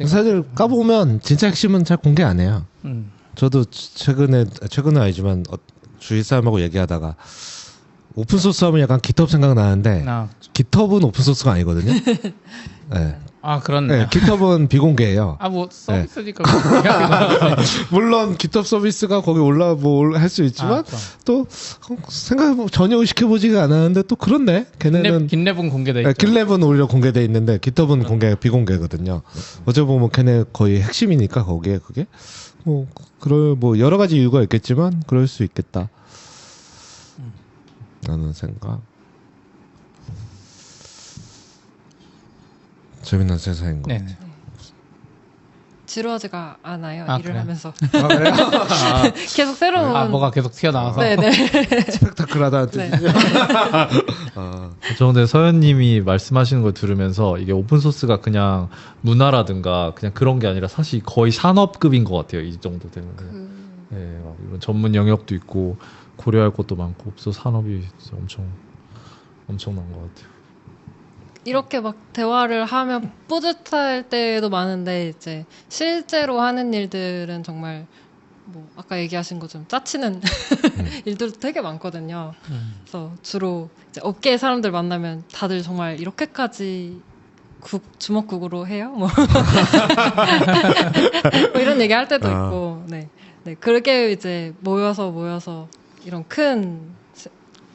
사실 까보면 진짜 핵심은 잘 공개 안 해요. 저도 최근은 아니지만 주위 사람하고 얘기하다가 오픈소스 하면 약간 깃허브 생각나는데 깃허브는 오픈소스가 아니거든요. 네. 아, 그렇네. 네, 깃허브는 비공개예요. 아, 뭐 서비스니까. 물론 깃허브 서비스가 거기 할 수 있지만 또 생각 전혀 의식해 보지가 않았는데 또 그렇네. 걔네는 깃랩은 공개돼 있죠. 깃랩은 오히려 공개돼 있는데 깃허브는 비공개거든요. 어째 보면 걔네 거의 핵심이니까 거기에 그게 뭐 여러 가지 이유가 있겠지만 그럴 수 있겠다. 라는 생각. 재밌는 세상인 것 같아요. 지루하지가 않아요. 일을 그래요? 하면서. 아, 그래요? 계속 새로운. 뭐가 계속 튀어나와서. 네네. 스펙타클하다는 네. 뜻이죠. 저 근데 서현님이 말씀하시는 걸 들으면서 이게 오픈소스가 그냥 문화라든가 그냥 그런 게 아니라 사실 거의 산업급인 것 같아요. 이 정도 되면. 네, 막 이런 전문 영역도 있고 고려할 것도 많고 없어 산업이 진짜 엄청난 것 같아요. 이렇게 막 대화를 하면 뿌듯할 때도 많은데 이제 실제로 하는 일들은 정말 뭐 아까 얘기하신 것처럼 짜치는 일들도 되게 많거든요. 그래서 주로 이제 업계 사람들 만나면 다들 정말 이렇게까지 주먹국으로 해요? 뭐 이런 얘기 할 때도 있고, 네, 그렇게 이제 모여서 이런 큰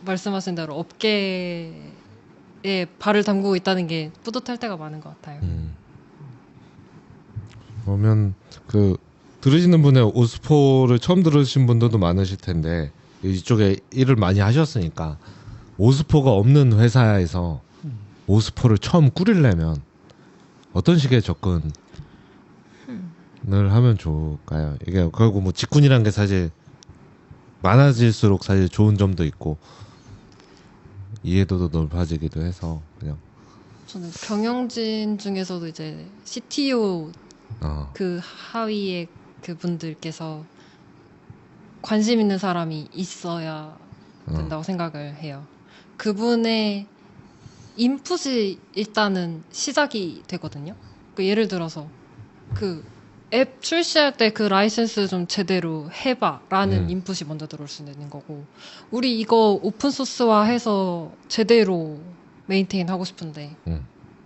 말씀하신 대로 업계에 발을 담그고 있다는 게 뿌듯할 때가 많은 것 같아요. 그러면 들으시는 분의 오스포를 처음 들으신 분들도 많으실 텐데 이쪽에 일을 많이 하셨으니까 오스포가 없는 회사에서 오스포를 처음 꾸리려면 어떤 식의 접근을 하면 좋을까요? 이게 결국 뭐 직군이란 게 사실 많아질수록 사실 좋은 점도 있고 이해도도 넓어지기도 해서 그냥 저는 경영진 중에서도 이제 CTO 그 하위의 그분들께서 관심 있는 사람이 있어야 된다고 생각을 해요. 그분의 인풋이 일단은 시작이 되거든요. 예를 들어서 그 앱 출시할 때 그 라이센스 좀 제대로 해봐라는 인풋이 먼저 들어올 수 있는 거고, 우리 이거 오픈소스화 해서 제대로 메인테인 하고 싶은데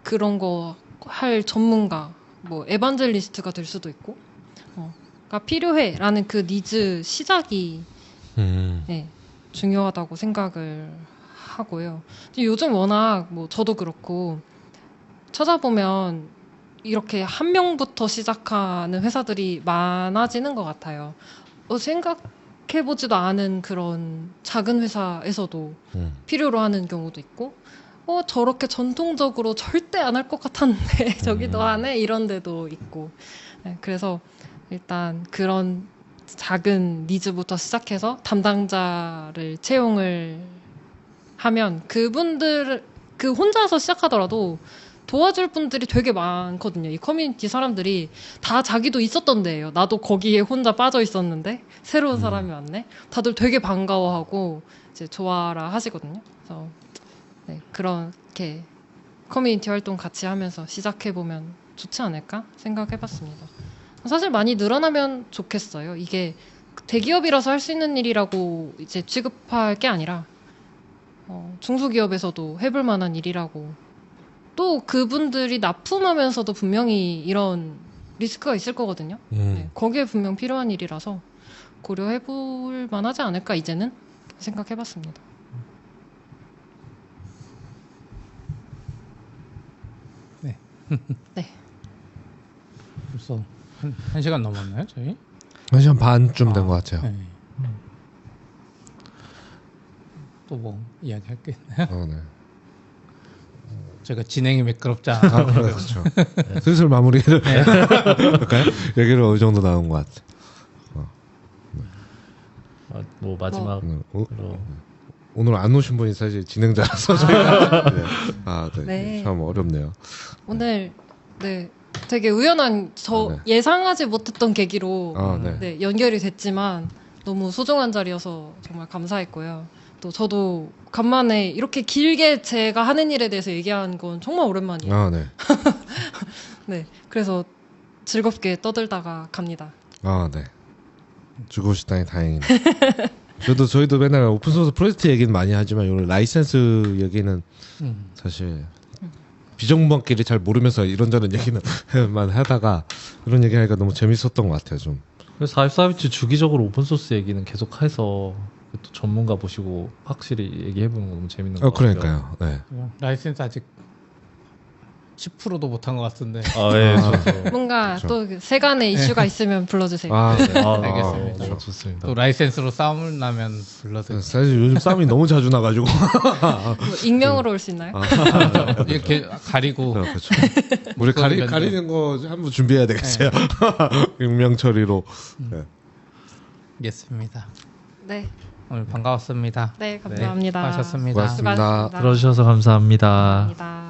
그런 거 할 전문가, 뭐 에반젤리스트가 될 수도 있고, 가 필요해라는 그 니즈 시작이 네, 중요하다고 생각을 하고요. 요즘 워낙 뭐 저도 그렇고 찾아보면 이렇게 한 명부터 시작하는 회사들이 많아지는 것 같아요. 생각해보지도 않은 그런 작은 회사에서도 필요로 하는 경우도 있고, 저렇게 전통적으로 절대 안 할 것 같았는데 저기도 하네 이런 데도 있고, 네, 그래서 일단 그런 작은 니즈부터 시작해서 담당자를 채용을 하면 그분들 혼자서 시작하더라도 도와줄 분들이 되게 많거든요. 이 커뮤니티 사람들이 다 자기도 있었던 데예요. 나도 거기에 혼자 빠져 있었는데 새로운 사람이 왔네. 다들 되게 반가워하고 이제 좋아라 하시거든요. 그래서 네, 그렇게 커뮤니티 활동 같이 하면서 시작해 보면 좋지 않을까 생각해봤습니다. 사실 많이 늘어나면 좋겠어요. 이게 대기업이라서 할 수 있는 일이라고 이제 취급할 게 아니라 중소기업에서도 해볼 만한 일이라고, 또 그분들이 납품하면서도 분명히 이런 리스크가 있을 거거든요. 네, 거기에 분명 필요한 일이라서 고려해볼 만하지 않을까 이제는 생각해봤습니다. 네. 네. 벌써 한 시간 넘었나요, 저희? 1시간 반쯤 된 것 같아요. 네. 또 뭐 이야기할 게 있나요? 네. 제가 진행이 매끄럽지 않아. 그렇죠. 슬슬 마무리를 할까요? 얘기를 어느 정도 나온 것 같아. 뭐 마지막으로 오늘 안 오신 분이 사실 진행자라서 저희가 네. 네. 참 어렵네요. 오늘 되게 우연한 예상하지 못했던 계기로 연결이 됐지만 너무 소중한 자리여서 정말 감사했고요. 또 저도 간만에 이렇게 길게 제가 하는 일에 대해서 얘기한 건 정말 오랜만이에요. 네. 네, 그래서 즐겁게 떠들다가 갑니다. 네. 즐거우시다니 다행이네. 저희도 맨날 오픈소스 프로젝트 얘기는 많이 하지만 오늘 라이센스 얘기는 사실 비전문가끼리 잘 모르면서 이런저런 얘기는 만 하다가 이런 얘기하니까 너무 재밌었던 것 같아요. 좀. 그래서 44비치 주기적으로 오픈소스 얘기는 계속해서 또 전문가 모시고 확실히 얘기해보는 거 너무 재밌는 것 같아요. 그러니까요. 네. 라이센스 아직 10%도 못한 것 같은데. 뭔가 또 세간의 이슈가 있으면 불러주세요. 네. 알겠습니다. 알겠습니다. 좋습니다. 또 라이센스로 싸움을 나면 불러드릴게요. 사실 요즘 싸움이 너무 자주 나가지고 뭐 익명으로 올 수 있나요? 이렇게 가리고. 그렇죠. 우리 가리는 거 한번 준비해야 되겠어요. 익명 처리로. 네. 알겠습니다. 네. 오늘 반가웠습니다. 네, 감사합니다. 수고하셨습니다. 고맙습니다. 수고하셨습니다. 들어주셔서 감사합니다. 감사합니다.